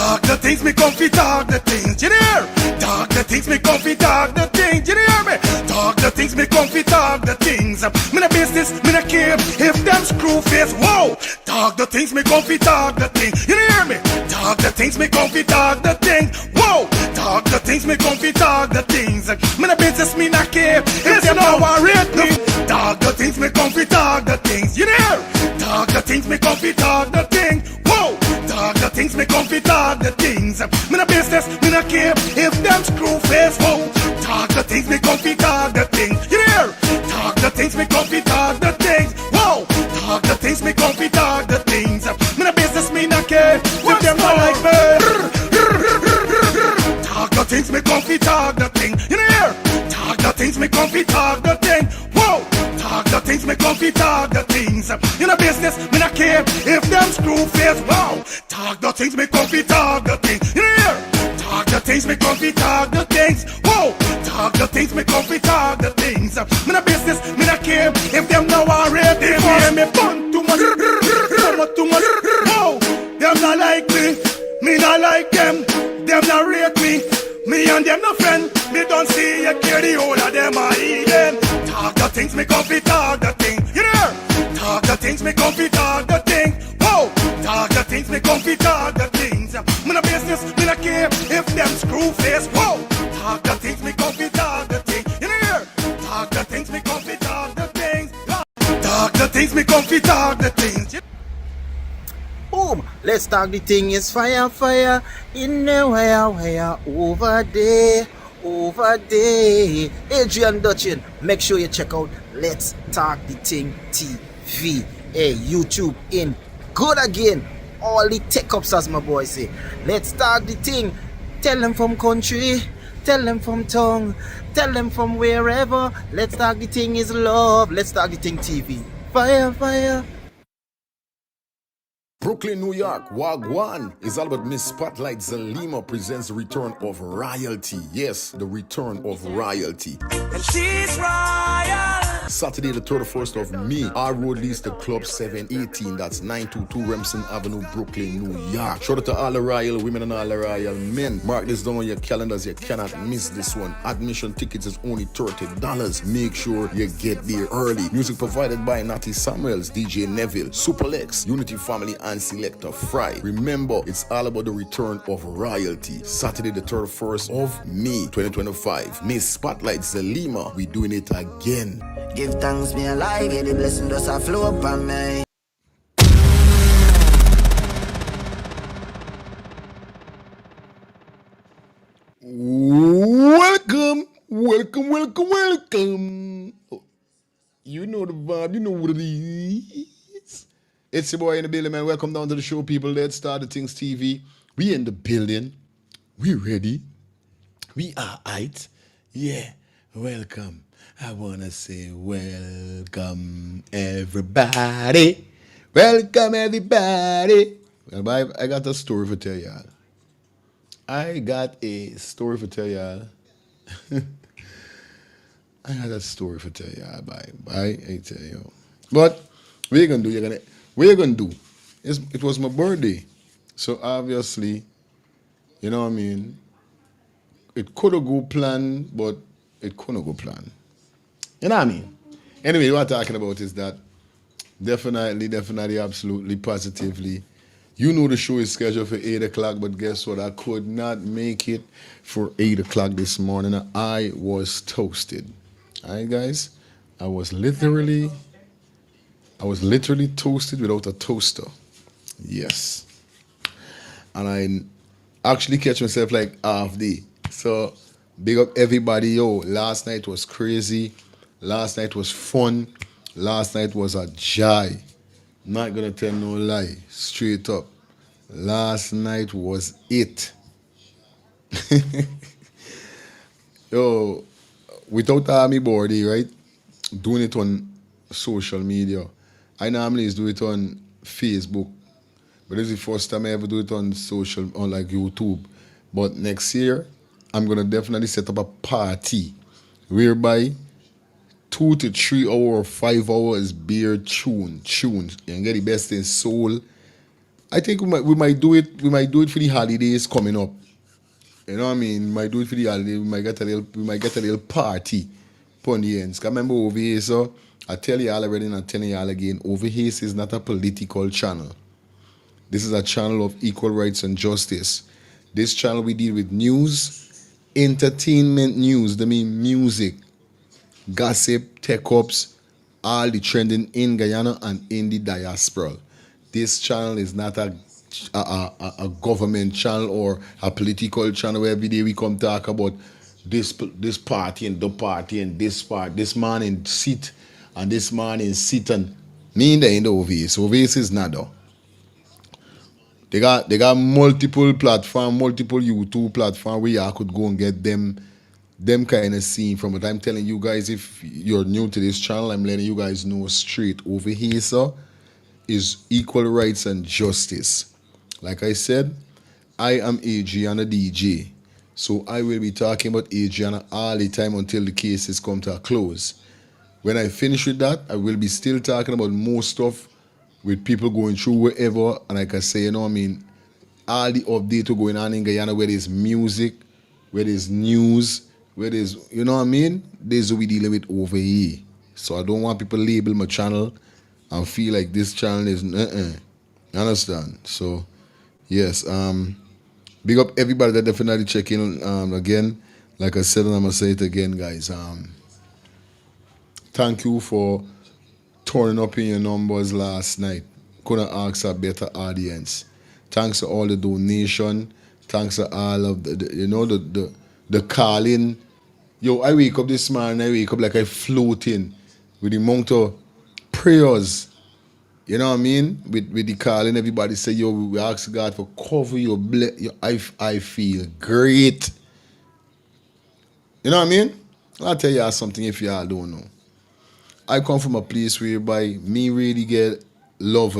Talk the things, me come fi talk the things, you hear? Talk the things, me come fi talk the things, you hear me? Talk the things, me come fi talk the things. Me no business, me no care if them screw face, whoa. Talk the things, me come fi talk the things, you hear me? Talk the things, me come fi talk the things, whoa. Talk the things, me come fi talk the things. Me no business, me no care if them no worried me. Talk the things, me come fi talk the things, you hear? Talk the things, me come fi talk the things, whoa. Talk the things, me come fi talk the things. Me no business, me no care if them screw face, whoa. Talk the things, me come fi talk the things, you hear? Talk the things, me come fi talk the things, whoa. Talk the things, me come fi talk the things. Me no business, me no care if them not like me. Talk the things, me come fi talk the thing, you hear? Talk the things, me come fi talk the thing, whoa. Talk the things, me come fi talk the things. You know business, me not care if them screw face, wow. Talk the things, me come fi talk the things, you hear? Talk the things, me come fi talk the things, whoa. Talk the things, me come fi talk the things. Me no business, me not care if them no worried. They hear me fun too much, too much, whoa. Them not like me not like them. Them not rate me. Me and them no friend. Me don't see you care the whole of them are eating. Talk the things, me come fi talk the thing, you hear? Talk the things, me come fi talk the thing, whoa. Talk the things, me come fi talk the things. Me no business, me no care if them screw face, whoa. Talk the things, me come fi talk the thing, you hear? Talk the things, me come fi talk the things. Talk the things, me come fi talk the things. Boom! Let's talk the thing is fire, fire in the wire over there. Adrian Dutchin, make sure you check out Let's Talk the Thing TV. Hey, YouTube in good again. All the tech ups as my boy say. Let's talk the thing. Tell them from country, tell them from tongue, tell them from wherever. Let's Talk the Thing is love. Let's Talk the Thing TV. Fire, fire. Brooklyn, New York, Wagwan is all about Miss Spotlight Zalima presents the return of royalty. Yes, the return of royalty. And she's royal. Saturday the 31st of May, our road leads to Club 718. That's 922 Remsen Avenue, Brooklyn, New York. Shout out to all the royal women and all the royal men. Mark this down on your calendars. You cannot miss this one. Admission tickets is only $30. Make sure you get there early. Music provided by Natty Samuels, DJ Neville, Superlex, Unity Family, and Selector Fry. Remember, it's all about the return of royalty. Saturday the 31st of May 2025. Miss Spotlight Zalima, we doing it again. Give thanks, me alive, yeah, the blessing does a flow upon me. Welcome. Oh, you know the vibe, you know what it is. It's your boy in the building, man. Welcome down to the show, people. Let's Start the Things TV. We in the building. We ready. We are it. Yeah, welcome. I want to say welcome, everybody. Welcome, everybody. Well, I got a story for tell y'all. I got a story for tell y'all. I got a story for tell y'all. Bye. I tell you. But what you gonna do? What you gonna do? It was my birthday. So obviously, you know what I mean? It could have go plan, but it couldn't go plan. You know what I mean? Anyway, what I'm talking about is that definitely, absolutely, positively. You know the show is scheduled for 8 o'clock, but guess what? I could not make it for 8 o'clock this morning. I was toasted. All right, guys? I was literally toasted without a toaster. Yes. And I actually catch myself like half day. So big up everybody. Yo, last night was crazy. Last night was fun. Last night was a joy. Not gonna tell no lie. Straight up. Last night was it. Yo, without army body, right? Doing it on social media. I normally do it on Facebook. But this is the first time I ever do it on like YouTube. But next year, I'm gonna definitely set up a party whereby 2 to 3 hours or 5 hours beer tunes. You can get the best in soul. I think we might do it. We might do it for the holidays coming up. You know what I mean? We might do it for the holiday. We might get a little party upon the ends. 'Cause remember over here, so I tell you all already and I'm telling you all again, over here is not a political channel. This is a channel of equal rights and justice. This channel we deal with news, entertainment news, that mean music, gossip, tech ups, all the trending in Guyana and in the diaspora. This channel is not a government channel or a political channel where every day we come talk about this party and the party and this part. This man in sit and this man in sit and me in the over here. So over here is not though. They got multiple platform, multiple YouTube platform where you could go and get them kind of scene from. But I'm telling you guys, if you're new to this channel, I'm letting you guys know straight over here, sir, is equal rights and justice. Like I said, I am Adriana DJ. So I will be talking about Adriana all the time until the cases come to a close. When I finish with that, I will be still talking about more stuff with people going through wherever. And like I say, you know what I mean, all the updates going on in Guyana, where there's music, where there's news, where there's, you know what I mean? This is what we dealing with over here. So I don't want people label my channel and feel like this channel is, You understand? So, yes, big up everybody that definitely check in again. Like I said, and I'm going to say it again, guys. Thank you for turning up in your numbers last night. Couldn't ask a better audience. Thanks to all the donation. Thanks to all of the calling. Yo, I wake up this morning, I wake up like I floating with the amount of prayers. You know what I mean? With the calling, everybody say, yo, we ask God for cover your I feel great. You know what I mean? I'll tell you something if y'all don't know. I come from a place whereby me really get love,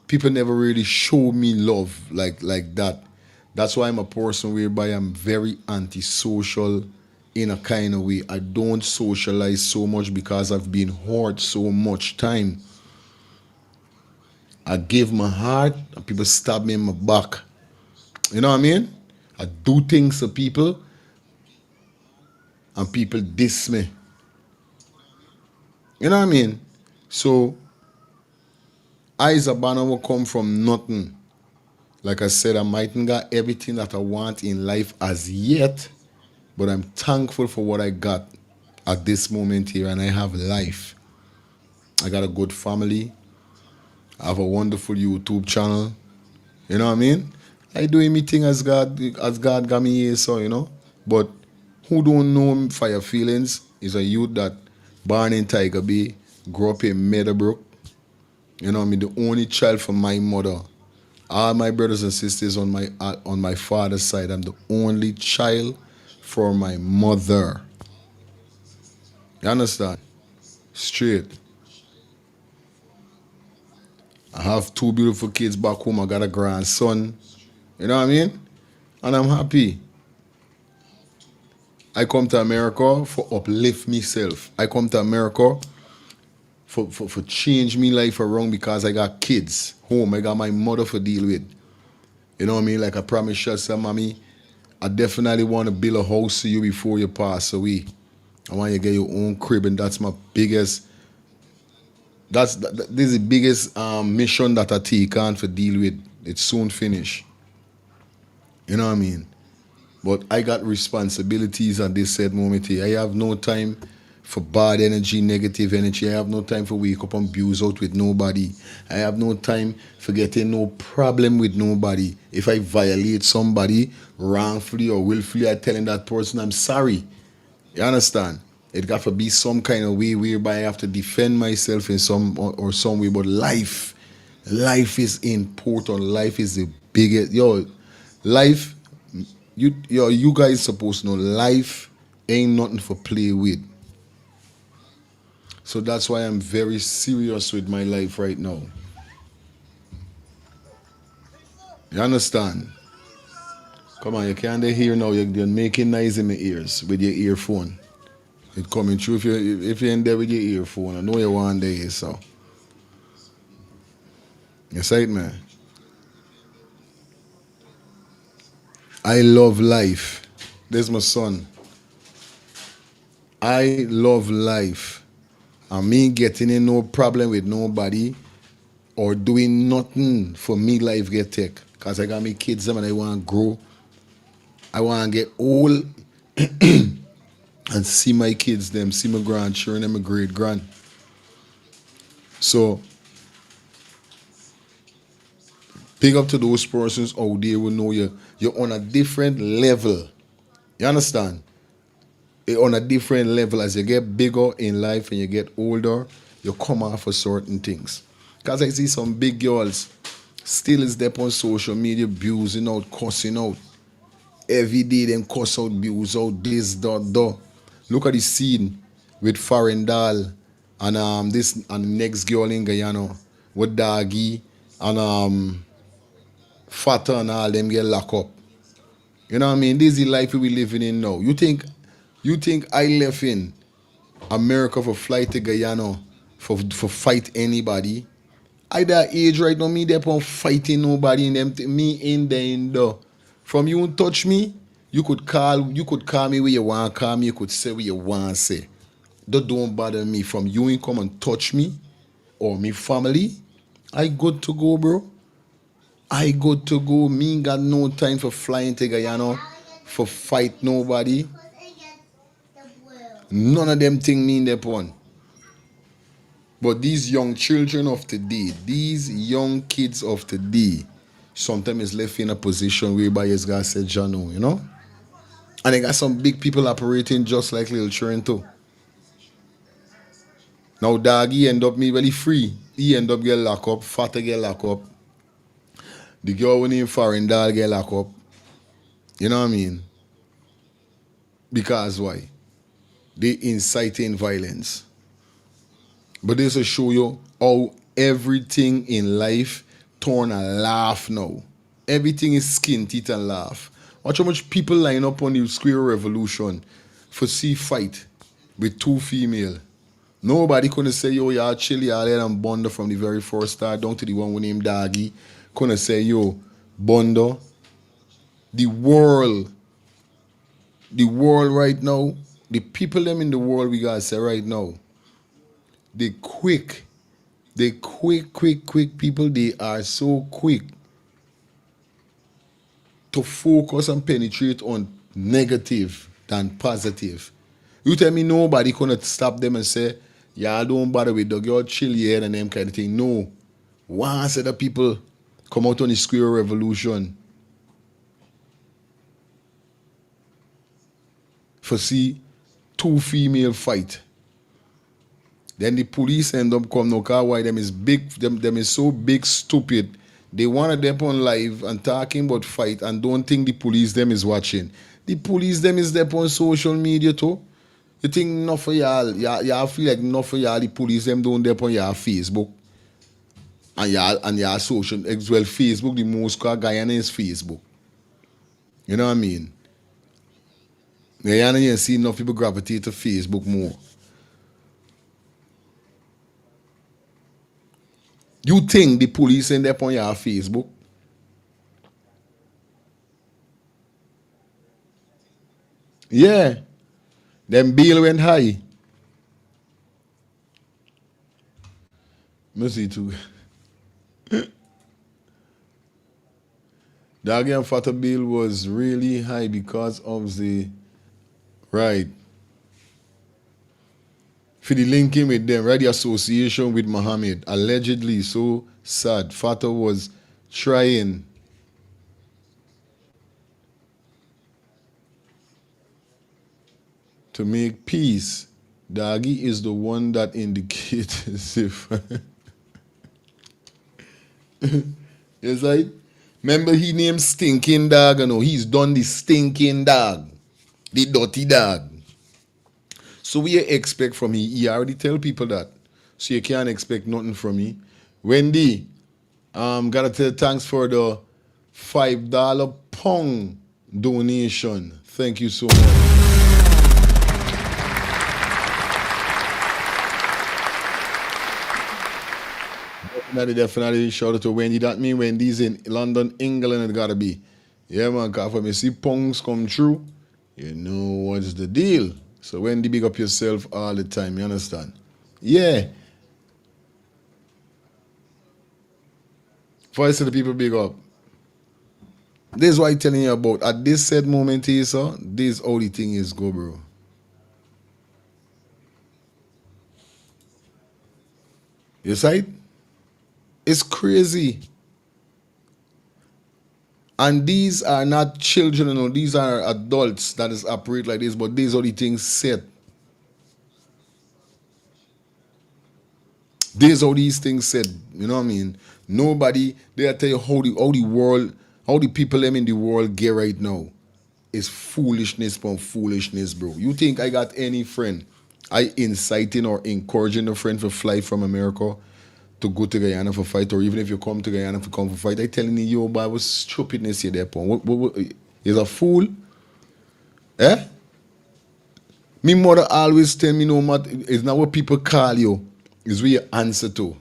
people never really show me love like that. That's why I'm a person whereby I'm very antisocial in a kind of way. I don't socialize so much because I've been hurt so much time. I give my heart and people stab me in my back. You know what I mean? I do things to people and people diss me. You know what I mean? So, I as a banner will come from nothing. Like I said, I mightn't got everything that I want in life as yet, but I'm thankful for what I got at this moment here, and I have life. I got a good family. I have a wonderful YouTube channel. You know what I mean? I do anything as God got me here, so, you know. But who don't know him for your feelings is a youth that born in Tiger Bay, grew up in Meadowbrook. You know what I mean? The only child from my mother. All my brothers and sisters on my father's side, I'm the only child for my mother. You understand? Straight. I have 2 beautiful kids back home. I got a grandson. You know what I mean? And I'm happy. I come to America for uplift myself. I come to America for change me life around because I got kids home. I got my mother for deal with. You know what I mean? Like I promised you, say, mommy, I definitely want to build a house to you before you pass away. I want you to get your own crib, and that's my biggest. This is the biggest mission that I take on for deal with. It's soon finished. You know what I mean? But I got responsibilities at this said moment here. I have no time for bad energy, negative energy. I have no time for wake up and abuse out with nobody. I have no time for getting no problem with nobody. If I violate somebody wrongfully or willfully, I telling that person I'm sorry. You understand? It got to be some kind of way whereby I have to defend myself in some way. But life is important. Life is the biggest. Life. You guys supposed to know life ain't nothing for play with. So that's why I'm very serious with my life right now. You understand? Come on, you can't hear now. You're making noise in my ears with your earphone. It coming through if you're in there with your earphone. I know you want there, so. You say it, man. I love life. There's my son. I love life. And me getting in no problem with nobody or doing nothing for me life get take. Because I got me kids them and I want to grow. I want to get old and see my kids them, see my grandchildren and my great grand. So big up to those persons out there who know you're on a different level. You understand? You're on a different level. As you get bigger in life and you get older, you come out for certain things. Because I see some big girls still is there on social media abusing out, cussing out. Every day them cuss out, abuse out, this, that. Look at the scene with Farendal and this and the next girl in Guyana with Doggie and Fata and all them get locked up. You know what I mean? This is the life we living in now. You think I left in America for fly to Guyana for fight anybody? I that age right now, me there upon fighting nobody in them me in the from you touch me, you could call me where you want to call me, you could say what you want to say. Don't bother me. From you ain't come and touch me or me family. I good to go, bro. I good to go. Me ain't got no time for flying to Guyana for fight nobody. None of them thing mean their pon. But these young children of today, these young kids of today, sometimes is left in a position whereby his guy said Jano, you know? And they got some big people operating just like little children too. Now Doggie end up me really free. He end up get locked up, Fata get locked up. The girl when him foreign dog get locked up. You know what I mean? Because why? They inciting violence. But this will show you how everything in life turn a laugh now. Everything is skin, teeth, and laugh. Watch how much people line up on the Square Revolution for see fight with two female. Nobody couldn't say, yo, y'all chill, y'all let them bonder from the very first start down to the one with named Doggie. Couldn't say, yo, bonder. The world right now, the people them in the world we gotta say right now, they quick people, they are so quick to focus and penetrate on negative than positive. You tell me nobody couldn't stop them and say, y'all don't bother with Doggie, y'all chill here and them kind of thing. No. Once other people come out on the Square Revolution for see two female fight. Then the police end up come no car why them is big, them is so big stupid. They wanted them on live and talking about fight and don't think the police them is watching. The police them is there on social media too. You think enough for y'all feel like enough for y'all the police them don't there on your Facebook. And y'all social as well Facebook, the most car Guyana is Facebook. You know what I mean? Guyana you see enough people gravitate to Facebook more. You think the police end up on your Facebook? Yeah. Them bill went high. Mercy too. Doggie and Fata bill was really high because of the right. For the linking with them, right? The association with Muhammad. Allegedly, so sad. Fata was trying to make peace. Doggie is the one that indicates if. It's like, remember he named Stinking Dog, you know, he's done the stinking dog. The dirty dog. So we expect from he already tell people that. So you can't expect nothing from me. Wendy, gotta tell thanks for the $5 pound donation. Thank you so much. Definitely. Shout out to Wendy. That means Wendy's in London, England, it gotta be. Yeah, man, because when you see punks come through, you know what's the deal. So when you big up yourself all the time, you understand? Yeah. Voice of the people big up. This is what I'm telling you about. At this said moment here, so this how the thing is go, bro. You see it? It's crazy. And these are not children, you know, these are adults that is operate like this, but these are the things set. These are these things said, you know what I mean? Nobody, they tell you how the world, how the people them in the world get right now. It's foolishness upon foolishness, bro. You think I got any friend I inciting or encouraging a friend to fly from America to go to Guyana for fight, or even if you come to Guyana to come for fight, I telling you, yo, boy, what's stupidness here there, pon? What, is a fool? Eh? Me mother always tell me, no matter, it's not what people call you, it's what you answer to.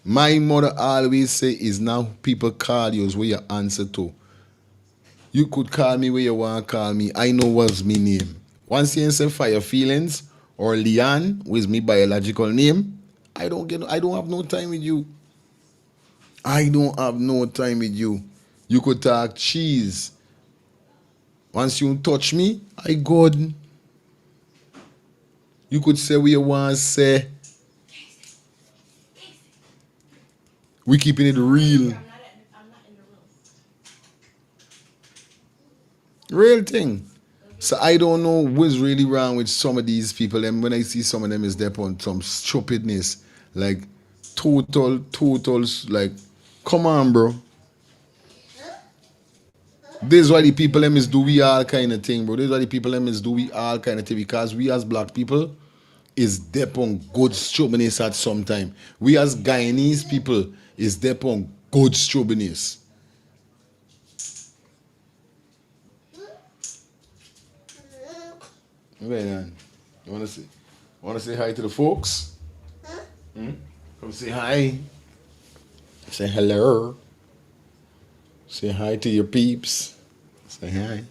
My mother always say, it's not who people call you, it's what you answer to. You could call me where you want to call me. I know what's my name. Once you say Fire Feelings or Leanne, who is my biological name, I don't have no time with you. I don't have no time with you. You could talk cheese. Once you touch me, I good. You could say what you want to say. We keeping it real. Real thing. So I don't know what's really wrong with some of these people. And when I see some of them is there on some stupidness, like total, like, come on, bro. This is why the people them is do we all kind of thing, bro. This is why the people them is do we all kind of thing, because we as black people is dep on good stubbornness at some time. We as Guyanese people is dep on good stubbornness. Wait, man. You wanna say hi to the folks? Come say hi. Say hello. Say hi to your peeps. Say hi.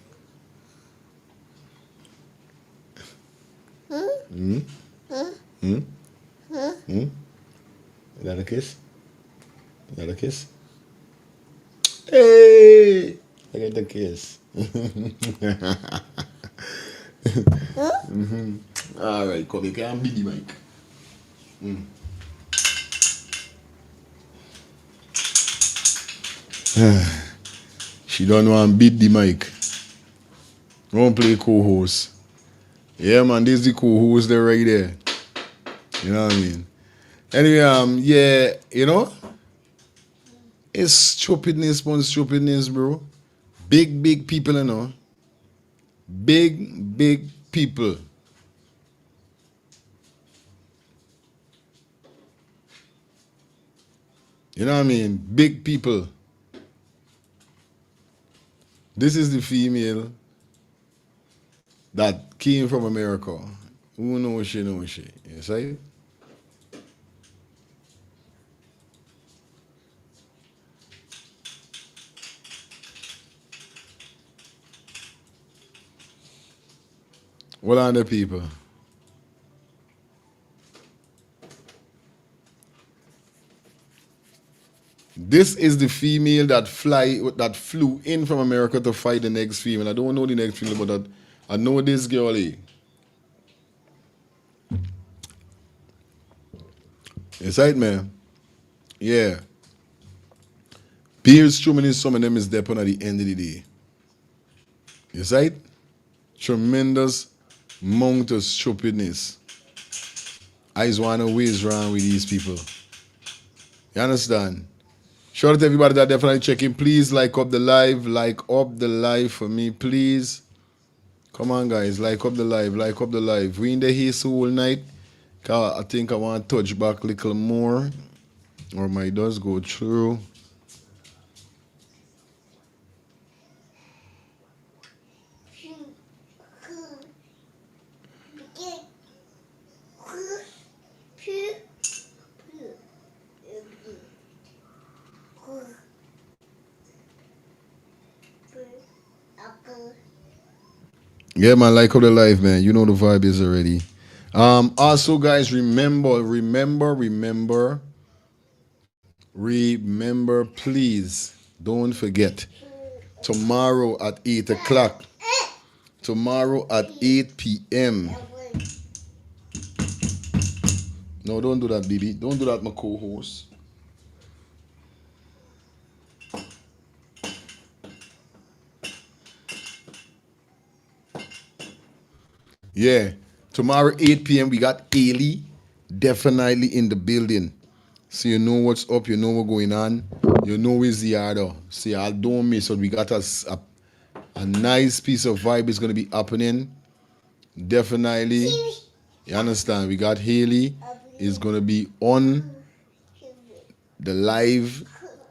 Is that a kiss? Is that a kiss? Hey! I got the kiss. All right, come here. Can beat the mic. She don't want to beat the mic. Won't play co-host. Yeah, man, this is the co-host there right there. You know what I mean? Anyway, yeah, you know, it's stupidness, bro. Big people, you know. Big people. You know what I mean? Big people. This is the female that came from America. Who knows she, You see? What are the people? This is the female that flew in from America to fight the next female. I don't know the next female, but I know this girl. You see it, man? Yeah. Pierce Truman, some of them is there at the end of the day. You see it? Tremendous amount of stupidness. I just want to ways around with these people. You understand? Shout out to everybody that definitely checking. Please like up the live. Like up the live for me, please. Come on, guys. Like up the live. We in the here all night. I think I want to touch back a little more. Or my does go through. Yeah, man, like how the live, man. You know the vibe is already. Also, guys, remember, please don't forget tomorrow at 8 o'clock. Tomorrow at 8 p.m. No, don't do that, baby. Don't do that, my co-host. Yeah, tomorrow 8 p.m. we got Ailey definitely in the building. So you know what's up, you know what's going on, you know it's the other. See, I don't miss it. We got a nice piece of vibe is gonna be happening. Definitely. You understand? We got Haley is gonna be on the live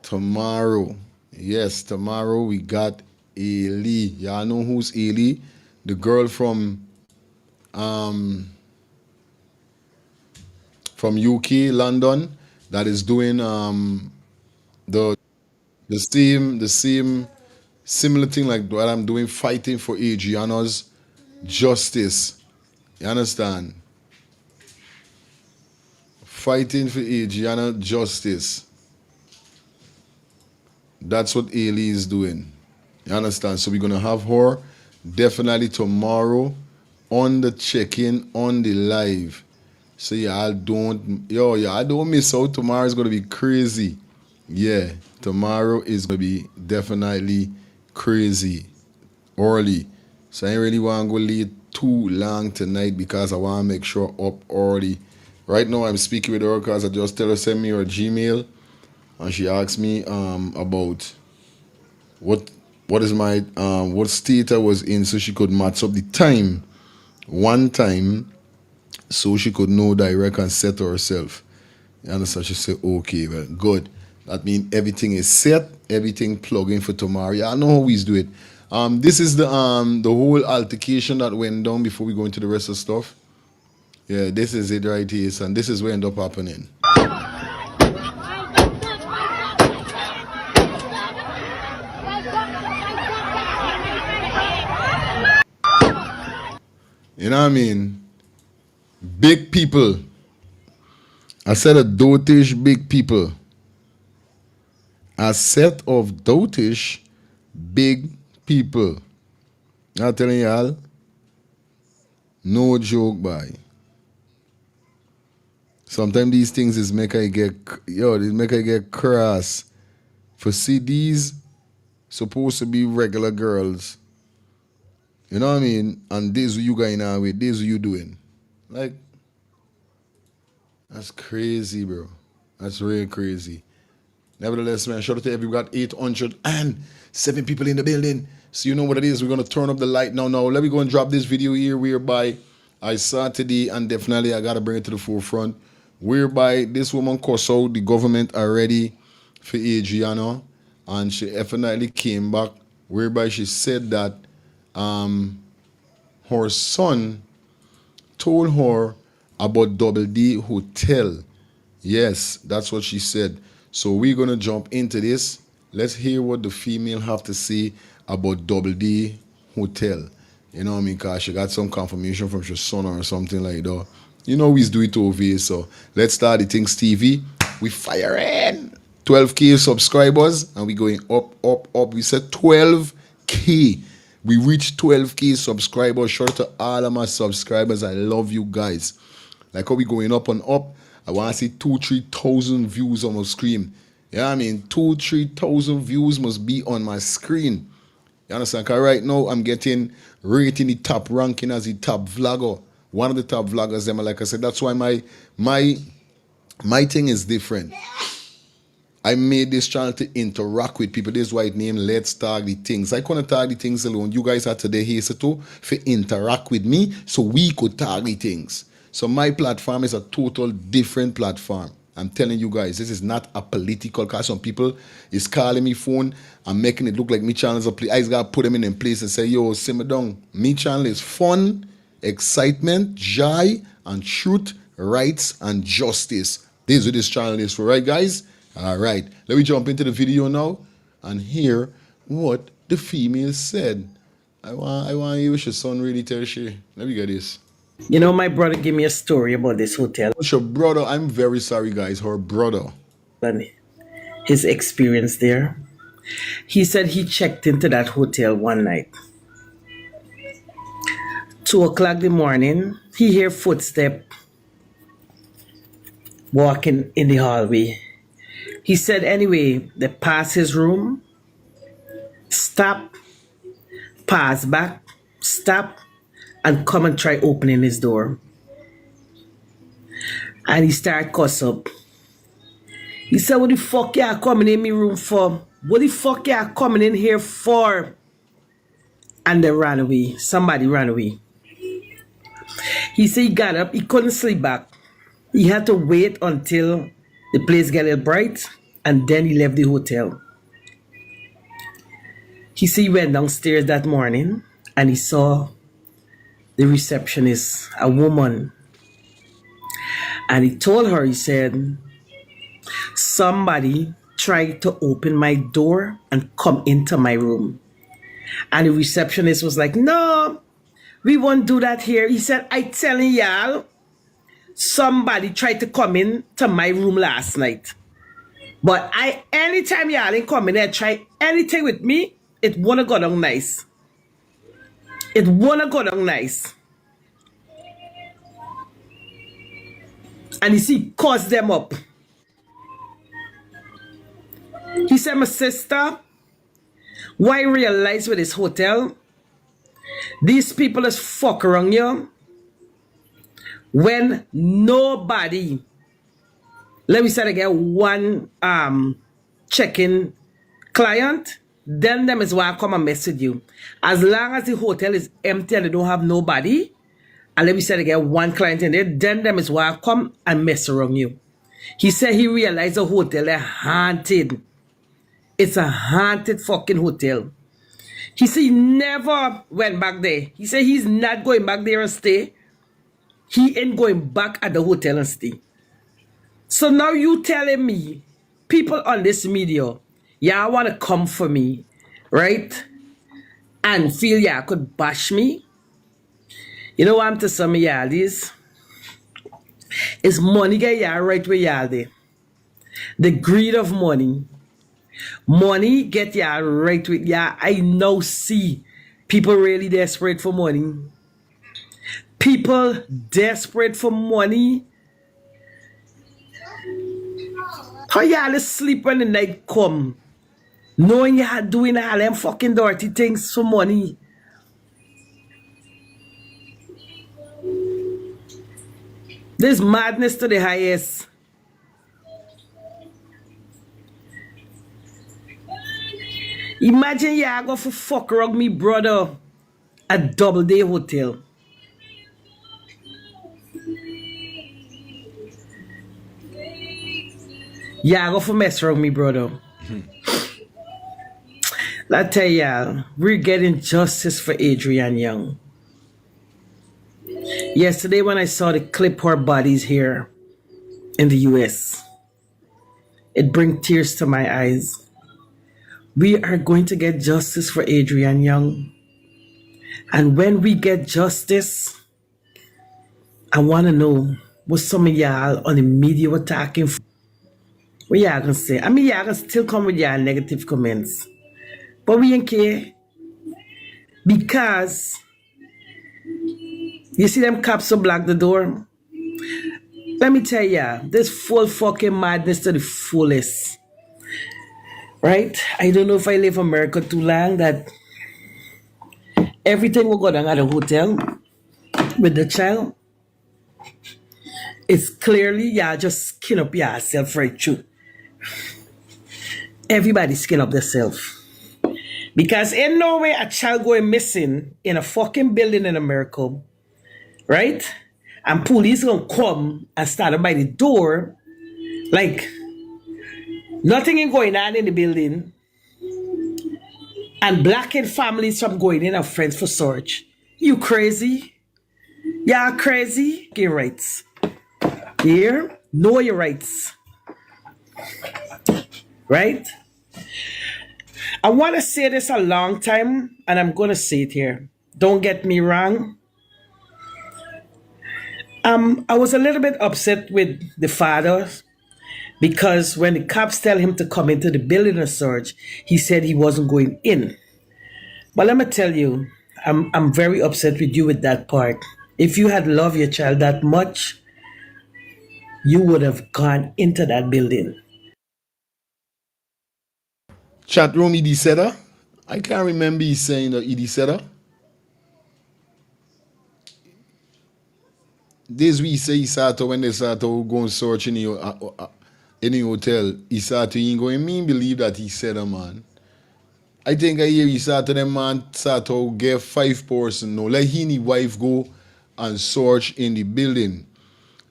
tomorrow. Yes, tomorrow we got Ailey. Y'all know who's Ailey? The girl from UK, London, that is doing the same similar thing like what I'm doing, fighting for Adriana's justice. You understand? Fighting for Adriana justice. That's what Ailey is doing. You understand? So we're gonna have her definitely tomorrow on the check-in, on the live. So y'all don't miss out. Tomorrow is gonna be crazy. Yeah, tomorrow is gonna be definitely crazy early. So I ain't really want to go late too long tonight because I want to make sure up early. Right now I'm speaking with her because I just tell her send me her Gmail, and she asked me about what is my what state I was in, so she could match up the time one time, so she could know direct and set herself. You understand? She said, okay, well, good. That means everything is set, everything plug in for tomorrow. Yeah, I know how we do it. This is the whole altercation that went down before we go into the rest of stuff. Yeah, this is it right here, and this is what ended up happening. You know what I mean? Big people. I said a dotish big people. A set of dotish big people. I'm telling y'all, no joke, boy. Sometimes these things is make I get cross. For see these supposed to be regular girls. You know what I mean? And this what you going on with, this what you doing. Like, that's crazy, bro. That's really crazy. Nevertheless, man, shout out to everyone. We got 807 people in the building. So you know what it is. We're going to turn up the light now. Let me go and drop this video here whereby I saw today, and definitely I got to bring it to the forefront, whereby this woman cussed out the government already for Adriana, and she definitely came back, whereby she said that her son told her about Double D Hotel. Yes, that's what she said. So we're going to jump into this. Let's hear what the female have to say about Double D Hotel. You know what I mean? Because she got some confirmation from her son or something like that. You know we do it over here. So let's start the things TV. We firing 12K subscribers, and we going up. We said 12K. We reached 12K subscribers. Shout out to all of my subscribers. I love you guys. Like how we going up and up. I want to see 2,000-3,000 views on my screen. Yeah, I mean 2,000-3,000 views must be on my screen. You understand? Because right now I'm getting rated in the top ranking as the top vlogger. One of the top vloggers. Them, like I said, that's why my thing is different. I made this channel to interact with people. This is why it named Let's Tag the Things. I couldn't tag the things alone. You guys are today here to interact with me so we could tag the things. So my platform is a total different platform. I'm telling you guys, this is not a political, because some people is calling me phone and making it look like me channel is a place. I just gotta put them in place and say, yo, simmer down. Me channel is fun, excitement, joy, and truth, rights, and justice. This is what this channel is for, right, guys? All right, let me jump into the video now and hear what the female said I want you, your son really tell she. Let me get this. You know, my brother gave me a story about this hotel What's your brother? I'm very sorry, guys. Her brother. and his experience there. He said he checked into that hotel one night. 2 o'clock in the morning, he hear footstep walking in the hallway. He said anyway, they pass his room, stop, pass back, stop, and come and try opening his door. And he start cuss up. He said, what the fuck you are coming in my room for? What the fuck you are coming in here for? And they ran away. Somebody ran away. He said he got up, he couldn't sleep back. He had to wait until the place got a little bright, and then he left the hotel. He said he went downstairs that morning and he saw the receptionist, a woman. And he told her, he said, somebody tried to open my door and come into my room. And the receptionist was like, no, we won't do that here. He said, I telling y'all, somebody tried to come in to my room last night. But anytime y'all ain't come in there, try anything with me, it wanna go down nice. It wanna go down nice. And you see, cause them up. He said, my sister, why realize with this hotel, these people is fuck around you when nobody, let me say it again, one check-in client, then them is why I come and mess with you. As long as the hotel is empty and they don't have nobody, and let me say it again, one client in there, then them is why I come and mess around you. He said he realized the hotel is haunted. It's a haunted fucking hotel. He said he never went back there. He said he's not going back there and stay. He ain't going back at the hotel and stay. So now you telling me, people on this media, y'all want to come for me, right? And feel y'all could bash me? You know what I'm to some of y'all is? It's money get y'all right where y'all there. The greed of money. Money get y'all right with y'all. I now see people really desperate for money. People desperate for money. How y'all sleep when the night come? Knowing y'all doing all them fucking dirty things for money. This madness to the highest. Imagine y'all go for fuck around me brother at Doubleday Hotel. Y'all go for mess around me brother. I tell y'all, we're getting justice for Adriana Young. Yesterday when I saw the clip her bodies here in the US, it brings tears to my eyes. We are going to get justice for Adriana Young. And when we get justice, I want to know what some of y'all on the media were talking for. What y'all gonna say? I mean, y'all can still come with y'all negative comments. But we ain't care. Because you see them cops who block the door? Let me tell ya, this full fucking madness to the fullest. Right? I don't know if I live in America too long that everything will go down at a hotel with the child. It's clearly y'all just skin up yourself right through. Everybody skin up themselves. Because in no way a child going missing in a fucking building in America, right? And police gonna come and start by the door, like nothing is going on in the building, and blocking families from going in and friends for search. You crazy? Y'all crazy? Your rights. Here, know your rights. Right? I want to say this a long time, and I'm going to say it here. Don't get me wrong. I was a little bit upset with the father because when the cops tell him to come into the building and search, he said he wasn't going in. But let me tell you, I'm very upset with you with that part. If you had loved your child that much, you would have gone into that building. Chat room Edie said her. I can't remember he saying that Edie said her. This we say he started when they started go and search in the hotel. He started to go and me believe that he said her, man. I think I hear he started them man start to get 5 person. No, let he and his wife go and search in the building.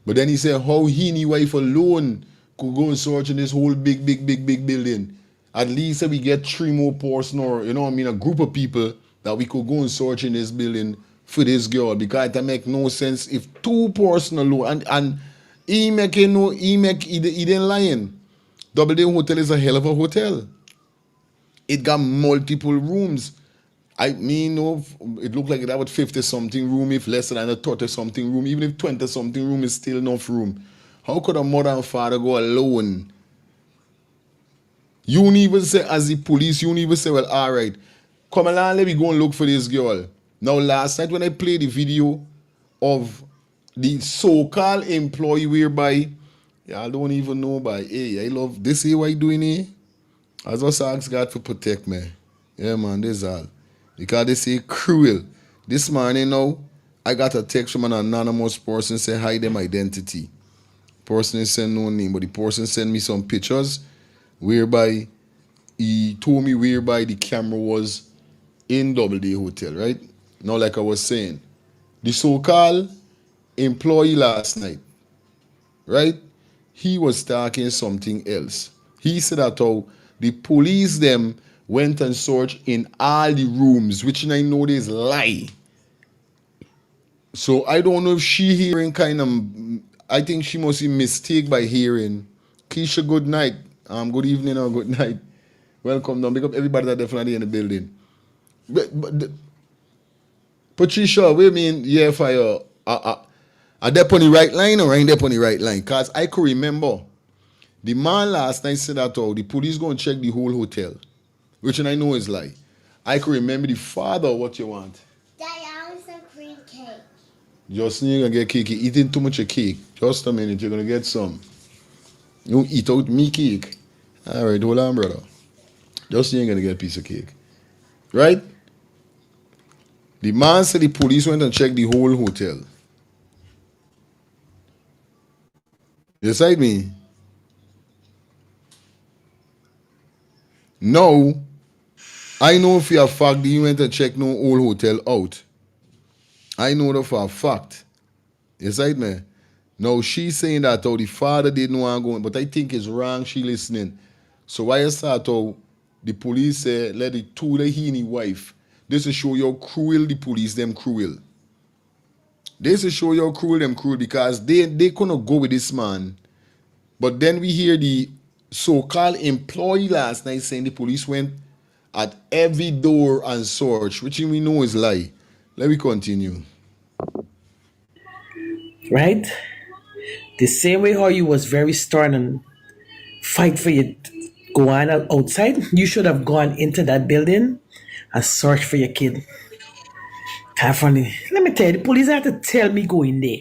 But then he said how he and his wife alone could go and search in this whole big building. At least we get 3 more person or you know what I mean, a group of people that we could go and search in this building for this girl because it make no sense if 2 person alone and he didn't lying. Double Day Hotel is a hell of a hotel. It got multiple rooms. I mean, no, it looked like it had 50 something room, if less than a 30 something room, even if 20 something room is still enough room. How could a mother and father go alone? You won't even say, as the police, you won't even say, well, all right, come along, let me go and look for this girl. Now, last night when I played the video of the so-called employee whereby, I don't even know by, hey, I love this here, what you doing here? I just ask God to protect me. Yeah, man, this all. Because they say cruel. This morning now, I got a text from an anonymous person say hide them identity. Person send no name, but the person sent me some pictures whereby he told me whereby the camera was in Double Day Hotel, right? Now, like I was saying, the so-called employee last night, right? He was talking something else. He said that how the police them went and searched in all the rooms, which I know is lie. So I don't know if she hearing kind of, I think she must be mistake by hearing. Keisha, good night. Good evening or good night. Welcome down. Big up everybody that definitely in the building. But Patricia, we mean, yeah, fire. Are they on the right line or ain't they on the right line? Because I could remember the man last night said that the police go and check the whole hotel, which I know is lie. I could remember the father, what you want? Daddy, I want some cream cake. Justin, you're going to get cake. You're eating too much of cake. Just a minute, you're going to get some. You eat out me cake. All right, hold on, brother. Justin, you're going to get a piece of cake. Right? The man said the police went and checked the whole hotel. You side me? No. I know for a fact that he went and checked no whole hotel out. I know that for a fact. You side me? Now she's saying that the father didn't want to go, but I think it's wrong she listening. So why is that the police say let the two the he and his wife. This is show you how cruel the police them cruel. This is show you how cruel them cruel because they couldn't go with this man. But then we hear the so-called employee last night saying the police went at every door and search, which we know is lie. Let me continue. Right? The same way how you was very stern and fight for you go on outside, you should have gone into that building and search for your kid. Funny. Let me tell you, the police have to tell me go in there.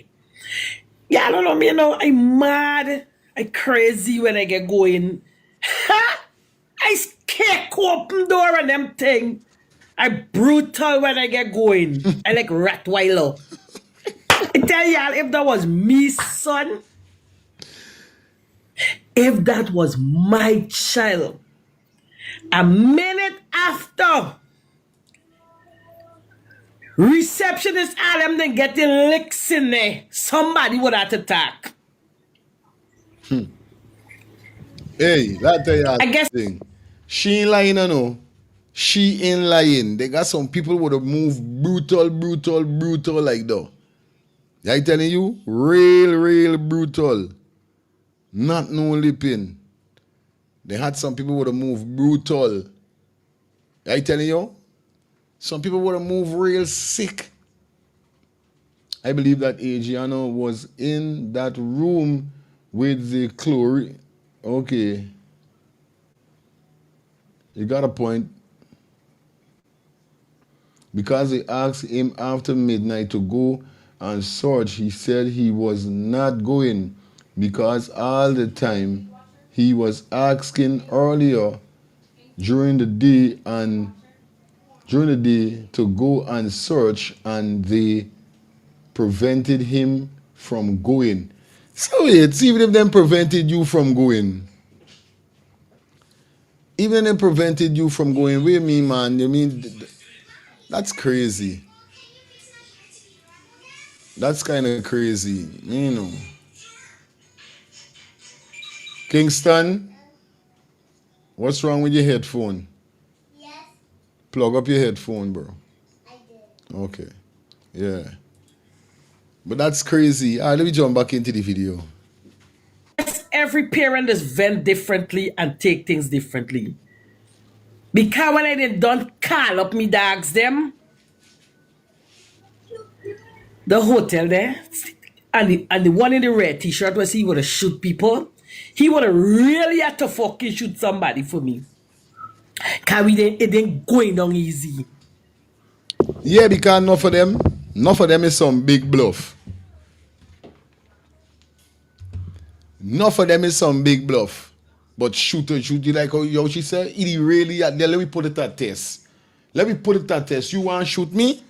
Yeah, I don't know, me, you know, I'm mad. I crazy when I get going. I scared open door and them thing. I brutal when I get going. I like Rottweiler. I tell y'all, if that was me, son, if that was my child, a minute after, receptionist all them then getting licks in there, somebody would have to talk. Hey, that tell you I guess thing. She ain't lying, you know. She ain't lying. They got some people would have moved brutal like that. I telling you, real brutal. Not no lipping. They had some people would have moved brutal. I telling you, some people would have moved real sick. I believe that Adriana was in that room with the chlorine. Okay. You got a point. Because they asked him after midnight to go and search, he said he was not going because all the time he was asking earlier during the day to go and search, and they prevented him from going. So it's even if them prevented you from going. Even if they prevented you from going, wait me man, you mean that's crazy. That's kind of crazy, you know. Kingston, what's wrong with your headphone? Yes, Plug up your headphone, bro. I did. Okay, yeah. But that's crazy. All right, let me jump back into the video. Every parent is vent differently and take things differently. Because when I didn't don't call up me dogs them, the hotel there, and the one in the red t-shirt was he would have shoot people. He would have really had to fucking shoot somebody for me. Cause it didn't going down easy. Yeah, because enough of them is some big bluff. Enough of them is some big bluff. But shoot you like how she said, it really let me put it at test. Let me put it at test. You want to shoot me?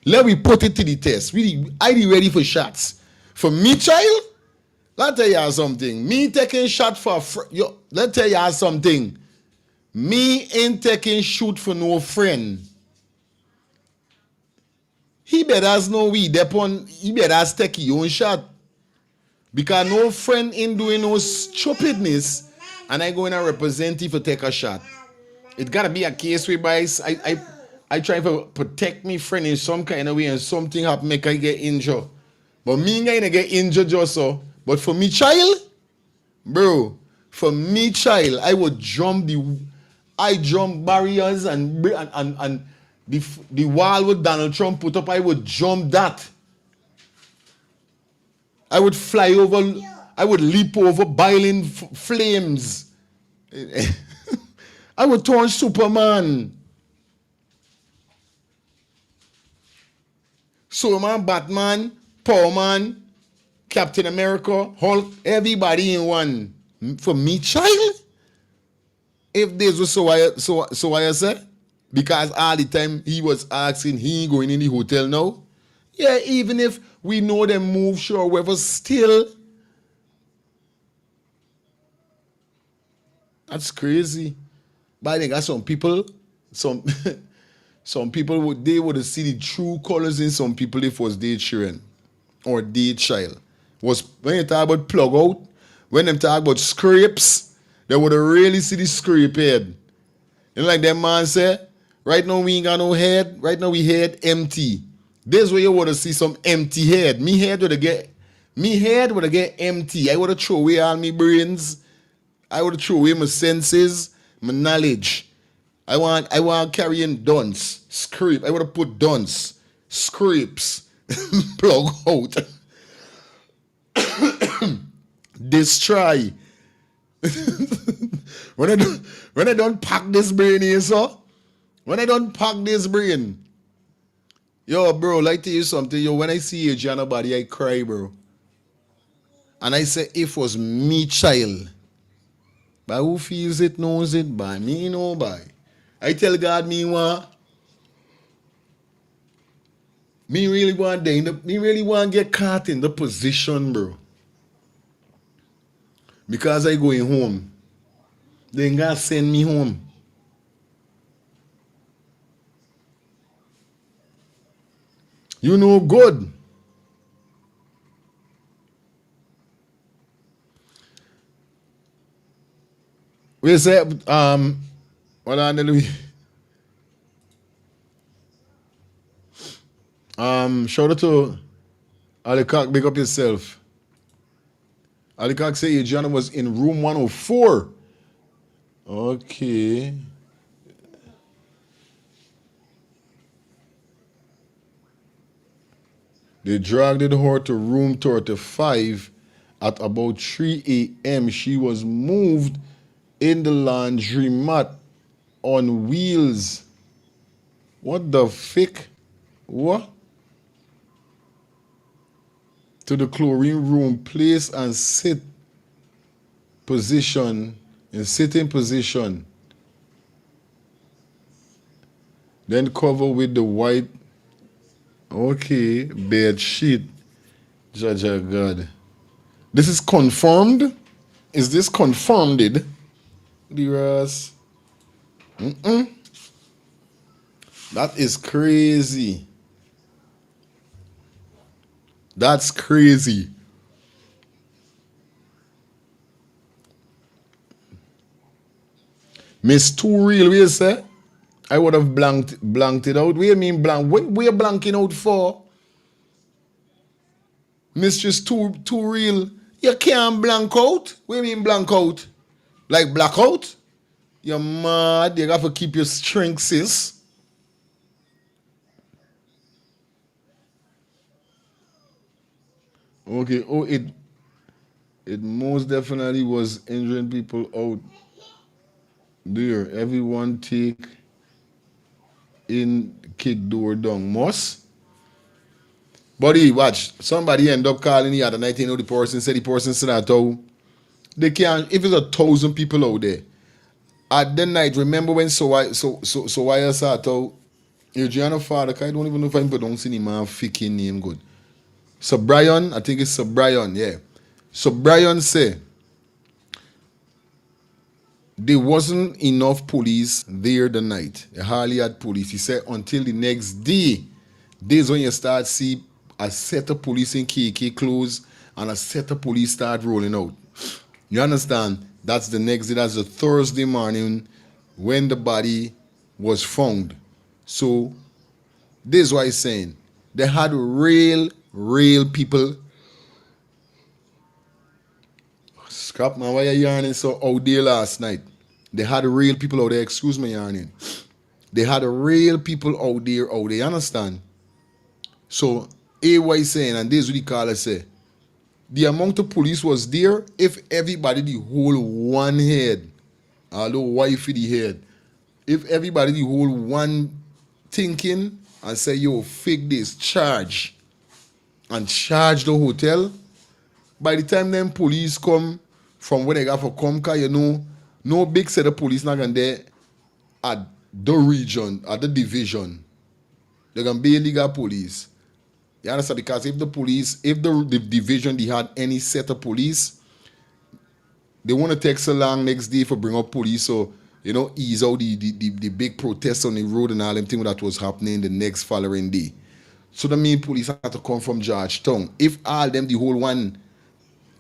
Let me put it to the test. I be ready for shots. For me, child, let tell you something. Me taking shot for let tell you something. Me ain't taking shoot for no friend. He better know we depon. He better take his own shot. Because no friend in doing no stupidness, and I go in and represent you for take a shot. It gotta be a case whereby I try to protect me friend in some kind of way, and something happen make I get injured. But me ain't gonna get injured just so. But for me child, bro, for me child, I would jump barriers and the wall with Donald Trump put up, I would jump that. I would fly over, I would leap over boiling flames. I would turn Superman. Superman, Batman, Power Man, Captain America, Hulk, everybody in one. For me, child, if this was so I say, because all the time he was asking, he ain't going in the hotel now. Yeah, even if we know them move, sure, whatever, still. That's crazy. But I think got some people, some people would see the true colors in some people if it was their children or their child. Was when you talk about plug out, when them talk about scrapes, they would really see the scrape head. And like that man said, right now we ain't got no head, right now we head empty. This way you would see some empty head. Me head would get empty. I would have throw away all my brains. I would have throw away my senses, my knowledge. I want carrying dunce, scrape. I would have put dunce, scrapes, plug out, destroy. when I don't pack this brain here, so when I don't pack this brain. Yo, bro, like to you something. Yo, when I see Adriana body, I cry, bro. And I say, if it was me child, by who feels it, knows it, by me, no, by. I tell God, me really want to get caught in the position, bro. Because I going home. Then God send me home. You know good. We say, hold on, Louis. Shout out to Alikak, big up yourself. Alikak say Adriana was in room 104. Okay. They dragged her to room 35 at about 3 a.m. She was moved in the laundromat on wheels. What the fick? What? To the chlorine room, place and sit position, in sitting position. Then cover with the white, okay, bed sheet. Jaja God. This is confirmed? Is this confirmed? Dears? That is crazy. That's crazy. Miss Too Real, we say? I would have blanked it out. What do you mean blank? What we are blanking out for? Mistress Too Real. You can't blank out. What do you mean blank out? Like blackout? You're mad. You have to keep your strength, sis. Okay. Oh, it most definitely was injuring people out there. Everyone take in kick door down. Moss. Buddy, watch. Somebody end up calling the other night. You know, the person said that oh, they can't. If it's 1,000 people out there at the night. Remember when so I saw out Adriana father. I don't even know if I pronounce the man freaking name good. So Brian, I think it's Sir Brian, yeah. So Brian said there wasn't enough police there the night. They hardly had police. He said until the next day, days when you start see a set of police in KK clothes and a set of police start rolling out. You understand? That's the next day. That's the Thursday morning when the body was found. So this is what he's saying. They had real people. Scrap man, why you yarning so out there last night? They had real people out there. Excuse me, yarning. They had real people out there. You understand? So, what he's saying, and this is what the caller say. The amount of police was there if everybody the whole one head, although wifey the head, if everybody the whole one thinking and say, yo, fake this, charge, and charge the hotel, by the time them police come from where they got for come, cause you know, no big set of police not gonna there at the region, at the division. They're gonna be illegal police. You understand? Because if the division they had any set of police, they want to take so long next day for bring up police, so you know, ease out the big protests on the road and all them things that was happening the next following day. So the main police had to come from Georgetown. If all them the whole one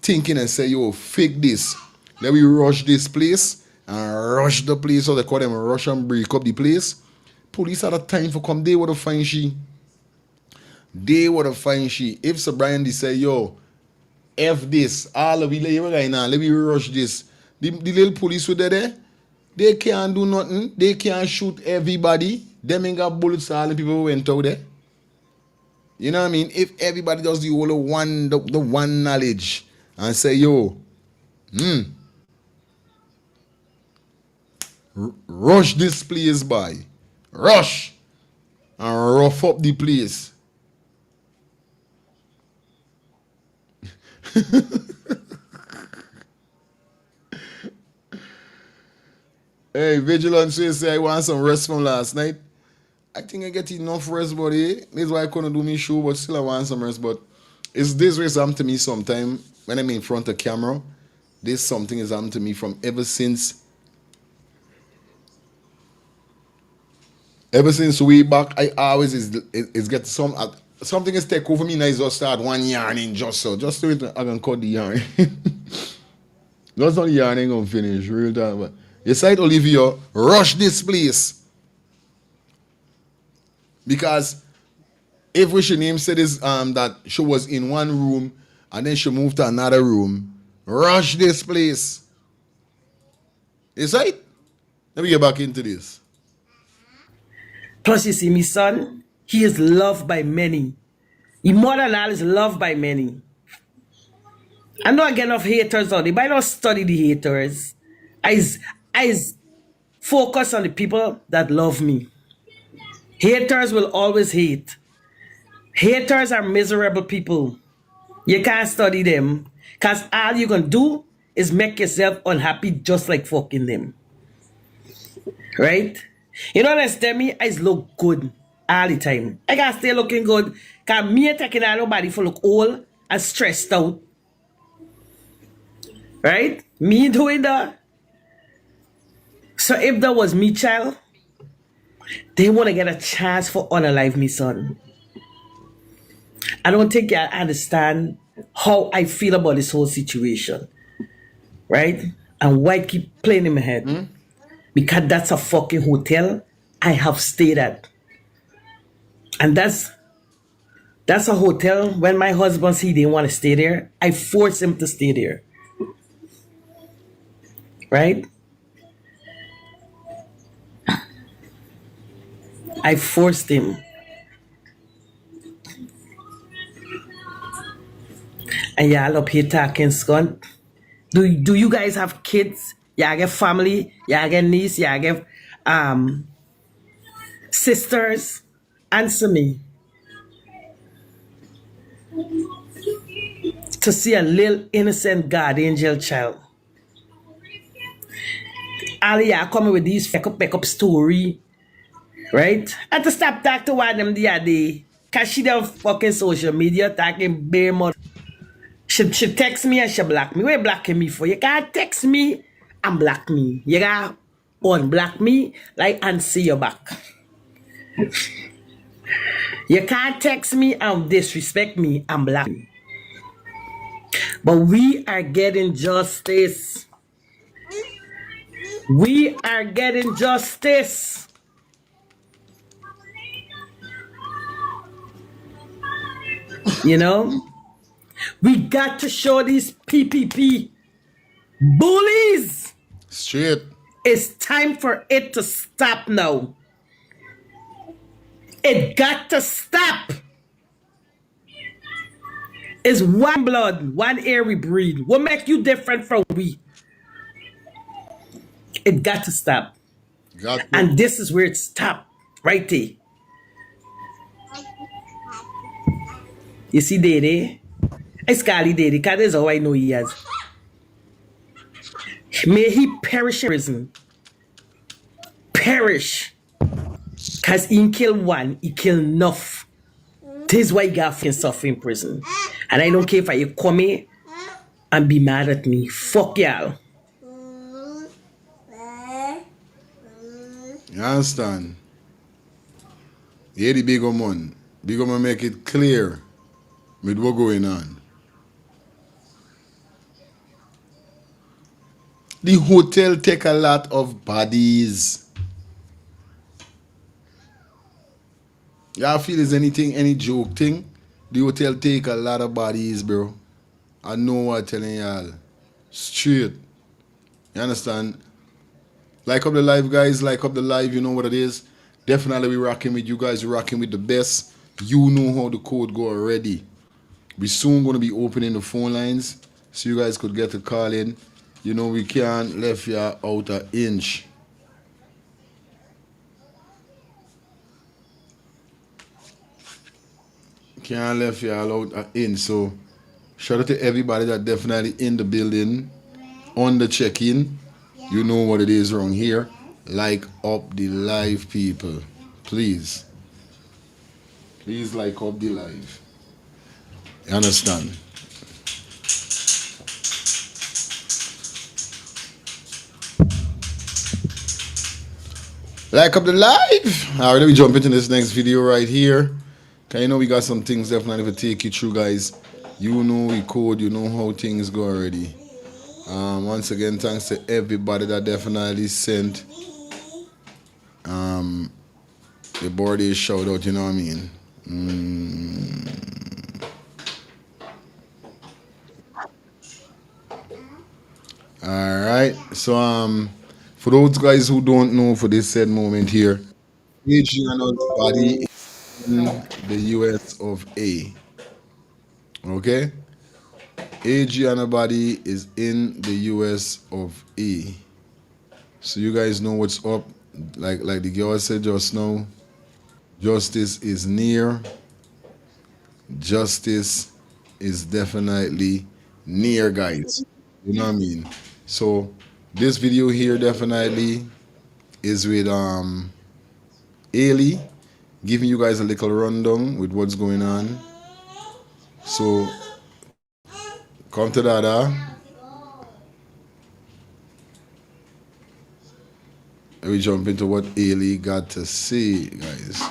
thinking and say, yo, fake this, let me rush this place and rush the place, so they call them rush and break up the place. Police had a time for come, they would have find she. They would have find she. If Sir Brian they say, yo, F this, all of it, let me rush this. The little police were there, they can't do nothing. They can't shoot everybody. Them ain't got bullets, all the people who went out there. You know what I mean? If everybody does the whole one, the one knowledge and say, yo, rush this place by. Rush and rough up the place. Hey, Vigilance say I want some rest from last night. I think I get enough rest, buddy. This is why I couldn't do me show, but still I want some rest. But it's this way something to me sometime when I'm in front of camera. This something is happened to me from ever since way back. I always is get something is take over me and I just start one yarning just so it I can cut the yarn. That's not the yarning gonna finish real time. But you said Olivia, rush this place. Because if we should name said this that she was in one room and then she moved to another room, rush this place. Is right? Let me get back into this. Plus, you see, my son, he is loved by many. He more than all is loved by many. I know I get enough haters out there, but I don't study the haters. I focus on the people that love me. Haters will always hate. Haters are miserable people. You can't study them. Because all you can do is make yourself unhappy just like fucking them. Right? You know what tell me? I look good all the time. I gotta stay looking good. Because me taking out nobody for look old and stressed out. Right? Me doing that. So if that was me, child, they want to get a chance for unalive me, son. I don't think I understand how I feel about this whole situation. Right? And why keep playing in my head? Because that's a fucking hotel I have stayed at. And that's a hotel when my husband said he didn't want to stay there. I forced him to stay there. Right? I forced him. And y'all up here talking skunk. Do you guys have kids? Y'all get family? Y'all get niece? Y'all get sisters? Answer me. To see a little innocent God angel child. All y'all coming with these peck up story. Right? I had to stop talking to one of them the other day. Cause she don't fucking social media talking bare more. She text me and she block me. What you blocking me for? You can't text me and block me. You gotta unblock me like and see your back. You can't text me and disrespect me and block me. But we are getting justice. We are getting justice. You know? We got to show these PPP bullies. Straight. It's time for it to stop now. It got to stop. It's one blood, one air we breathe. What make you different from we? It got to stop. And this is where it stopped. Right there. You see Dede? It's Scally Dede, because that's all I know he has. May he perish in prison. Perish. Because he killed one, he killed enough. This is why he got fucking suffer in prison. And I don't care if you come here and be mad at me. Fuck y'all. You understand? Yeah, the big man. Big man make it clear with what going on. The hotel take a lot of bodies. Y'all feel is anything, any joke thing? The hotel take a lot of bodies, bro. I know what I'm telling y'all. Straight. You understand? Like up the live, guys. Like up the live. You know what it is. Definitely we rocking with you guys. We're rocking with the best. You know how the code go already. We soon going to be opening the phone lines so you guys could get a call in. You know we can't left you out an inch. Can't left you all out an inch. So shout out to everybody that definitely in the building on the check-in. You know what it is wrong here. Like up the live, people. Please. Please like up the live. You understand? Like up the live. Alright, let me jump into this next video right here. Cause you know we got some things definitely to take you through, guys. You know we code, you know how things go already. Once again, thanks to everybody that definitely sent the birthday shout out, you know what I mean? Alright, so for those guys who don't know, for this said moment here, Adriana's body in the US of A. Okay? Adriana body is in the US of A. So you guys know what's up. Like the girl said just now, justice is near. Justice is definitely near, guys. You know what I mean? So this video here definitely is with Ailey, giving you guys a little rundown with what's going on. So come to Dada. And we jump into what Ailey got to say, guys.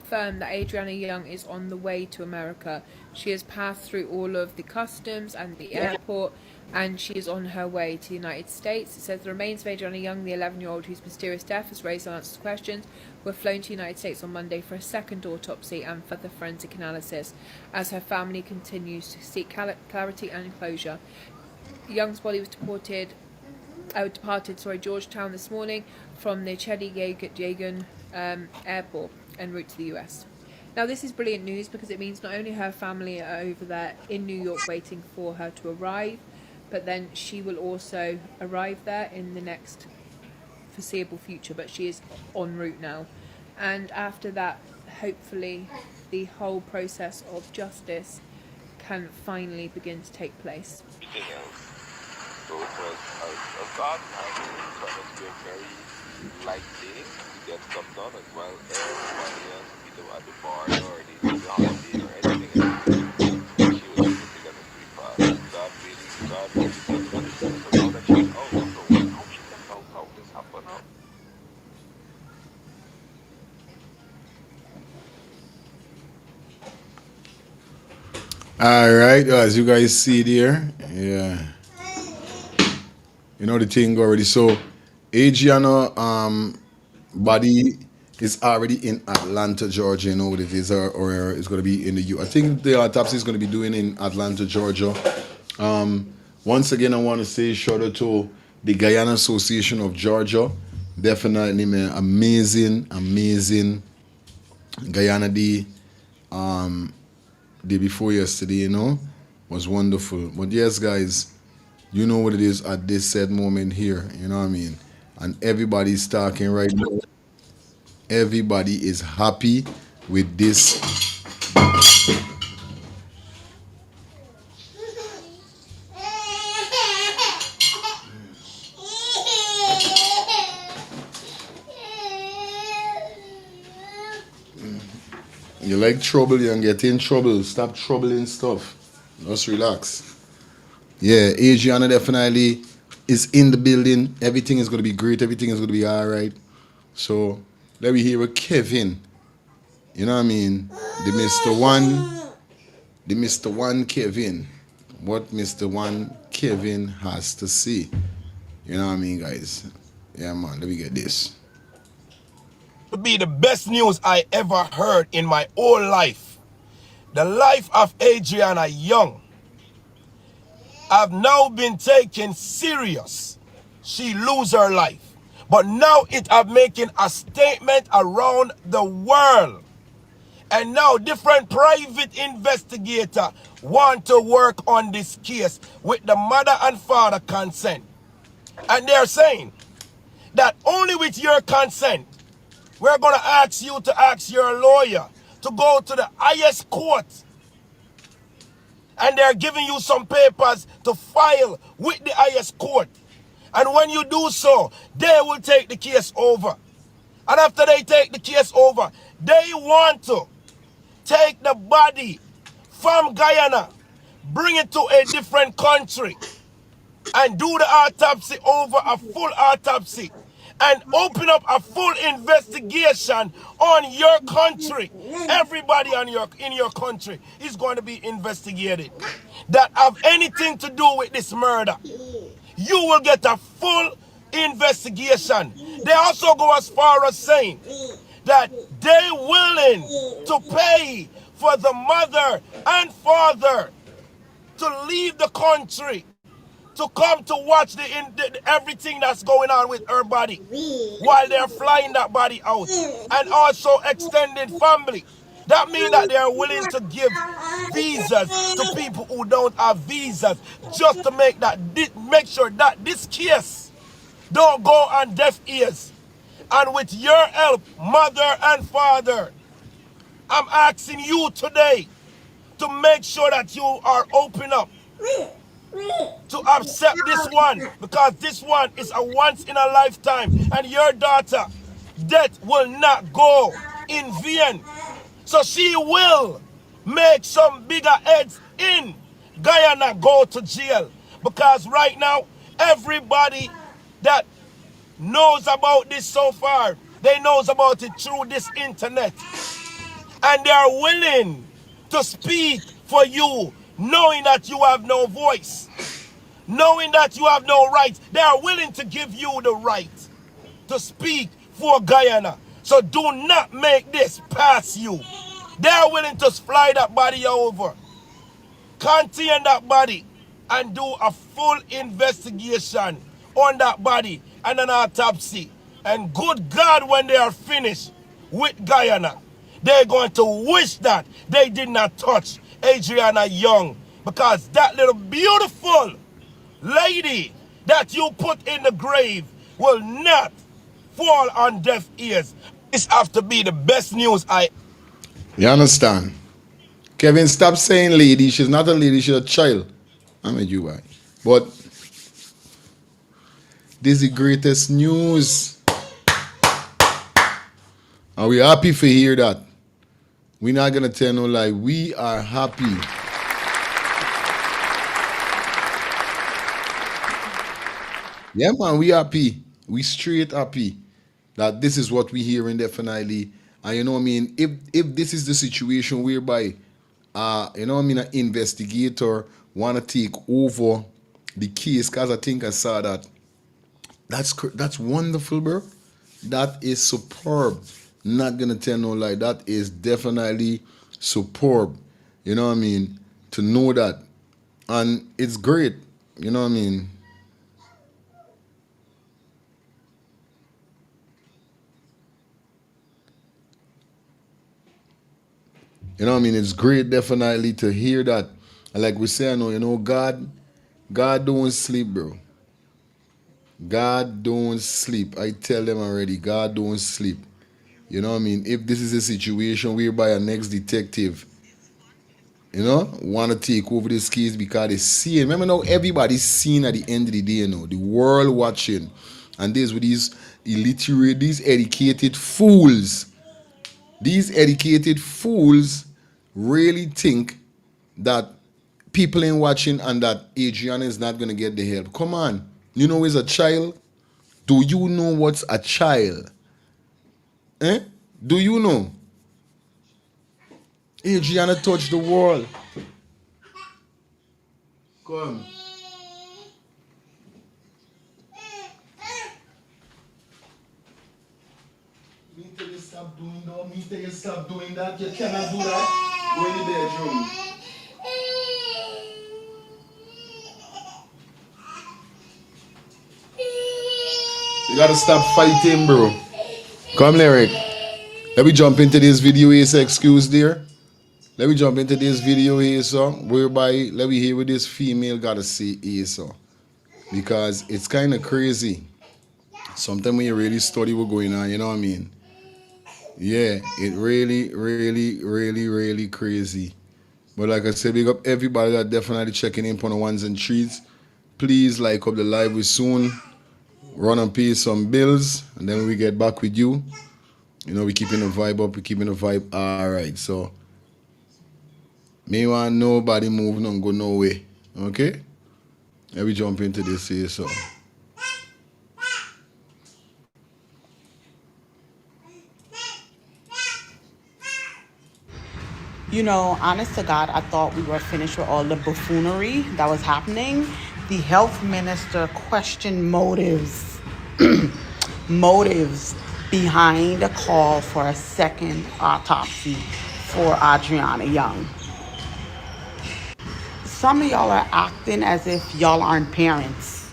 Confirmed that Adriana Young is on the way to America. She has passed through all of the customs and the airport, and she is on her way to the United States. It says the remains of Adriana Young, the 11-year-old whose mysterious death has raised unanswered questions, were flown to the United States on Monday for a second autopsy and further forensic analysis, as her family continues to seek clarity and closure. Young's body was departed Georgetown this morning from the Chedi Yagan airport en route to the US. Now this is brilliant news because it means not only her family are over there in New York waiting for her to arrive, but then she will also arrive there in the next foreseeable future, but she is en route now. And after that, hopefully the whole process of justice can finally begin to take place. So it was a God hand, so it was a very light day to get stuff done as well. Everybody else, either at the bar or the holiday or anything else, she was able to get it pretty fast. God really did what it did. So now that she's out, so how she can tell how this happened now? All right, as you guys see there, yeah. You know the thing already. So Adriana body is already in Atlanta, Georgia. You know what it is, or it's gonna be in the U. I think the autopsy is gonna be doing in Atlanta, Georgia. Once again, I want to say shout out to the Guyana Association of Georgia. Definitely, man, amazing Guyana Day. Day before yesterday, you know, was wonderful. But yes, guys, you know what it is at this said moment here, you know what I mean? And everybody's talking right now. Everybody is happy with this. You like trouble, you can get in trouble. Stop troubling stuff. Just relax. Yeah, Adriana definitely is in the building. Everything is going to be great. Everything is going to be all right. So let me hear with Kevin. You know what I mean? The Mr. One Kevin. What Mr. One Kevin has to say. You know what I mean, guys? Yeah, man, let me get this. To be the best news I ever heard in my whole life. The life of Adriana Young have now been taken serious. She lose her life. But now it are making a statement around the world. And now different private investigator want to work on this case with the mother and father consent. And they're saying that only with your consent, we're going to ask you to ask your lawyer to go to the highest court. And they're giving you some papers to file with the highest court. And when you do so, they will take the case over. And after they take the case over, they want to take the body from Guyana, bring it to a different country, and do the autopsy over, a full autopsy, and open up a full investigation on your country. Everybody in your country is going to be investigated that have anything to do with this murder. You will get a full investigation. They also go as far as saying that they're willing to pay for the mother and father to leave the country to come to watch everything that's going on with her body while they're flying that body out, and also extended family. That means that they are willing to give visas to people who don't have visas, just to make sure that this case don't go on deaf ears. And with your help, mother and father, I'm asking you today to make sure that you are open up to accept this one, because this one is a once in a lifetime, and your daughter, death will not go in vain. So she will make some bigger heads in Guyana go to jail, because right now everybody that knows about this so far, they knows about it through this internet, and they are willing to speak for you, knowing that you have no voice, knowing that you have no rights. They are willing to give you the right to speak for Guyana. So do not make this pass you. They are willing to fly that body over, contain that body, and do a full investigation on that body and an autopsy. And good God, when they are finished with Guyana, they're going to wish that they did not touch Adriana Young, because that little beautiful lady that you put in the grave will not fall on deaf ears. This have to be the best news You understand? Kevin, stop saying lady. She's not a lady, she's a child. I made you right. But this is the greatest news. And we're happy for hear that. We're not gonna tell no lie. We are happy. Yeah, man, we happy. We straight happy that this is what we hearing definitely. And you know what I mean? If this is the situation whereby you know what I mean, an investigator wanna take over the case, cause I think I saw that. That's wonderful, bro. That is superb. Not gonna tell no lie. That is definitely superb. You know what I mean? To know that. And it's great. You know what I mean? You know what I mean? It's great definitely to hear that. And like we say, I know, you know, God don't sleep, bro. God don't sleep. I tell them already, God don't sleep. You know what I mean? If this is a situation whereby a next detective, you know, want to take over this case because they see it. Remember now, everybody's seeing at the end of the day, you know, the world watching. And there's with these illiterate, these educated fools. These educated fools really think that people ain't watching and that Adriana is not going to get the help. Come on. You know, as a child, do you know what's a child? Eh? Do you know? Adriana touched the wall. Come. Me tell you stop doing that. Me tell you stop doing that. You cannot do that. Go in the bedroom. You gotta stop fighting, bro. Come, Lyric. Let me jump into this video here, so excuse there. Let me jump into this video here, so whereby let me hear what this female gotta say here, so. Because it's kind of crazy. Sometimes when you really study what's going on, you know what I mean? Yeah, it really, really, really, really crazy. But like I said, big up everybody that definitely checking in on the ones and threes. Please like up the live with soon. Run and pay some bills, and then when we get back with you, you know, we keeping the vibe up, we keeping the vibe all right. So, me want nobody move, don't go no way, okay? Let me jump into this here, so. You know, honest to God, I thought we were finished with all the buffoonery that was happening. The health minister questioned motives behind a call for a second autopsy for Adriana Young. Some of y'all are acting as if y'all aren't parents.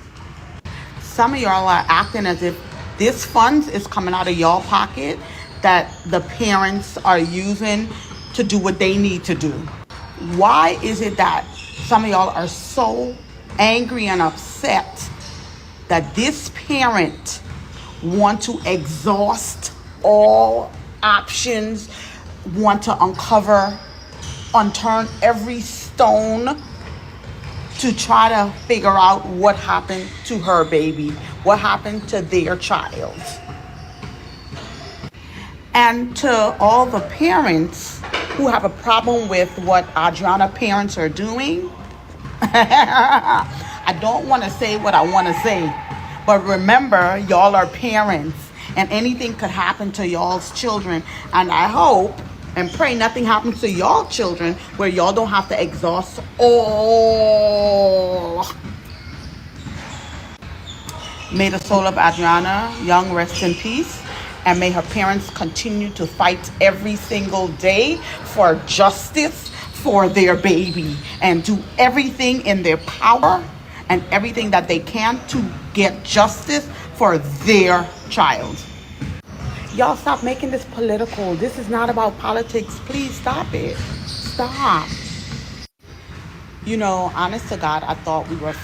Some of y'all are acting as if this funds is coming out of y'all pocket that the parents are using to do what they need to do. Why is it that some of y'all are so angry and upset that this parent want to exhaust all options, want to unturn every stone to try to figure out what happened to her baby, what happened to their child? And to all the parents who have a problem with what Adriana parents are doing, I don't want to say what I want to say, but remember, y'all are parents and anything could happen to y'all's children. And I hope and pray nothing happens to y'all children where y'all don't have to exhaust all. May the soul of Adriana Young rest in peace. And may her parents continue to fight every single day for justice for their baby and do everything in their power and everything that they can to get justice for their child. Y'all stop making this political. This is not about politics. Please stop it. Stop. You know, honest to God, I thought we were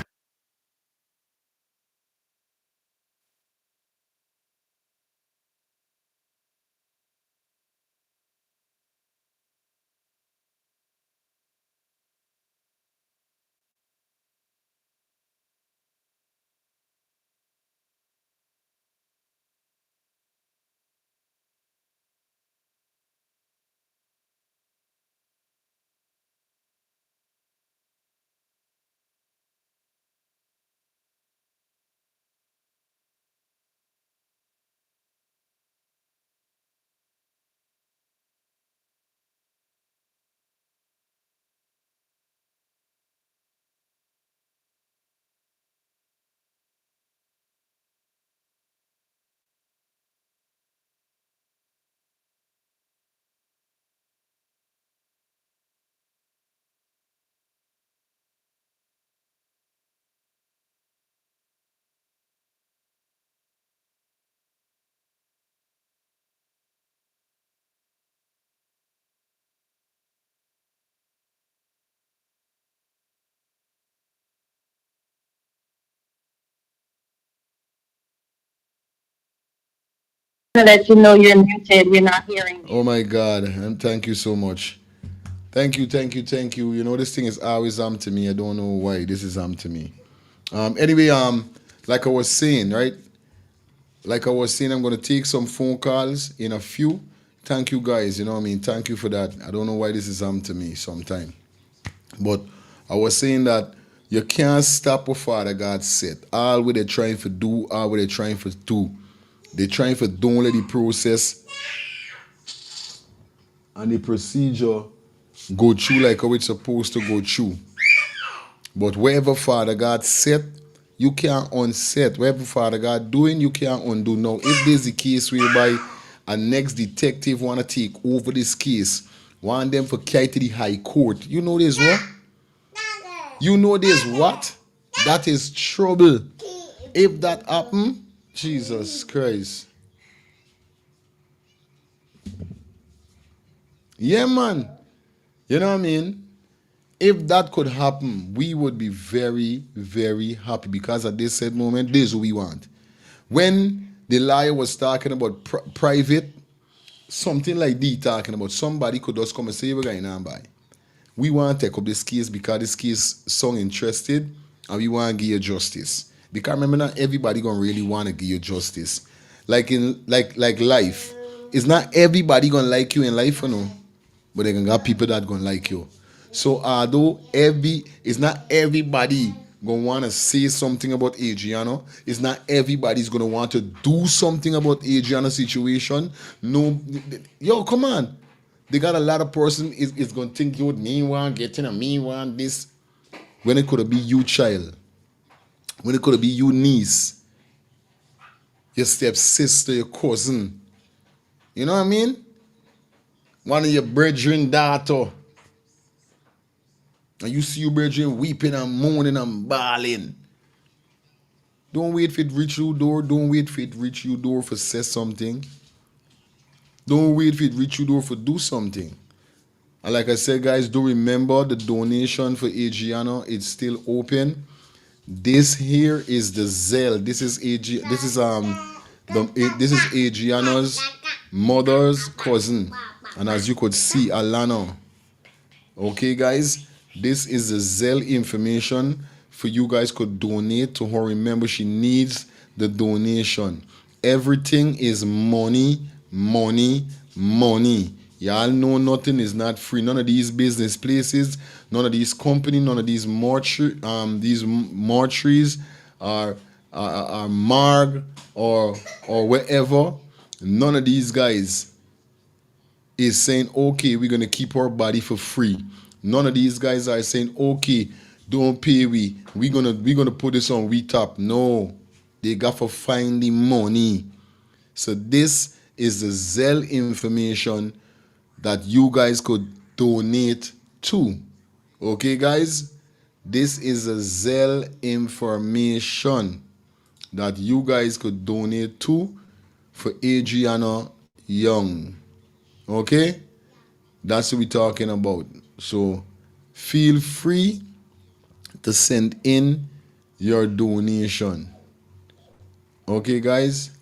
to let you know you're muted. We're not hearing you. Oh my God, and thank you so much. Thank you, thank you, thank you. You know, this thing is always to me. I don't know why this is to me. Anyway, like I was saying, right? Like I was saying, I'm gonna take some phone calls in a few. Thank you guys, you know what I mean? Thank you for that. I don't know why this is to me sometime. But I was saying that you can't stop what Father God said. All what they're trying to do, all what they're trying to do. They're trying to don't let the process and the procedure go through like how it's supposed to go through. But wherever Father God set, you can't unset. Wherever Father God doing, you can't undo. Now, if there's a case whereby a next detective want to take over this case, want them for carry to the high court, you know there's what? You know there's what? That is trouble. If that happen, Jesus Christ. Yeah, man. You know what I mean? If that could happen, we would be very, very happy because at this said moment, this is what we want. When the lawyer was talking about private, something like D talking about, somebody could just come and say, we're going to buy. We want to take up this case because this case song interested and we want to give you justice. Because remember, not everybody gonna really want to give you justice. Like in like life, it's not everybody gonna like you in life, you know, but they gonna got people that gonna like you. So although it's not everybody gonna want to say something about Adriana, it's not everybody's gonna want to do something about Adriana's situation. No, yo, come on. They got a lot of person is gonna think you me want getting a me want this when it could be you child, when it could be you niece, your stepsister, your cousin. You know what I mean? One of your brethren daughter. And you see your brethren weeping and moaning and bawling. Don't wait for it reach your door. Don't wait for it reach your door for say something. Don't wait for it reach your door for do something. And like I said, guys, do remember the donation for Adriana. It's still open. This here is the Zelle. This is this is Adriana's mother's cousin. And as you could see, Alana. Okay, guys, this is the Zelle information for you guys could donate to her. Remember, she needs the donation. Everything is money, money, money. Y'all know nothing is not free. None of these business places, none of these companies, none of these mortuaries are Marg or wherever. None of these guys is saying, okay, we're gonna keep our body for free. None of these guys are saying, okay, don't pay we're gonna put this on we top. No, they got to find the money. So this is the Zelle information that you guys could donate to. Okay, guys, this is a Zelle information that you guys could donate to for Adriana Young. Okay, that's what we're talking about. So feel free to send in your donation. Okay, guys.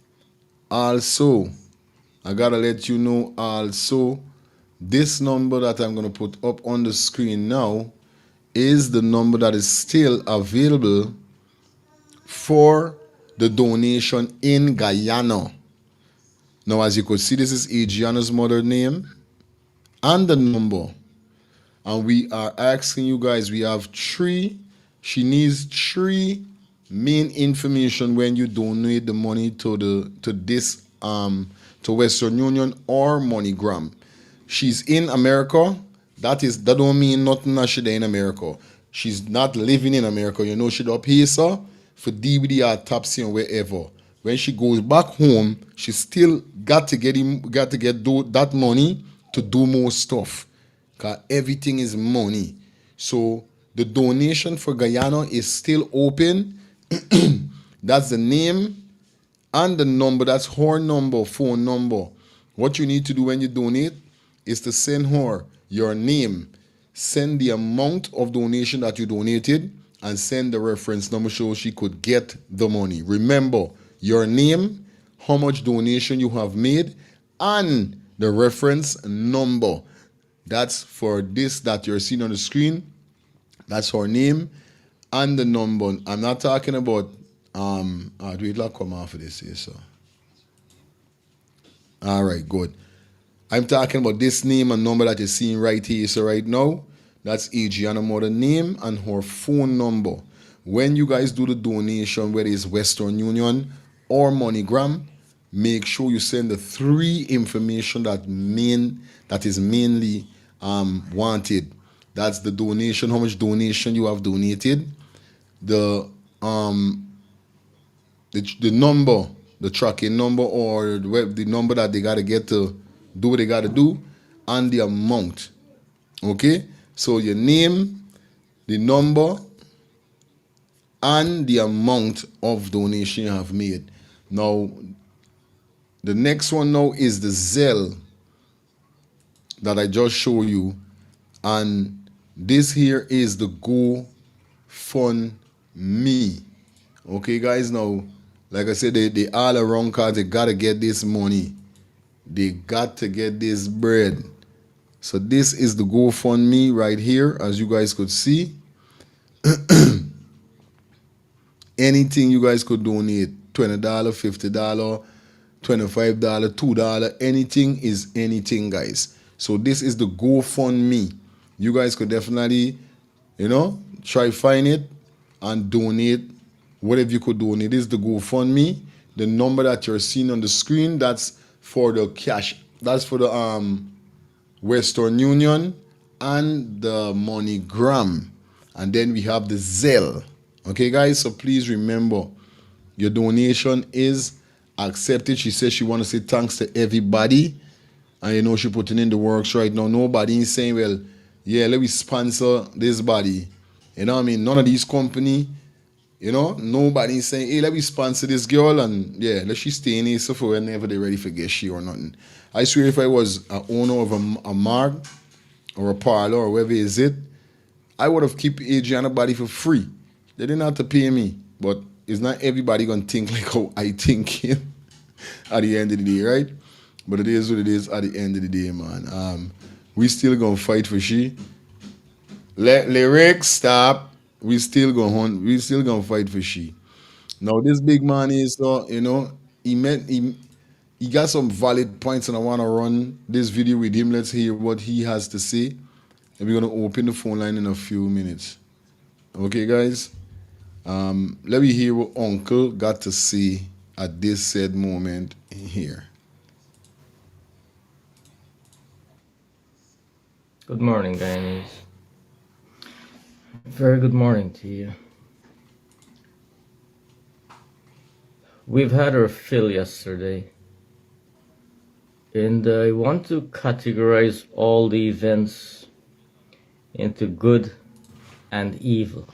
Also, I gotta let you know also, this number that I'm gonna put up on the screen now is the number that is still available for the donation in Guyana. Now, as you could see, this is Adriana's mother name and the number. And we are asking you guys, we have she needs 3 main information when you donate the money to Western Union or MoneyGram. She's in America. That don't mean nothing that she's in America. She's not living in America. You know, she don't pay her for DVD or Autopsy or wherever. When she goes back home, she still got to get that money to do more stuff. Cause everything is money. So the donation for Guyana is still open. That's the name and the number. That's her number, phone number. What you need to do when you donate is to send her your name, send the amount of donation that you donated, and send the reference number so she could get the money. Remember, your name, how much donation you have made, and the reference number. That's for this that you're seeing on the screen. That's her name and the number. I'm not talking about do it like come off of this here, so. All right, good. I'm talking about this name and number that you're seeing right here. So right now, that's Adriana mother name and her phone number. When you guys do the donation, whether it's Western Union or MoneyGram, make sure you send the 3 information that is mainly wanted. That's the donation, how much donation you have donated, the number, the tracking number, or the number that they gotta get to do what they gotta do, and the amount. Okay, so your name, the number, and the amount of donation you have made. Now, the next one now is the Zelle that I just showed you, and this here is the GoFundMe. Okay, guys. Now, like I said, they all around cause they gotta get this money. They got to get this bread. So this is the GoFundMe right here, as you guys could see. Anything you guys could donate, $20, $50, $25, $2, anything is anything, guys. So this is the GoFundMe. You guys could definitely, try find it and donate whatever you could donate. This is the GoFundMe. The number that you're seeing on the screen, that's for the cash. That's for the Western Union and the MoneyGram. And then we have the Zelle. Okay, guys, so please remember, your donation is accepted. She says she want to say thanks to everybody. And she putting in the works right now. Nobody is saying, well, yeah, let me sponsor this body. You know what I mean? None of these company, you know, nobody saying, hey, let me sponsor this girl and yeah, let she stay in here so for whenever they ready for get she or nothing. I swear if I was an owner of a mark or a parlor or wherever is it, I would have kept Adriana body for free. They didn't have to pay me. But it's not everybody gonna think like how I think at the end of the day, right? But it is what it is at the end of the day, man. We still gonna fight for she. Let lyrics stop. We still gonna fight for she. Now this big man is you know, he got some valid points and I wanna run this video with him. Let's hear what he has to say. And we're gonna open the phone line in a few minutes. Okay, guys? Let me hear what Uncle got to say at this said moment here. Good morning, guys. Very good morning to you. We've had our fill yesterday, and I want to categorize all the events into good and evil.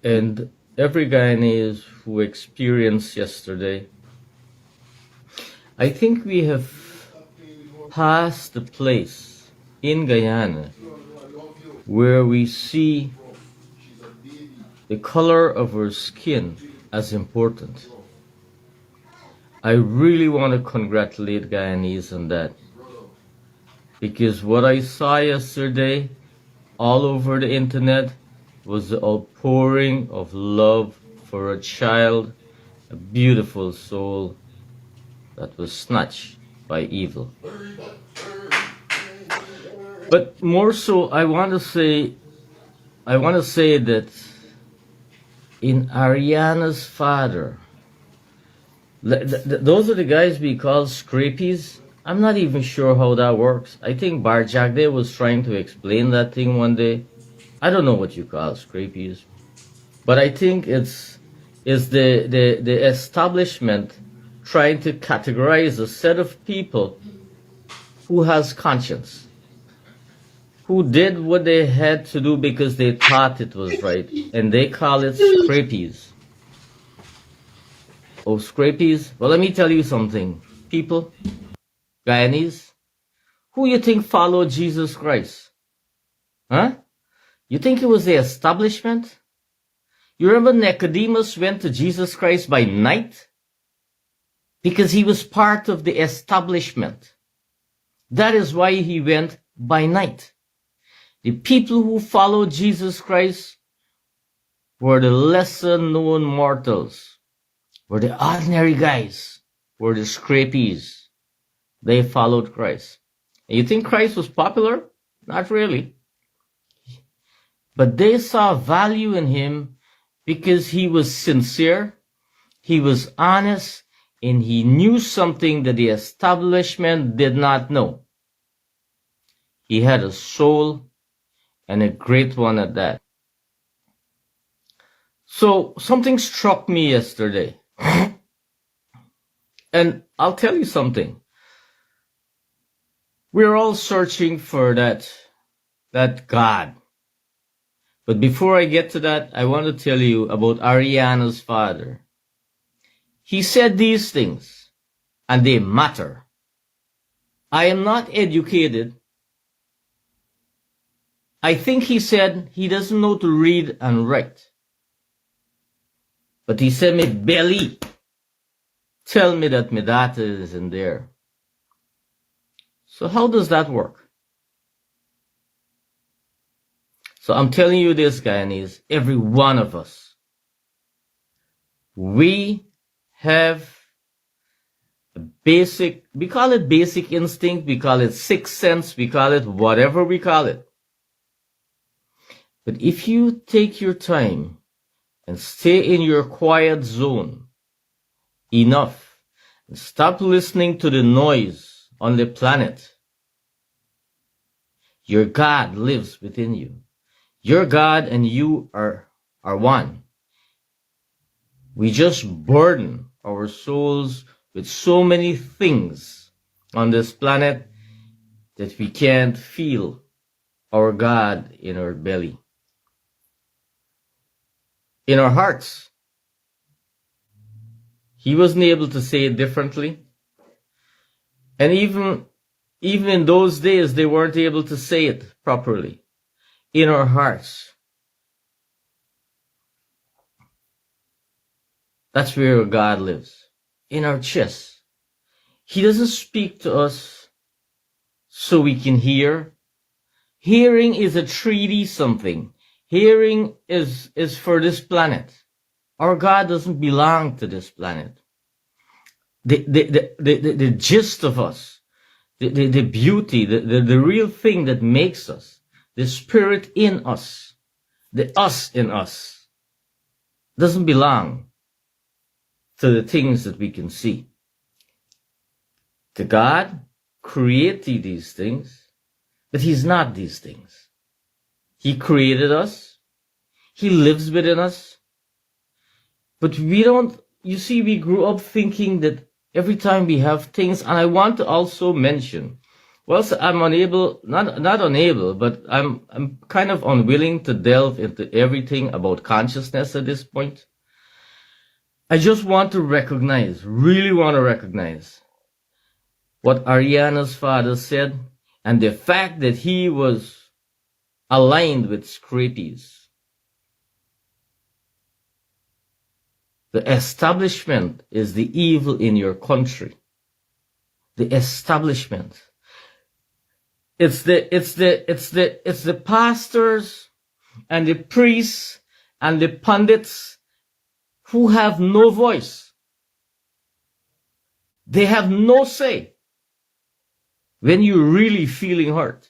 And every Guyanese who experienced yesterday, I think we have passed the place in Guyana where we see the color of our skin as important. I really want to congratulate Guyanese on that, because what I saw yesterday all over the internet was the outpouring of love for a child, a beautiful soul that was snatched by evil. But more so, I want to say that in Ariana's father, those are the guys we call scrapies. I'm not even sure how that works. I think Bar Jagde was trying to explain that thing one day. I don't know what you call scrapies, but I think it's the establishment trying to categorize a set of people who has conscience, who did what they had to do because they thought it was right, and they call it scrapies. Oh, scrapies? Well, let me tell you something. People, Guyanese, who you think followed Jesus Christ? Huh? You think it was the establishment? You remember Nicodemus went to Jesus Christ by night? Because he was part of the establishment. That is why he went by night. The people who followed Jesus Christ were the lesser known mortals, were the ordinary guys, were the scrapies. They followed Christ. And you think Christ was popular? Not really. But they saw value in him because he was sincere, he was honest, and he knew something that the establishment did not know. He had a soul, and a great one at that. So something struck me yesterday. And I'll tell you something. We're all searching for that God. But before I get to that, I want to tell you about Ariana's father. He said these things, and they matter. I am not educated. I think he said he doesn't know to read and write. But he said, "Me belly, tell me that my data is in there." So how does that work? So I'm telling you this, Guyanese, every one of us, we have a basic, we call it basic instinct, we call it sixth sense, we call it whatever we call it. But if you take your time and stay in your quiet zone enough and stop listening to the noise on the planet, your God lives within you. Your God and you are one. We just burden our souls with so many things on this planet, that we can't feel our God in our belly, in our hearts. He wasn't able to say it differently. And even in those days, they weren't able to say it properly. In our hearts. That's where God lives. In our chest. He doesn't speak to us so we can hear. Hearing is a 3D something. Hearing is for this planet. Our God doesn't belong to this planet. The gist of us, the beauty, the real thing that makes us, the spirit in us, the us in us, doesn't belong to the things that we can see. The God created these things, but He's not these things. He created us. He lives within us. But we don't, you see, we grew up thinking that every time we have things, and I want to also mention, well, so I'm unable, not unable, but I'm kind of unwilling to delve into everything about consciousness at this point. I just want to recognize, really want to recognize what Adriana's father said, and the fact that he was aligned with Scrapies. The establishment is the evil in your country. The establishment. It's the pastors and the priests and the pundits who have no voice. They have no say when you're really feeling hurt.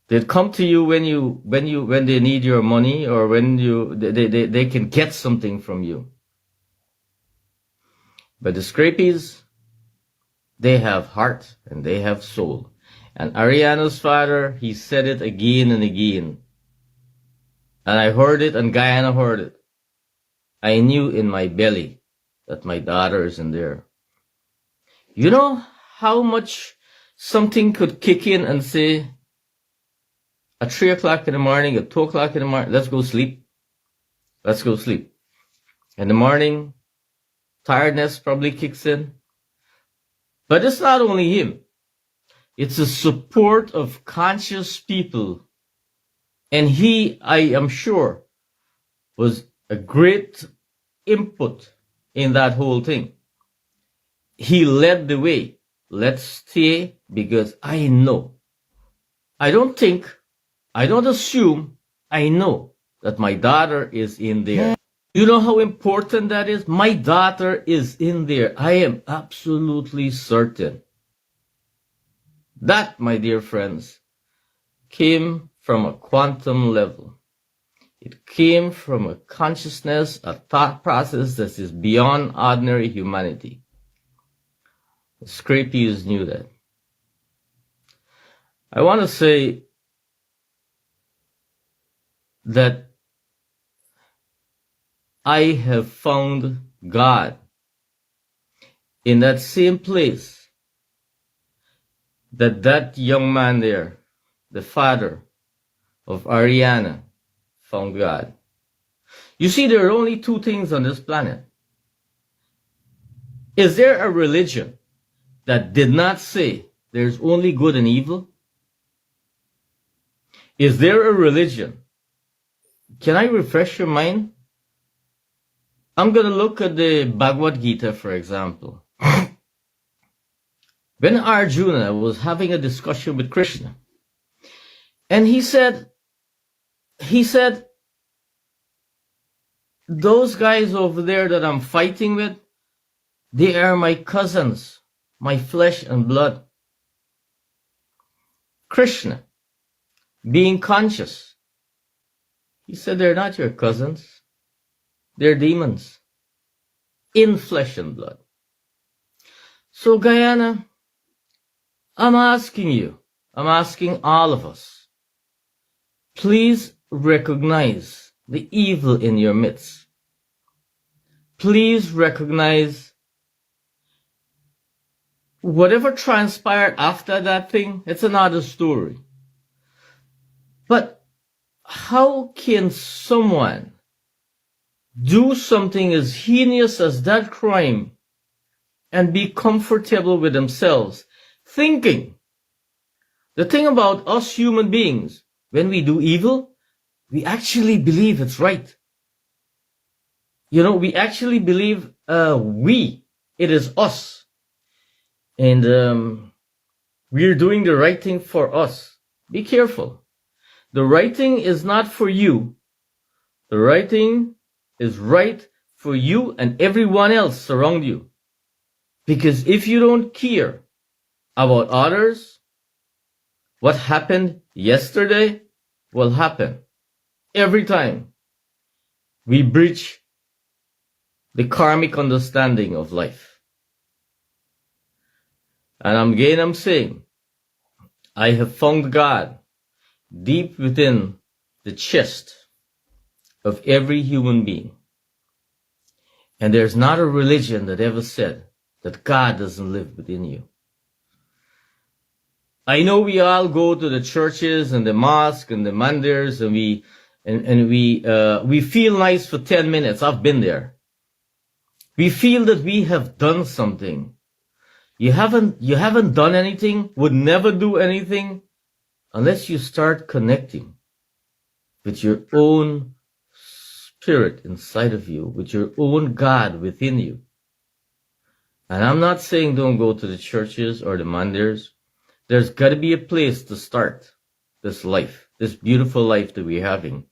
They come to you when they need your money, or when they can get something from you. But the Scrapies, they have heart and they have soul. And Adriana's father, he said it again and again. And I heard it, and Guyana heard it. I knew in my belly that my daughter is in there. You know how much something could kick in and say, at 3 o'clock in the morning, at 2 o'clock in the morning, let's go sleep. Let's go sleep. In the morning, tiredness probably kicks in. But it's not only him. It's the support of conscious people. And he, I am sure, was a great input in that whole thing. He led the way. Let's stay, because I know. I don't think, I don't assume, I know that my daughter is in there. You know how important that is? My daughter is in there. I am absolutely certain. That, my dear friends, came from a quantum level. It came from a consciousness, a thought process that is beyond ordinary humanity. The Scrapies knew that. I want to say that I have found God in that same place that young man there, the father of Adriana, found God. You see, there are only two things on this planet. Is there a religion that did not say there's only good and evil? Is there a religion? Can I refresh your mind? I'm going to look at the Bhagavad Gita, for example. When Arjuna was having a discussion with Krishna, and he said, those guys over there that I'm fighting with, they are my cousins, my flesh and blood. Krishna, being conscious, he said, they're not your cousins. They're demons in flesh and blood. So Guyana, I'm asking you, I'm asking all of us, please recognize the evil in your midst. Please recognize whatever transpired after that thing, it's another story. But how can someone do something as heinous as that crime and be comfortable with themselves, thinking? The thing about us human beings, when we do evil, we actually believe it's right. You know, we actually believe it is us. And we're doing the right thing for us. Be careful. The right thing is not for you. The right thing is right for you and everyone else around you. Because if you don't care about others, what happened yesterday will happen every time we breach the karmic understanding of life. And again, I'm saying, I have found God deep within the chest of every human being. And there's not a religion that ever said that God doesn't live within you. I know we all go to the churches and the mosque and the mandirs and we feel nice for 10 minutes. I've been there. We feel that we have done something. You haven't done anything, would never do anything unless you start connecting with your own spirit inside of you, with your own God within you. And I'm not saying don't go to the churches or the mandirs. There's got to be a place to start this life, this beautiful life that we're having.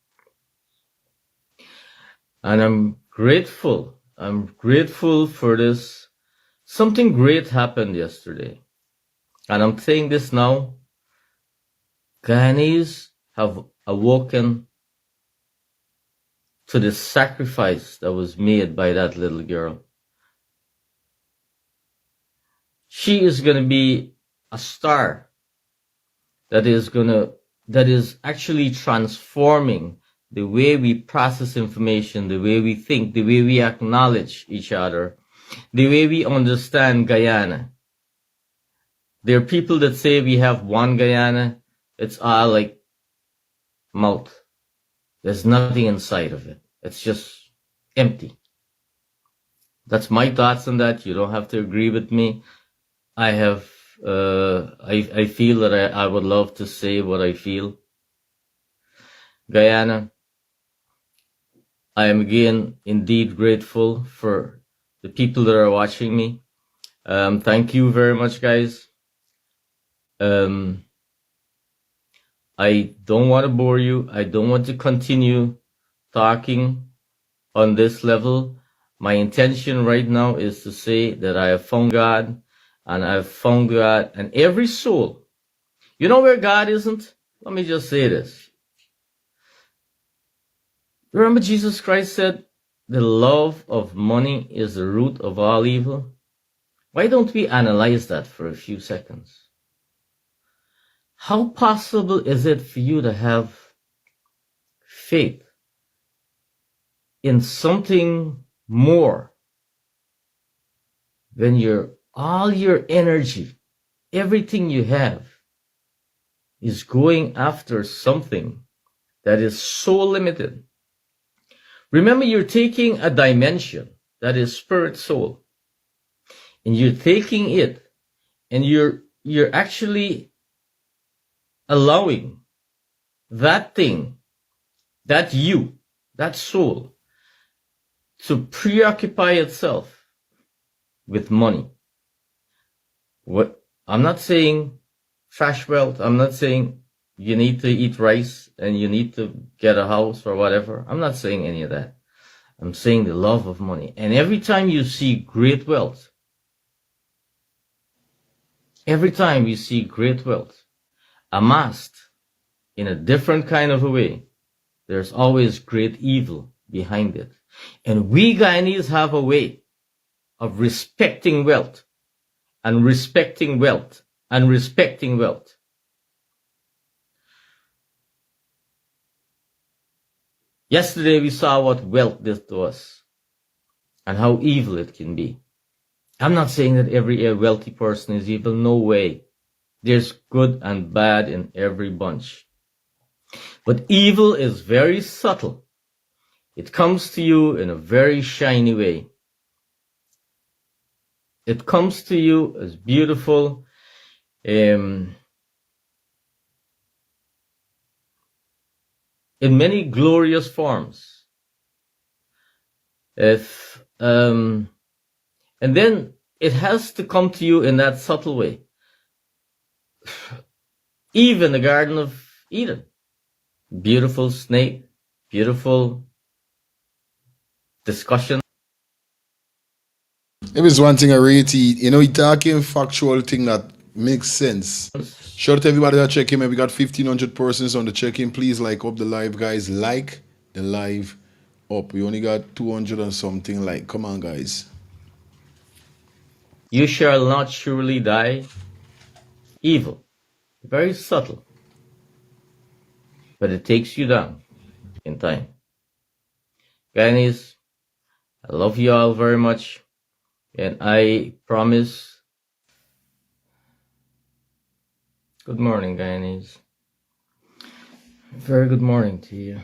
And I'm grateful. I'm grateful for this. Something great happened yesterday. And I'm saying this now. Guyanese have awoken to the sacrifice that was made by that little girl. She is going to be a star that is actually transforming the way we process information, the way we think, the way we acknowledge each other, the way we understand Guyana. There are people that say we have one Guyana. It's all like mouth. There's nothing inside of it. It's just empty. That's my thoughts on that. You don't have to agree with me. I feel that I would love to say what I feel. Guyana, I am again indeed grateful for the people that are watching me. Thank you very much, guys. I don't want to bore you. I don't want to continue talking on this level. My intention right now is to say that I have found God, and I've found God, and every soul. You know where God isn't? Let me just say this. Remember Jesus Christ said, the love of money is the root of all evil? Why don't we analyze that for a few seconds? How possible is it for you to have faith in something more when all your energy, everything you have, is going after something that is so limited? Remember, you're taking a dimension that is spirit soul, and you're taking it, and you're actually allowing that thing, that soul, to preoccupy itself with money. I'm not saying trash wealth. I'm not saying you need to eat rice and you need to get a house or whatever. I'm not saying any of that. I'm saying the love of money. And every time you see great wealth, amassed in a different kind of a way, there's always great evil behind it. And we Guyanese have a way of respecting wealth and respecting wealth and respecting wealth. Yesterday we saw what wealth did to us and how evil it can be. I'm not saying that every wealthy person is evil. No way. There's good and bad in every bunch. But evil is very subtle. It comes to you in a very shiny way. It comes to you as beautiful, in many glorious forms. And then it has to come to you in that subtle way. Even the Garden of Eden. Beautiful snake, beautiful discussion. If it's one thing I rate, you know, he talking factual thing that makes sense. Shout out to everybody that check in. We got 1,500 persons on the check-in. Please like up the live, guys. Like the live up. We only got 200 and something like. Come on, guys. You shall not surely die. Evil. Very subtle. But it takes you down in time. Guys, I love you all very much. And I promise. Good morning, guys. Very good morning to you.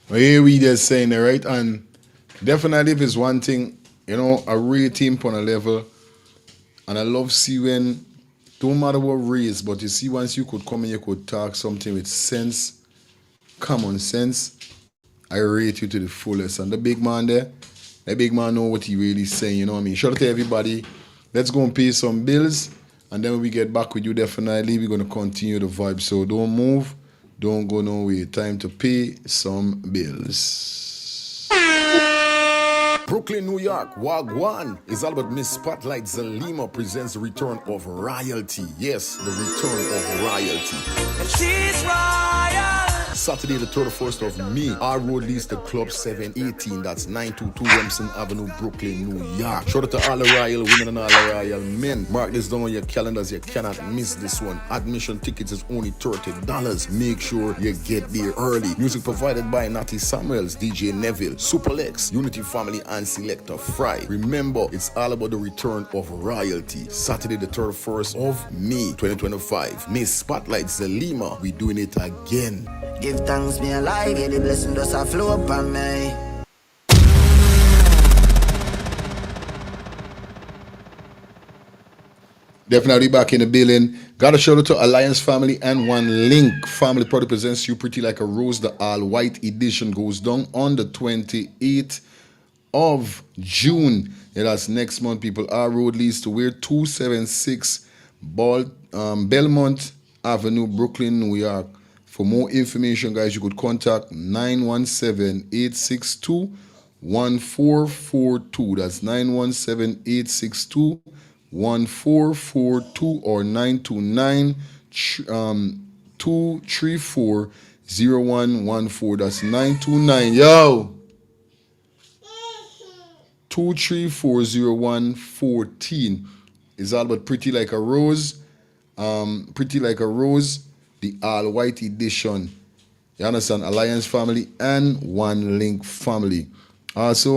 Well, here we just saying that, right? And definitely if it's one thing, you know, a real team on a level. And I love see when, don't matter what race, but you see once you could come and you could talk something with sense, common sense, I rate you to the fullest. And the big man there, that big man know what he really saying, you know what I mean? Shout out to everybody. Let's go and pay some bills. And then when we get back with you, definitely, we're going to continue the vibe. So don't move. Don't go nowhere. Time to pay some bills. Brooklyn, New York, Wagwan is all about Miss Spotlight Zalima presents the return of royalty. Yes, the return of royalty. She's royal. Saturday the 31st of May, our road leads to Club 718. That's 922 Remsen Avenue, Brooklyn, New York. Shout out to all the royal women and all the royal men. Mark this down on your calendars. You cannot miss this one. Admission tickets is only $30. Make sure you get there early. Music provided by Natty Samuels, DJ Neville, Superlex, Unity Family, and Selector Fry. Remember, it's all about the return of royalty. Saturday the 31st of May 2025. Miss Spotlight Zalima, we doing it again. Give thanks, me alive, yeah, the blessing does a flow upon me. Definitely back in the building. Got a shout out to Alliance Family and One Link Family. Proudly presents you Pretty Like a Rose. The all white edition goes down on the 28th of June. Yeah, that's next month, people. Our road leads to where 276 Belmont Avenue, Brooklyn, New York. For more information, guys, you could contact 917-862-1442. That's 917-862-1442 or 929-234-0114. That's 929. Yo! 234-0114. It's all about Pretty Like a Rose. Pretty Like a Rose, the all-white edition. You understand? Alliance Family and One Link Family. Also,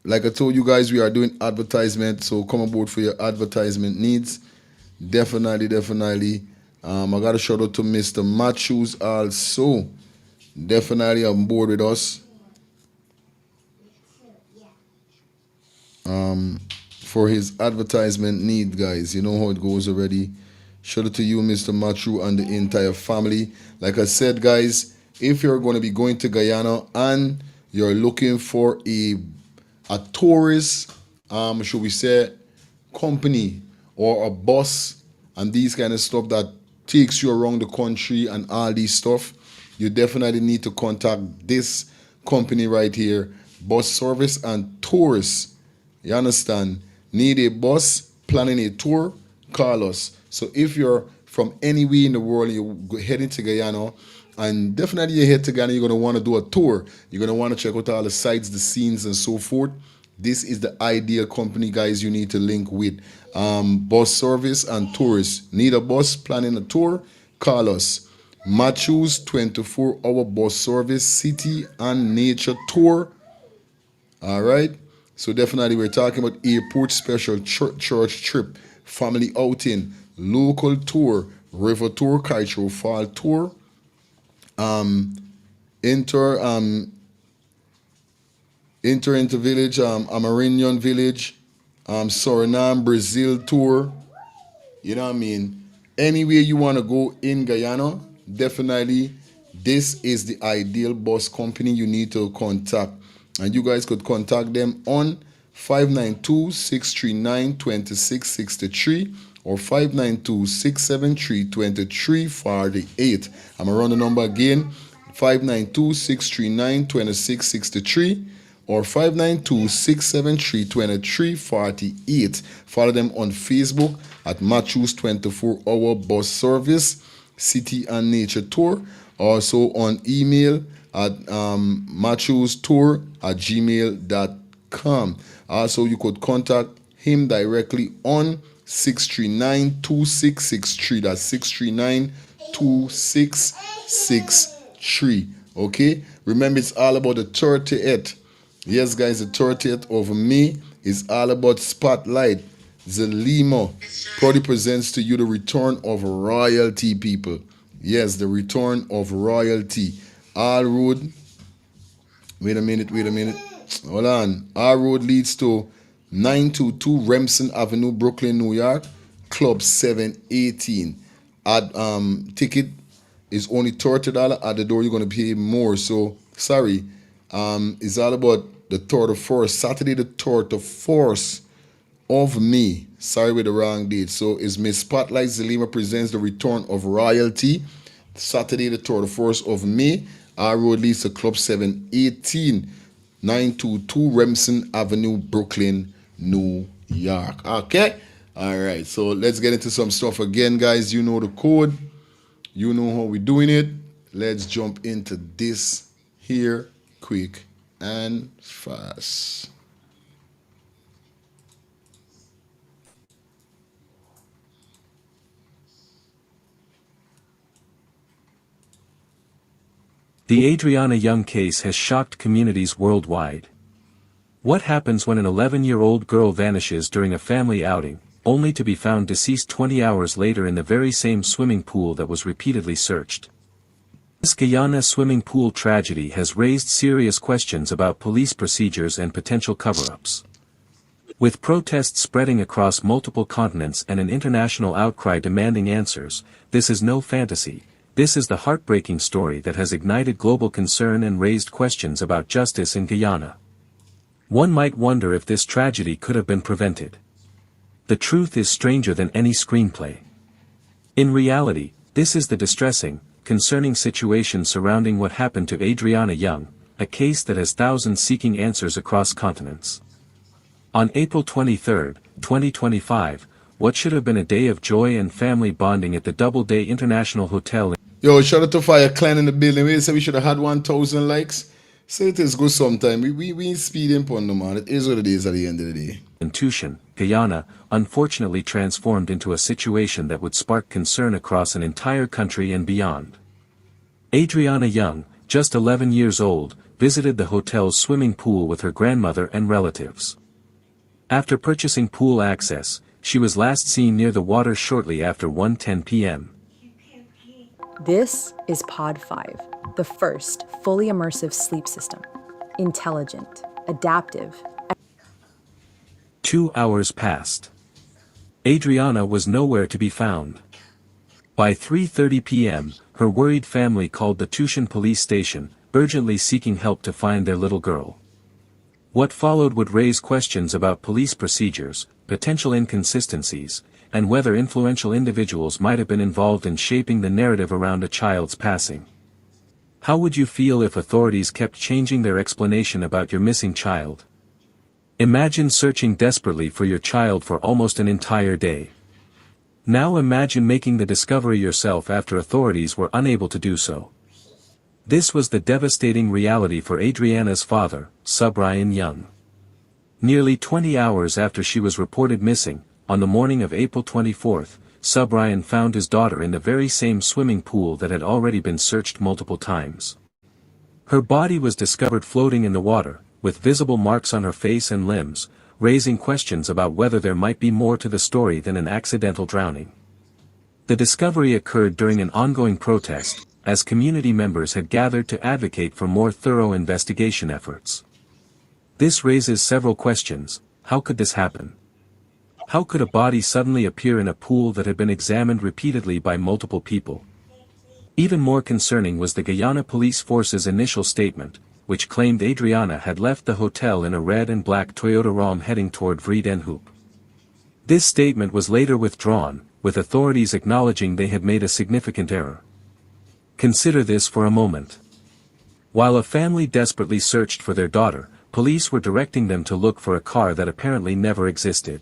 like I told you guys, we are doing advertisement. So come aboard for your advertisement needs. Definitely. I got a shout out to Mr. Matthews also. Definitely on board with us. For his advertisement need, guys. You know how it goes already. Shout out to you, Mr. Matthew, and the entire family. Like I said, guys, if you're going to be going to Guyana and you're looking for a tourist, should we say, company or a bus and these kind of stuff that takes you around the country and all these stuff, you definitely need to contact this company right here, Bus Service and Tours. You understand? Need a bus, planning a tour, call us. So if you're from anywhere in the world, you're heading to Guyana, and definitely you head to Guyana, you're going to want to do a tour. You're going to want to check out all the sites, the scenes, and so forth. This is the ideal company, guys, you need to link with. Bus Service and Tours. Need a bus, planning a tour, call us. Matthews 24-hour bus service, city and nature tour. All right. So definitely we're talking about airport special church trip, family outing, local tour, river tour, kite fall tour, inter village, Amerindian village, Suriname, Brazil tour. You know what I mean? Anywhere you want to go in Guyana, definitely this is the ideal bus company you need to contact. And you guys could contact them on 592-639-2663 or 592-673-2348. I'm going to run the number again, 592-639-2663 or 592-673-2348. Follow them on Facebook at Matthews 24-hour bus service, city and nature tour. Also on email at matthewstour@gmail.com. Also, you could contact him directly on 639-2663. That's 639-2663. Okay? Remember, it's all about the 30th. Yes, guys, the 30th of May is all about Spotlight. Zelima proudly presents to you the return of royalty, people. Yes, the return of royalty. Our road, wait a minute. Hold on. Our road leads to 922 Remsen Avenue, Brooklyn, New York, Club 718. Ticket is only $30. At the door, you're going to pay more. So, sorry. It's all about the 3rd of 4th, Saturday the 3rd of 4th of May. Sorry with the wrong date. So it's Miss Spotlight Zelima presents the return of royalty. Saturday the 3rd of 4th of May. Our road leads to Club 718, 922 Remsen Avenue, Brooklyn, New York. Okay? All right. So let's get into some stuff again, guys. You know the code. You know how we're doing it. Let's jump into this here quick and fast. The Adriana Young case has shocked communities worldwide. What happens when an 11-year-old girl vanishes during a family outing, only to be found deceased 20 hours later in the very same swimming pool that was repeatedly searched? This Guyana swimming pool tragedy has raised serious questions about police procedures and potential cover-ups. With protests spreading across multiple continents and an international outcry demanding answers, this is no fantasy. This is the heartbreaking story that has ignited global concern and raised questions about justice in Guyana. One might wonder if this tragedy could have been prevented. The truth is stranger than any screenplay. In reality, this is the distressing, concerning situation surrounding what happened to Adriana Young, a case that has thousands seeking answers across continents. On April 23, 2025, what should have been a day of joy and family bonding at the Doubleday International Hotel. Yo, shout out to Fire Clan in the building. We say we should have had 1,000 likes. So it is good sometime. We ain't speeding upon them, man. It is what it is at the end of the day. Tusday, Guyana, unfortunately transformed into a situation that would spark concern across an entire country and beyond. Adriana Young, just 11 years old, visited the hotel's swimming pool with her grandmother and relatives. After purchasing pool access, she was last seen near the water shortly after 1:10 p.m. This is Pod 5, the first fully immersive sleep system. Intelligent, adaptive. 2 hours passed. Adriana was nowhere to be found. By 3:30 p.m., her worried family called the Tusday police station, urgently seeking help to find their little girl. What followed would raise questions about police procedures, potential inconsistencies, and whether influential individuals might have been involved in shaping the narrative around a child's passing. How would you feel if authorities kept changing their explanation about your missing child? Imagine searching desperately for your child for almost an entire day. Now imagine making the discovery yourself after authorities were unable to do so. This was the devastating reality for Adriana's father, Brian Young. Nearly 20 hours after she was reported missing, on the morning of April 24, Brian found his daughter in the very same swimming pool that had already been searched multiple times. Her body was discovered floating in the water, with visible marks on her face and limbs, raising questions about whether there might be more to the story than an accidental drowning. The discovery occurred during an ongoing protest, as community members had gathered to advocate for more thorough investigation efforts. This raises several questions. How could this happen? How could a body suddenly appear in a pool that had been examined repeatedly by multiple people? Even more concerning was the Guyana Police Force's initial statement, which claimed Adriana had left the hotel in a red and black Toyota Ram heading toward Vredenhoop. This statement was later withdrawn, with authorities acknowledging they had made a significant error. Consider this for a moment. While a family desperately searched for their daughter, police were directing them to look for a car that apparently never existed.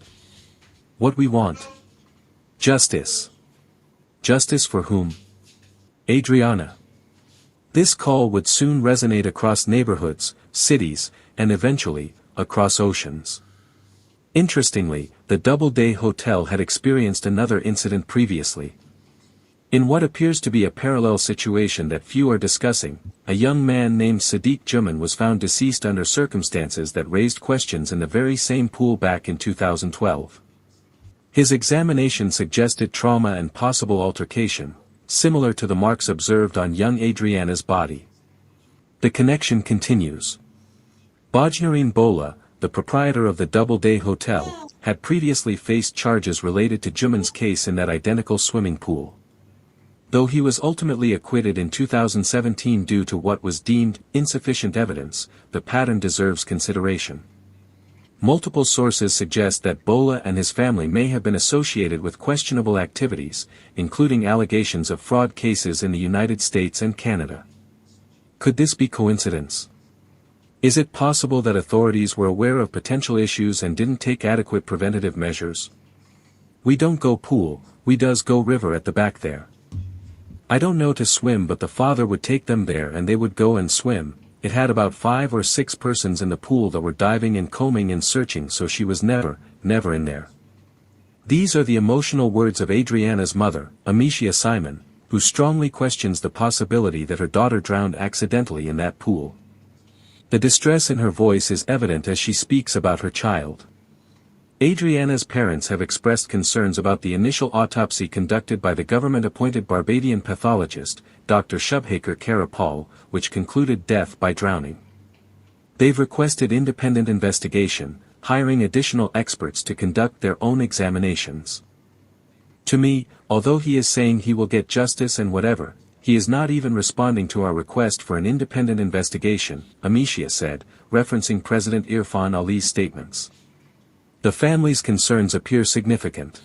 What we want? Justice. Justice for whom? Adriana. This call would soon resonate across neighborhoods, cities, and eventually, across oceans. Interestingly, the Doubleday Hotel had experienced another incident previously. In what appears to be a parallel situation that few are discussing, a young man named Sadiq Juman was found deceased under circumstances that raised questions in the very same pool back in 2012. His examination suggested trauma and possible altercation, similar to the marks observed on young Adriana's body. The connection continues. Bojnarine Bola, the proprietor of the Doubleday Hotel, had previously faced charges related to Juman's case in that identical swimming pool. Though he was ultimately acquitted in 2017 due to what was deemed insufficient evidence, the pattern deserves consideration. Multiple sources suggest that Bola and his family may have been associated with questionable activities, including allegations of fraud cases in the United States and Canada. Could this be coincidence? Is it possible that authorities were aware of potential issues and didn't take adequate preventative measures? We don't go pool, we does go river at the back there. I don't know to swim, but the father would take them there and they would go and swim. It had about 5 or 6 persons in the pool that were diving and combing and searching, so she was never in there. These are the emotional words of Adriana's mother, Amicia Simon, who strongly questions the possibility that her daughter drowned accidentally in that pool. The distress in her voice is evident as she speaks about her child. Adriana's parents have expressed concerns about the initial autopsy conducted by the government-appointed Barbadian pathologist, Dr. Shubhaker Karapal, which concluded death by drowning. They've requested independent investigation, hiring additional experts to conduct their own examinations. To me, although he is saying he will get justice and whatever, he is not even responding to our request for an independent investigation, Amicia said, referencing President Irfan Ali's statements. The family's concerns appear significant.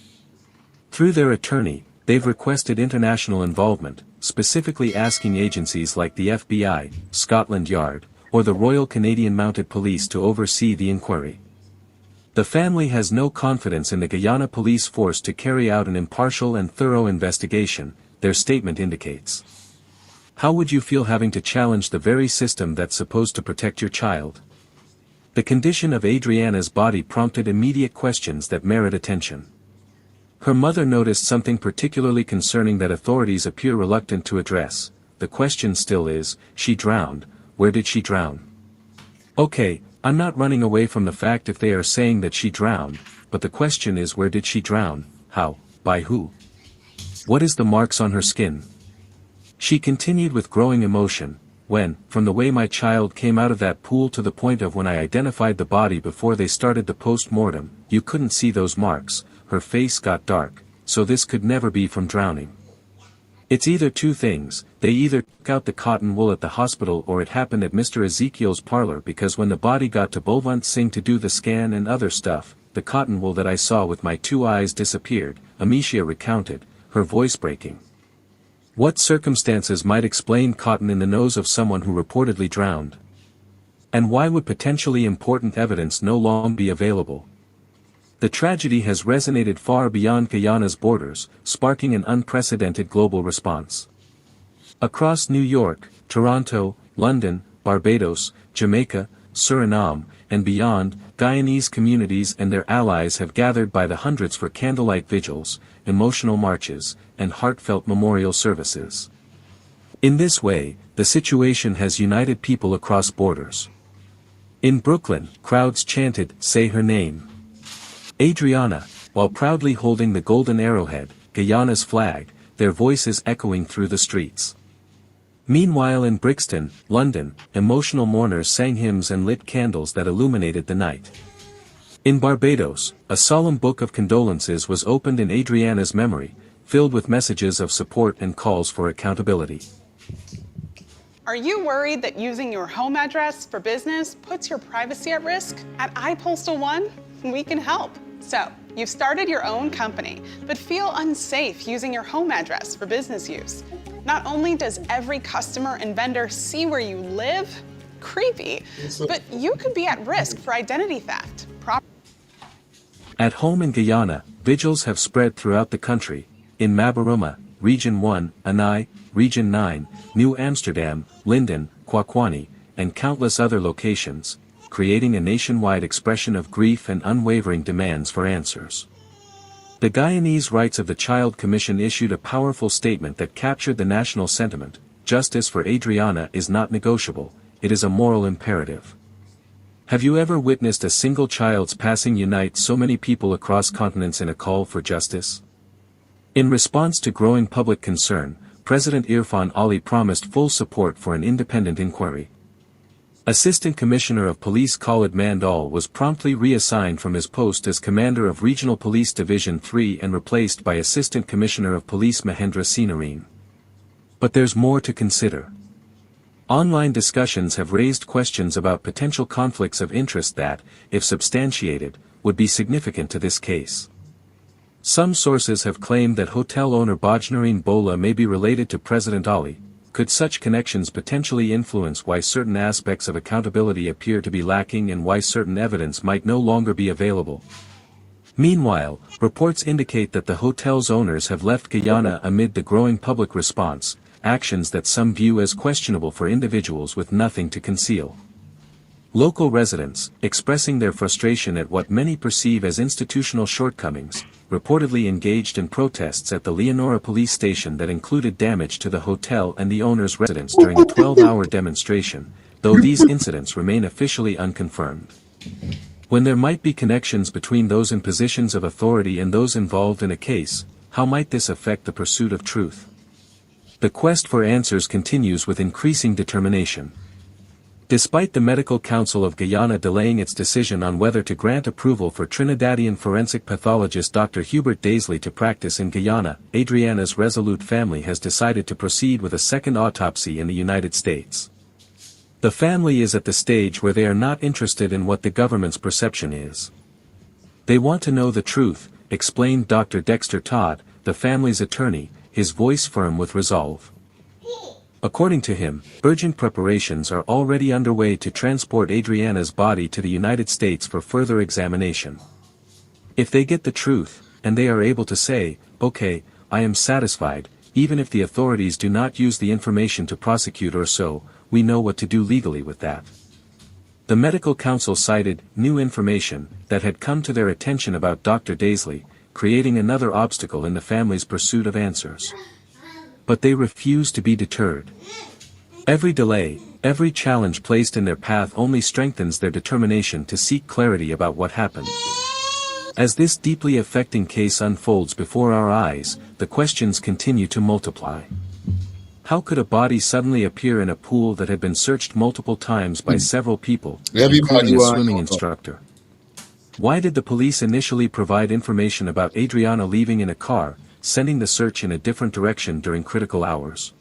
Through their attorney, they've requested international involvement, specifically asking agencies like the FBI, Scotland Yard, or the Royal Canadian Mounted Police to oversee the inquiry. The family has no confidence in the Guyana Police Force to carry out an impartial and thorough investigation, their statement indicates. How would you feel having to challenge the very system that's supposed to protect your child? The condition of Adriana's body prompted immediate questions that merit attention. Her mother noticed something particularly concerning that authorities appear reluctant to address. The question still is, she drowned, where did she drown? Okay, I'm not running away from the fact if they are saying that she drowned, but the question is, where did she drown, how, by who? What is the marks on her skin? She continued with growing emotion. When, from the way my child came out of that pool to the point of when I identified the body before they started the post-mortem, you couldn't see those marks, her face got dark, so this could never be from drowning. It's either two things, they either took out the cotton wool at the hospital or it happened at Mr. Ezekiel's parlor, because when the body got to Bulwant Singh to do the scan and other stuff, the cotton wool that I saw with my 2 eyes disappeared, Amicia recounted, her voice breaking. What circumstances might explain cotton in the nose of someone who reportedly drowned? And why would potentially important evidence no longer be available? The tragedy has resonated far beyond Guyana's borders, sparking an unprecedented global response. Across New York, Toronto, London, Barbados, Jamaica, Suriname, and beyond, Guyanese communities and their allies have gathered by the hundreds for candlelight vigils, emotional marches, and heartfelt memorial services. In this way, the situation has united people across borders. In Brooklyn, crowds chanted, "Say her name." Adriana, while proudly holding the golden arrowhead, Guyana's flag, their voices echoing through the streets. Meanwhile in Brixton, London, emotional mourners sang hymns and lit candles that illuminated the night. In Barbados, a solemn book of condolences was opened in Adriana's memory, filled with messages of support and calls for accountability. Are you worried that using your home address for business puts your privacy at risk? At iPostal One, we can help. So, you've started your own company, but feel unsafe using your home address for business use. Not only does every customer and vendor see where you live, creepy, but you could be at risk for identity theft. At home in Guyana, vigils have spread throughout the country. In Mabaruma, Region 1, Anai, Region 9, New Amsterdam, Linden, Kwakwani, and countless other locations, creating a nationwide expression of grief and unwavering demands for answers. The Guyanese Rights of the Child Commission issued a powerful statement that captured the national sentiment: justice for Adriana is not negotiable, it is a moral imperative. Have you ever witnessed a single child's passing unite so many people across continents in a call for justice? In response to growing public concern, President Irfan Ali promised full support for an independent inquiry. Assistant Commissioner of Police Khalid Mandal was promptly reassigned from his post as Commander of Regional Police Division 3 and replaced by Assistant Commissioner of Police Mahendra Sinareen. But there's more to consider. Online discussions have raised questions about potential conflicts of interest that, if substantiated, would be significant to this case. Some sources have claimed that hotel owner Bajnarine Bola may be related to President Ali. Could such connections potentially influence why certain aspects of accountability appear to be lacking and why certain evidence might no longer be available? Meanwhile, reports indicate that the hotel's owners have left Guyana amid the growing public response, actions that some view as questionable for individuals with nothing to conceal. Local residents, expressing their frustration at what many perceive as institutional shortcomings, reportedly engaged in protests at the Leonora police station that included damage to the hotel and the owner's residence during a 12-hour demonstration, though these incidents remain officially unconfirmed. When there might be connections between those in positions of authority and those involved in a case, how might this affect the pursuit of truth? The quest for answers continues with increasing determination. Despite the Medical Council of Guyana delaying its decision on whether to grant approval for Trinidadian forensic pathologist Dr. Hubert Daisley to practice in Guyana, Adriana's resolute family has decided to proceed with a second autopsy in the United States. The family is at the stage where they are not interested in what the government's perception is. They want to know the truth, explained Dr. Dexter Todd, the family's attorney, his voice firm with resolve. According to him, urgent preparations are already underway to transport Adriana's body to the United States for further examination. If they get the truth, and they are able to say, "Okay, I am satisfied," even if the authorities do not use the information to prosecute or so, we know what to do legally with that. The Medical Council cited new information that had come to their attention about Dr. Daisley, creating another obstacle in the family's pursuit of answers. But they refuse to be deterred. Every delay, every challenge placed in their path only strengthens their determination to seek clarity about what happened. As this deeply affecting case unfolds before our eyes, the questions continue to multiply. How could a body suddenly appear in a pool that had been searched multiple times by several people, including a swimming instructor? Why did the police initially provide information about Adriana leaving in a car, sending the search in a different direction during critical hours?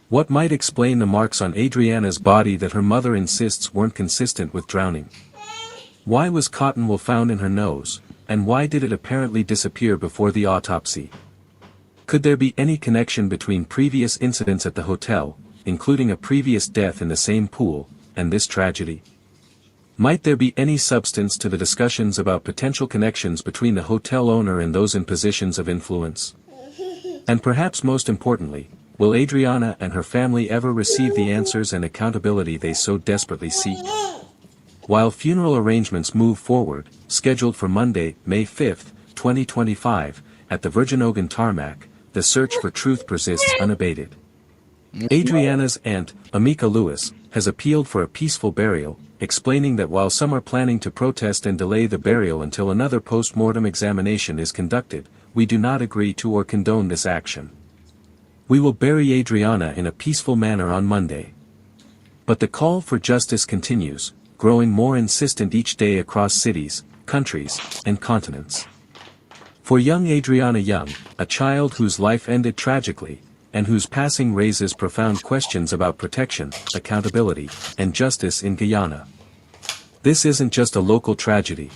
What might explain the marks on Adriana's body that her mother insists weren't consistent with drowning? Why was cotton wool found in her nose, and why did it apparently disappear before the autopsy? Could there be any connection between previous incidents at the hotel, including a previous death in the same pool, and this tragedy? Might there be any substance to the discussions about potential connections between the hotel owner and those in positions of influence? And perhaps most importantly, will Adriana and her family ever receive the answers and accountability they so desperately seek? While funeral arrangements move forward, scheduled for Monday, May 5, 2025, at the Virginogan Tarmac, the search for truth persists unabated. Adriana's aunt, Amika Lewis, has appealed for a peaceful burial, explaining that while some are planning to protest and delay the burial until another post-mortem examination is conducted, we do not agree to or condone this action. We will bury Adriana in a peaceful manner on Monday. But the call for justice continues, growing more insistent each day across cities, countries, and continents. For young Adriana Young, a child whose life ended tragically, and whose passing raises profound questions about protection, accountability, and justice in Guyana. This isn't just a local tragedy.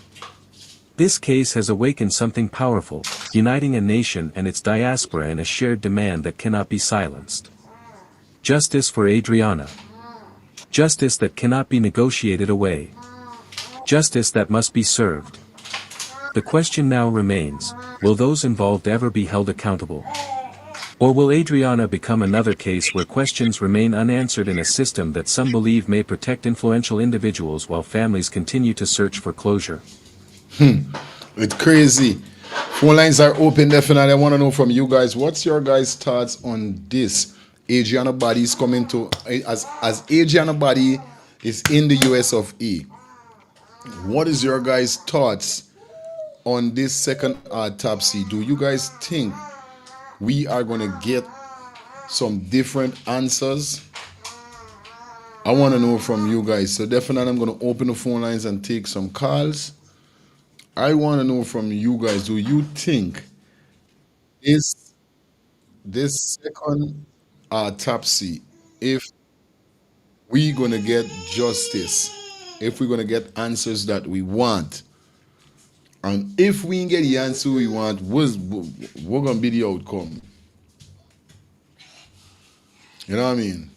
This case has awakened something powerful, uniting a nation and its diaspora in a shared demand that cannot be silenced. Justice for Adriana. Justice that cannot be negotiated away. Justice that must be served. The question now remains, will those involved ever be held accountable? Or will Adriana become another case where questions remain unanswered in a system that some believe may protect influential individuals while families continue to search for closure? It's crazy. Phone lines are open definitely. I want to know from you guys, what's your guys' thoughts on this? Adriana body is coming to, as Adriana body is in the US of A. What is your guys' thoughts on this second autopsy? Do you guys think we are going to get some different answers? I want to know from you guys. So definitely I'm going to open the phone lines and take some calls. I want to know from you guys, do you think this second autopsy, if we're going to get justice, if we're going to get answers that we want, and if we get the answer we want, what's going to be the outcome? You know what I mean?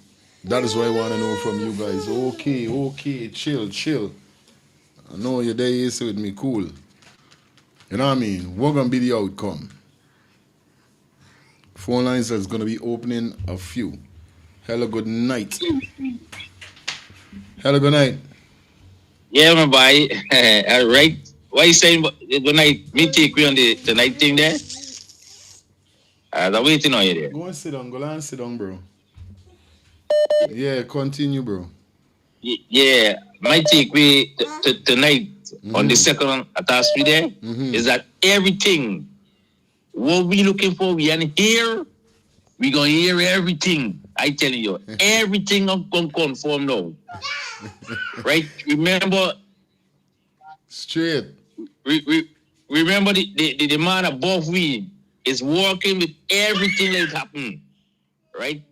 That is what I want to know from you guys. Okay, chill. I know you're there with me, cool. You know what I mean? What going to be the outcome? Phone lines is going to be opening a few. Hello, good night. Hello, good night. Yeah, my boy. All right. What you saying? Good night. Me take you on the tonight thing there. I'm waiting on you there. Go and sit down, bro. Yeah, continue, bro. Yeah, my take me tonight on the second autopsy there is that everything what we looking for, we are here. We gonna hear everything. I tell you, everything I'm gonna confirm now. Right? Remember, straight. Remember the man above we is working with everything that happened, right?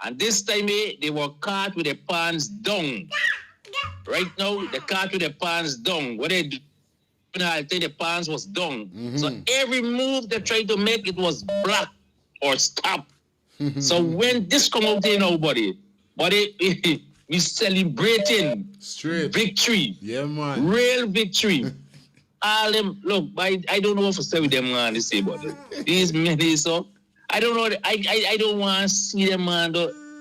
And this time they were caught with their pants down. Right now, they caught with their pants down. What they do? I think the pants was down. So every move they tried to make, it was block or stop. So when this come out there, nobody, but we celebrating victory. Yeah, man. Real victory. All them, look, I don't know what to say with them man, they say about it. These men, so I don't know, I don't want to see them man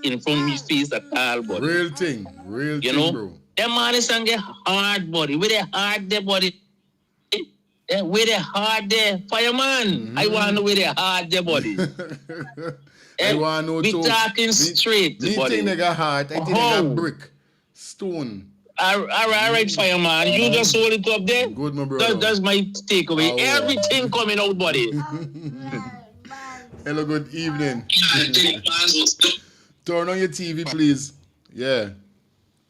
in front of me face at all, but real thing, bro. Them man is on get hard body, with their hard their body. With their hard there, fireman. I want to know where their hard their body. I want to know we talking straight, me buddy. think they got heart, I think they got brick, stone. All right, fireman. You just hold it up there. Good, my brother. That's my takeaway. Everything coming out, buddy. Hello, good evening. Turn on your TV, please. Yeah.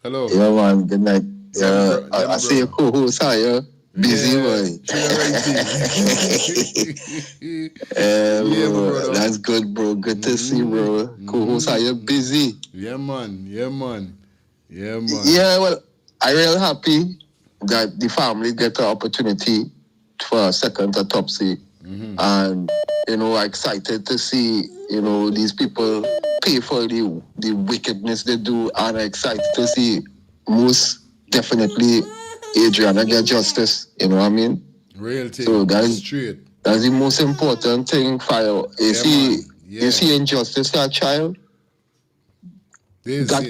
Hello. Yeah, man. Good night. Yeah, I see your co-host here. Busy, boy. That's good, bro. Good to see, bro. Co-host here busy. Yeah, man. Yeah, well, I'm real happy that the family get the opportunity for a second autopsy. And, I'm excited to see, these people pay for the wickedness they do. And I'm excited to see most definitely Adriana get justice. You know what I mean? Real thing. So that's the most important thing for you. You see injustice for a child? That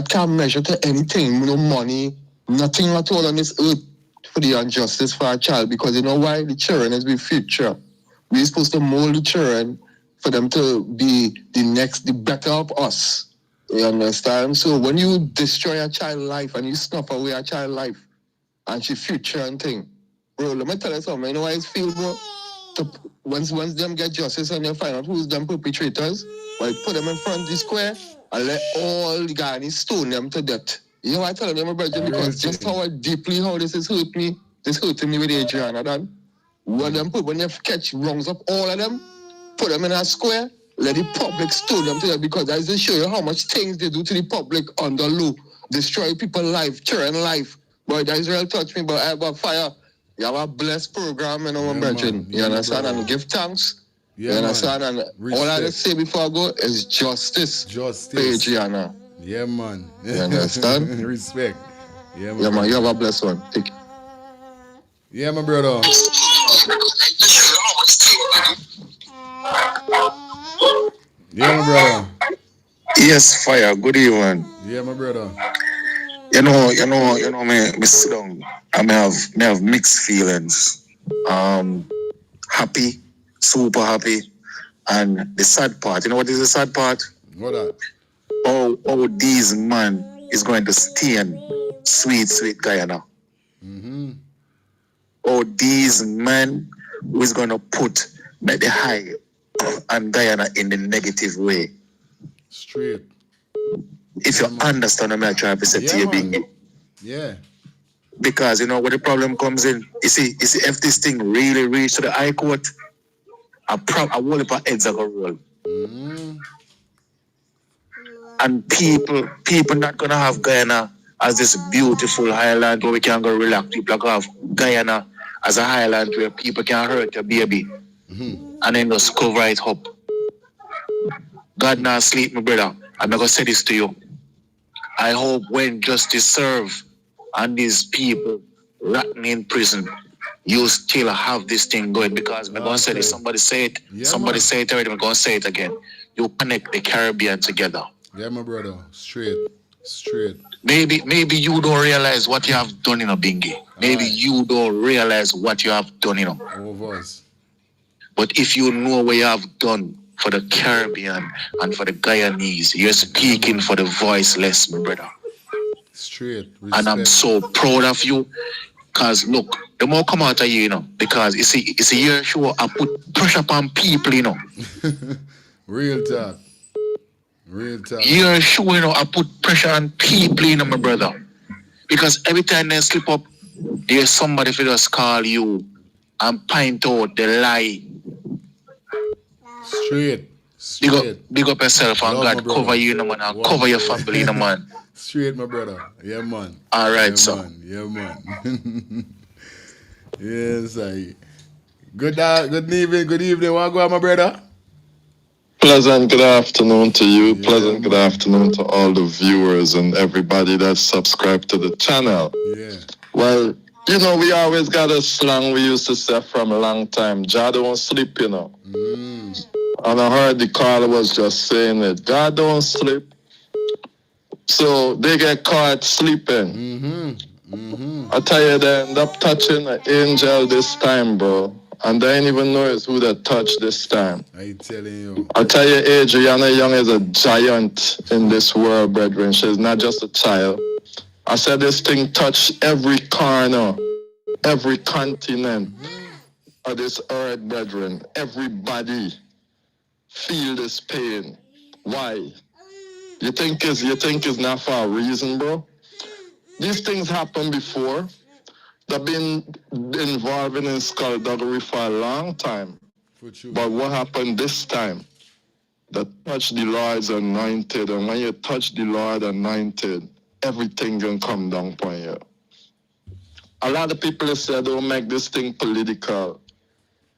can't measure to anything. No money, nothing at all on this earth for the injustice for a child. Because you know why? The children is the future. We're supposed to mold the children for them to be the better of us. You understand? So when you destroy a child life and you snuff away a child life and she future and thing, bro, let me tell you something. You know why it feels, bro? Once them get justice and they find out who's them perpetrators, well, put them in front of the square and let all the guys stone them to death. You know why I tell them, my brother? Because just how deeply how this is hurt me, this hurting me with Adriana, done. When they catch wrongs up all of them, put them in a square, let the public stone them to death, because I just show you how much things they do to the public on the low. Destroy people's life, children life. But Israel touch me, but I have fire. You have a blessed program, you know, my brethren. You understand? And give thanks. You understand? And all I just say before I go is justice. Justice. Adriana. Yeah, man. You understand? Respect. Yeah, man. You have a blessed one. Take it. Yeah, my brother. Yeah, my brother. Yes, fire. Good evening. Yeah, my brother. You know, me sit down. I may have mixed feelings. Happy, super happy, and the sad part. You know what is the sad part? What that? Oh, these man is going to stain sweet Guyana. Mm-hmm. Oh, these men who is going to put the high and Guyana in the negative way. Straight. If you understand what I'm trying to say to you, Bingy. Yeah. Because you know where the problem comes in. You see, if this thing really reached to the High Court, a whole heap of heads are gonna roll. Mm-hmm. And people not gonna have Guyana as this beautiful highland where we can go relax. People are gonna have Guyana as a highland where people can hurt your baby. Mm-hmm. And then just cover it up. God not sleep, my brother. I'm not gonna say this to you. I hope when justice serve and these people rotting in prison, you still have this thing going, because I'm gonna say this. Somebody say it. Yeah, somebody man. say it already. I'm gonna say it again. You connect the Caribbean together. Yeah, my brother. Straight. Maybe you don't realize what you have done in a Bingy. Maybe you don't realize what you have done, you know. All of us. But if you know what you have done for the Caribbean and for the Guyanese, you're speaking for the voiceless, my brother. Straight. Respect. And I'm so proud of you. Because look, the more come out of you, you know, because it's a year show I put pressure upon people, you know. Real talk. Year show, you know, I put pressure on people, you know, my brother. Because every time they slip up, there's somebody who just call you and point out the lie. Straight. Big up yourself and Love, God cover you, you know, man, and cover your family, you know, man. Straight, my brother. Yeah, man. All right, yeah, so. Man. Yeah, man. Yes, I. Good evening. Want to go, my brother? Pleasant good afternoon to you. Pleasant good afternoon to all the viewers and everybody that's subscribed to the channel. Yeah. Well, you know, we always got a slang we used to say from a long time. Jah don't sleep, you know. Mm. And I heard the caller was just saying it. God don't sleep. So they get caught sleeping. Mm-hmm. Mm-hmm. I tell you, they end up touching an angel this time, bro. And they ain't even know it's who that touched this time. I telling you. I tell you, Adriana Young is a giant in this world, brethren. She's not just a child. I said this thing touched every corner, every continent of this earth, brethren. Everybody feel this pain. Why? You think it's not for a reason, bro? These things happened before. They've been involved in skullduggery for a long time. But what happened this time? That touched the Lord's anointed. And when you touch the Lord anointed, everything can come down upon you. A lot of people say don't make this thing political.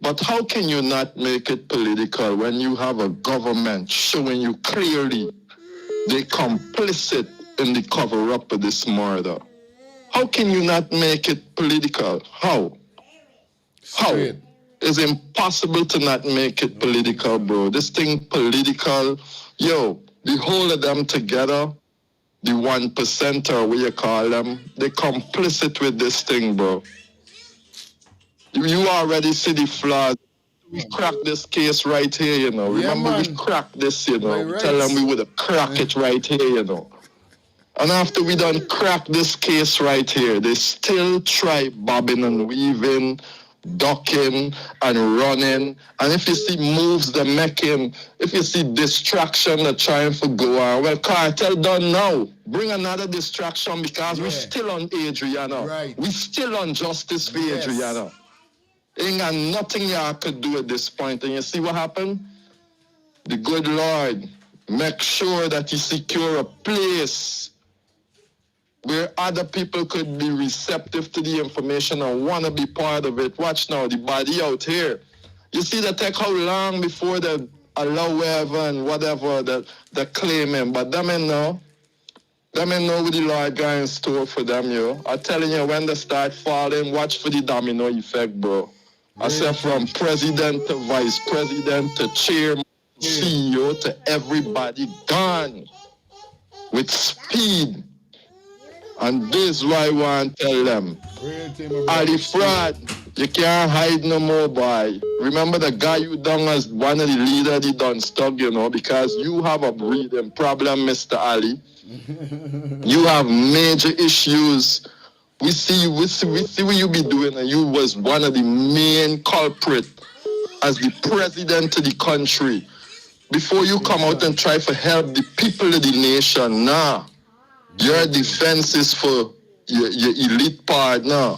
But how can you not make it political when you have a government showing you clearly they're complicit in the cover-up of this murder? How can you not make it political? How? Straight. It's impossible to not make it political, bro. This thing political. Yo, the whole of them together, the 1%, or what you call them, they complicit with this thing, bro. You already see the flaws We cracked this case right here, you know. Yeah, Remember, we man. cracked this, you know. Right. Tell them we would have cracked it right here, you know. And after we done crack this case right here, they still try bobbing and weaving, ducking and running. And if you see moves they're making, if you see distraction they're trying to go on, well, cartel done now. Bring another distraction because we're still on Adriana. Right. We still on justice for Yes. Adriana. Ain't got nothing y'all could do at this point. And you see what happened? The good Lord make sure that you secure a place where other people could be receptive to the information and want to be part of it. Watch now, the body out here. You see that take how long before they allow whoever and whatever that they're claiming. But them ain't know. Them ain't know what the Lord got in store for them, yo. I'm telling you, when they start falling, watch for the domino effect, bro. I said from president to vice president to chairman, CEO to everybody gone with speed. And this is why I want to tell them. Ali fraud, you can't hide no more, boy. Remember the guy you done as one of the leaders, he done stuck, you know, because you have a breathing problem, Mr. Ali. You have major issues. We see what you be doing, and you was one of the main culprit as the president of the country. Before you come out and try to help the people of the nation, nah. Your defense is for your elite partner,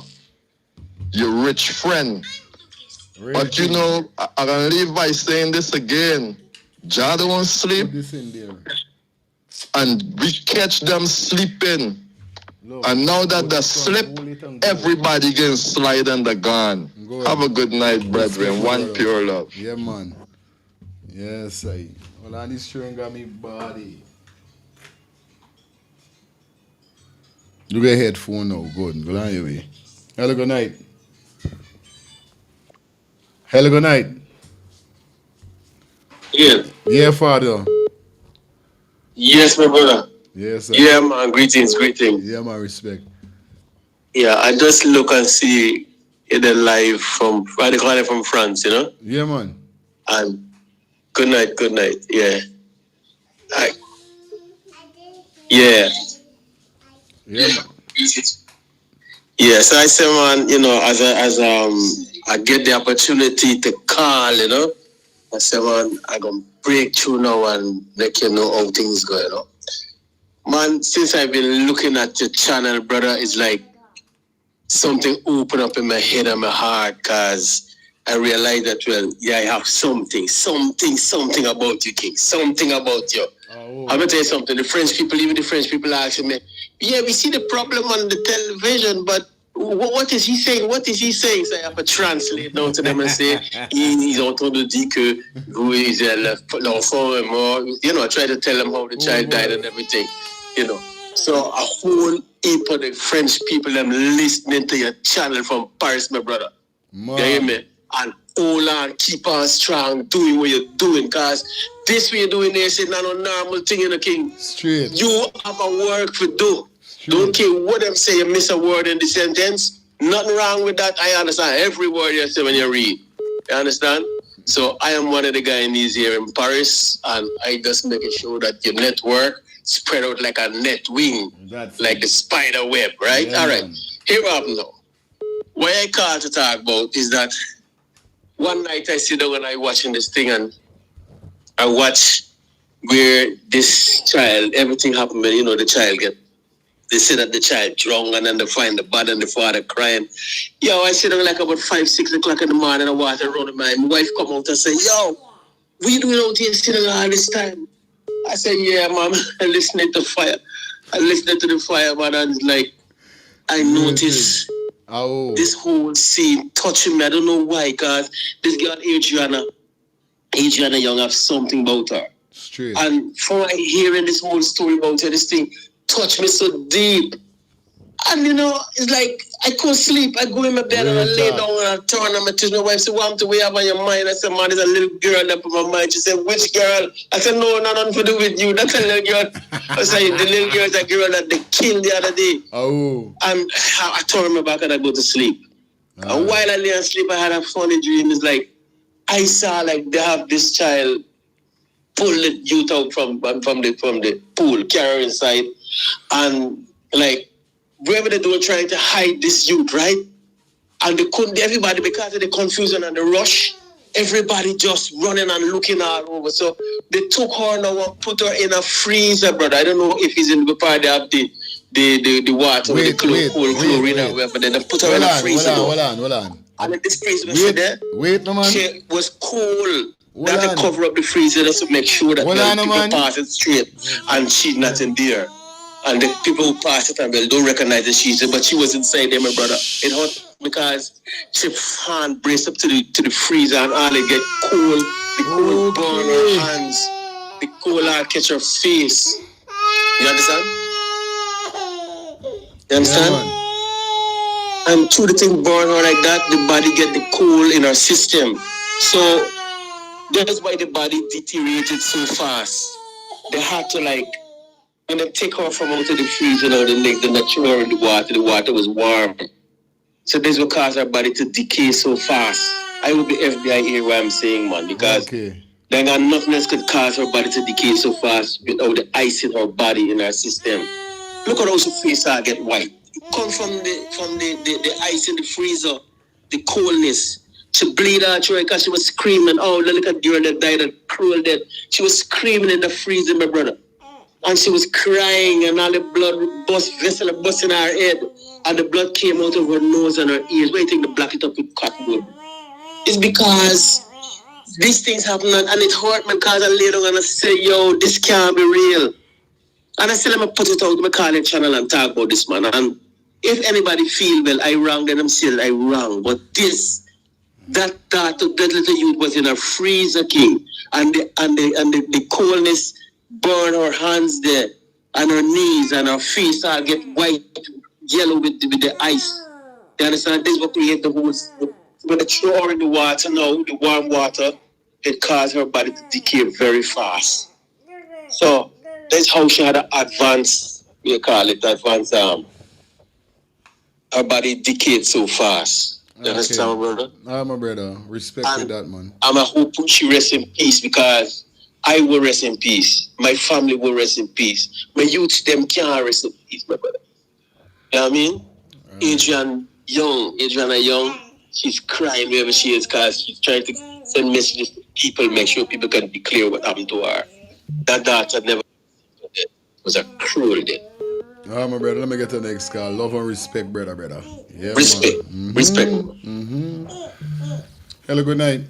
your rich friend. But you know, I'm gonna leave by saying this again. Jah don't sleep, and we catch them sleeping. And now that they slip, everybody can slide and they're gone. Have a good night, brethren. One pure love. Yeah, man. Yes, I. Well, on this string got me body. You get headphone now. Good. Go on your way. Hello, good night. Hello, good night. Yeah. Yeah, father. Yes, my brother. Yes, sir. Yeah, man. Greetings. Yeah, my respect. Yeah, I just look and see it live from, why they call it, from France, you know? Yeah, man. And good night. Yeah. Yeah. Yeah, man. Yeah, so I say, man, you know, as I get the opportunity to call, you know, I say, man, I'm going to break through now and let you know how things go, you know. Man, since I've been looking at your channel, brother, it's like something open up in my head and my heart, because I realize that, well, yeah, I have something about you, King. Something about you. I'm going to tell you something. The French people are asking me, yeah, we see the problem on the television, but what is he saying? So I have to translate now to them and say, ils ont dit que l'enfant est mort. You know, I try to tell them how the child died and everything, you know. So a whole heap of the French people, them listening to your channel from Paris, my brother. Man. You hear me? And hold on, keep on strong, doing what you're doing, because this way you're doing this is not a normal thing in the King. Straight. You have a work to do. Don't care what them say, you miss a word in the sentence. Nothing wrong with that. I understand every word you say when you read. You understand? So I am one of the guys here in Paris, and I just making sure that your network spread out like a net wing, like the spider web, right? Yeah, all right. Man. Here we have now. What I call to talk about is that one night I sit down and I watching this thing, and I watch where this child, everything happened, you know, the child they say that the child drunk, and then they find the body and the father crying. Yo, I sit down like about 5-6 o'clock in the morning, I walk around my wife come out and say, yo, what you doing out here sitting all this time? I say, yeah, mom, I listening to fire. I listening to the fire, man, and it's like, I notice this whole scene touching me. I don't know why, because this girl, Adriana Young, have something about her. Straight. And from hearing this whole story about her, this thing touched me so deep. And you know, it's like I couldn't sleep. I go in my bed and I lay down and I turn and I tell my wife, say, what do we have on your mind? I said, man, there's a little girl that put my mind. She said, which girl? I said, no, nothing to do with you. That's a little girl. I said, the little girl is a girl that they killed the other day. Oh. And I turn my back and I go to sleep. And while I lay and sleep, I had a funny dream. It's like I saw like they have this child pull the youth out from the pool, carry her inside, and like wherever they were trying to hide this youth, right? And they couldn't, everybody, because of the confusion and the rush, everybody just running and looking all over. So they took her now and put her in a freezer, brother. I don't know if he's in the part they have the water with the chlorine or whatever. Then they put her in a freezer. Hold on. And then this freezer was there. Wait, no man. She was cool. They had to cover up the freezer just to make sure that people pass it straight and she's not in there. And the people who pass it and they don't recognize that she's there, but she was inside there, my brother. It hurt because she hand braced up to the freezer and all they get cold. The cold burn her hands. The cold catch her face. You understand? You understand? Yeah, and through the thing burn her like that, the body get the cold in her system. So that's why the body deteriorated so fast. They had to like, when they take her from out of the freezer or the lake, then they throw her in the water was warm. So this will cause her body to decay so fast. I hope the FBI hear what I'm saying, man, because then got nothing else could cause her body to decay so fast without the ice in her body, in her system. Look at how her face get white. Come from the ice in the freezer, the coldness. She bleed out through because she was screaming. Oh, look at the girl that died, that cruel death. She was screaming in the freezer, my brother. And she was crying and all the blood bust in her head. And the blood came out of her nose and her ears. Why do you think they black it up with cottonwood? It's because these things happen and it hurt me because I laid down and I said, yo, this can't be real. And I said, let me put it out, I call the channel and talk about this, man. And if anybody feel, well, I wrong, then I'm saying I wrong. But that little youth was in a freezer, king. And the coldness burn her hands there, and her knees and her face all get white, yellow with the ice. You understand? This is what create the whole. When they throw her in the water now, the warm water, it caused her body to decay very fast. So that's how she had an advanced, her body decayed so fast. You understand, my brother? My brother. Respect for that, man. I'm a hope she rests in peace because I will rest in peace. My family will rest in peace. My youth, them can't rest in peace, my brother. You know what I mean? Adriana Young, she's crying wherever she is because she's trying to send messages to people, make sure people can declare what happened to her. That daughter never was a cruel death. All right, my brother, let me get to the next call. Love and respect, brother. Yeah, respect. Respect. Hello, good night.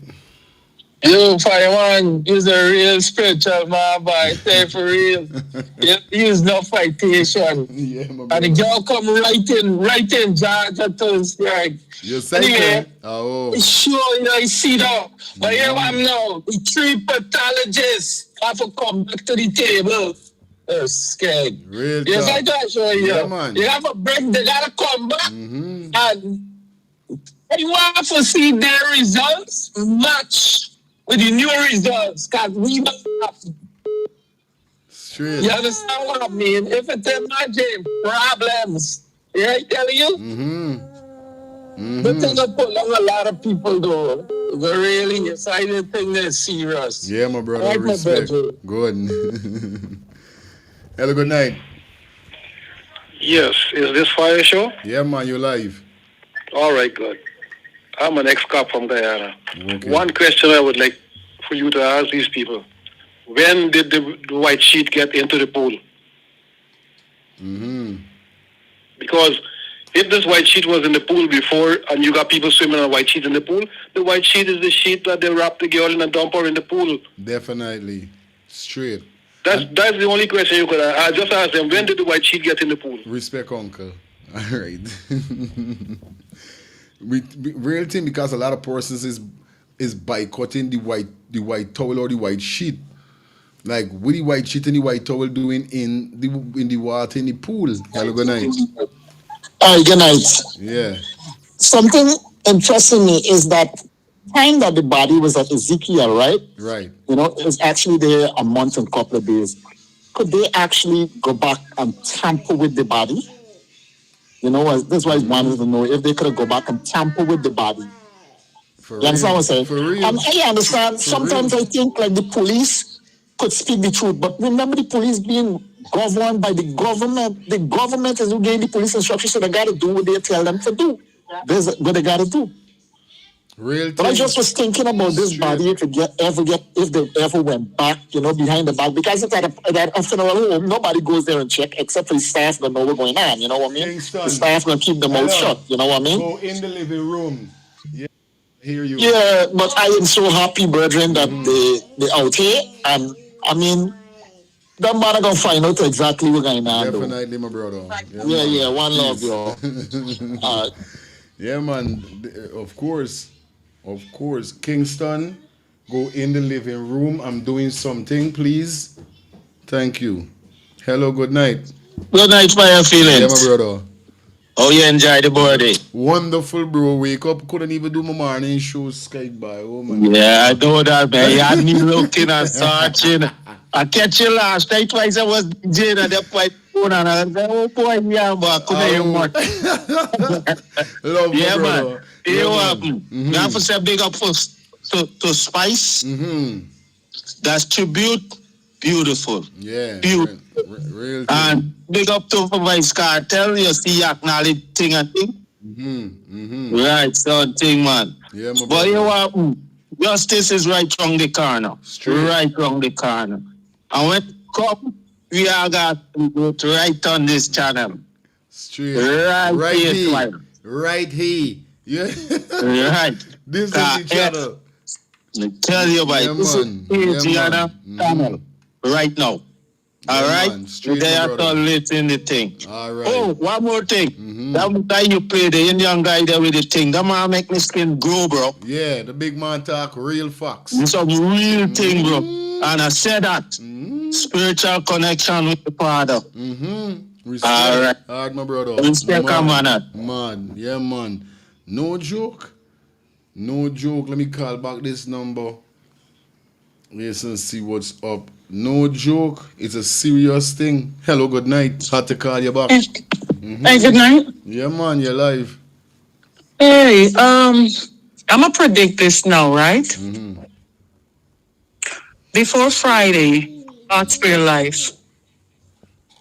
Yo, Fireman, you's a real spiritual man, boy. Say for real. You's no fightation. Yeah, my brother. And the girl come right in, Georgia Tusday. You say anyway, sure, I see that. But here I'm now. The 3 pathologists have to come back to the table. They're scared. Real yes, talk. I got you. Yeah, man. You have a break, they gotta come back. And I want to see their results match with the new results, because we don't have. Straight. You understand what I mean? If it's imagine problems, yeah, I tell you. But they're gonna pull on a lot of people though. But really, it's I didn't think they're serious. Yeah, my brother. Like respect. Good. Hello, good night. Yes, is this Fire Show? Yeah, man, you live. All right, good. I'm an ex-cop from Guyana. Okay. One question I would like for you to ask these people. When did the white sheet get into the pool? Because if this white sheet was in the pool before and you got people swimming on white sheet in the pool, the white sheet is the sheet that they wrap the girl in and dump her in the pool. Definitely. Straight. That's the only question you could ask. I just asked them, when did the white sheet get in the pool? Respect, uncle. All right. Real thing, because a lot of persons is boycotting the white towel or the white sheet. Like, what the white sheet and the white towel doing in the water in the pool? Hello, good night. All right, good night. Yeah. Something interesting me is that time that the body was at Ezekiel, right? Right. You know, it was actually there a month and a couple of days. Could they actually go back and tamper with the body? You know, this is why I wanted to know if they could go back and tamper with the body. For You understand real. what I'm saying? For real. I understand. For Sometimes real. I think like the police could speak the truth, but remember the police being governed by the government. The government is who gave the police instructions, so they got to do what they tell them to do. This is what they got to do. Real But I thing. just was thinking about this body if they ever went back, behind the back, because it's that after home, nobody goes there and check except for the staff that know what's going on. You know what I mean? Kingston. The staff gonna keep their mouth shut. You know what I mean? Go in the living room. Yeah, hear you. Yeah, but I am so happy, brethren, that they out here, and I mean, that man gonna find out exactly what's going on. Definitely, my brother. Yeah, one love, y'all. Yeah, man. Of course. Kingston, go in the living room. I'm doing something, please. Thank you. Hello, good night. Good night, how you feeling? Yeah, my brother. Oh, you enjoy the birthday? Wonderful, bro. Wake up. Couldn't even do my morning show, Sky by. Oh, man. Yeah, I know that, man. You had me looking and searching. I catch you last night twice. I was DJing at that point. And I said, oh boy, yeah, but I couldn't hear much. Love yeah, you, man. brother. You know what happened? I have to say big up to Spice. That's tribute. Beautiful. Yeah. Beautiful. Real and big up to Vice Cartel. You see, acknowledge thing and thing. Right, so thing, man. Yeah, my but you know what? Justice is right round the corner. Right round the corner. And when it come, we are got to go to right on this channel. Straight. Right here. Right here. Yeah. Right. This is the channel. I tell you about this is Adriana channel right now. All right? They are to listen the thing. All right. Oh, one more thing. That guy you play, the Indian guy there with the thing, that man make me skin grow, bro. Yeah, the big man talk real facts. It's a real thing, bro. And I said that. Spiritual connection with the Father. Respect. All right. All right, my brother. Respect, man. Man, yeah, man. No joke. No joke. Let me call back this number. Listen, see what's up. No joke. It's a serious thing. Hello, good night. Had to call you back. Hey, good night. Yeah, man, you're live. Hey, I'm gonna predict this now, right? Before Friday, God's Spirit Life,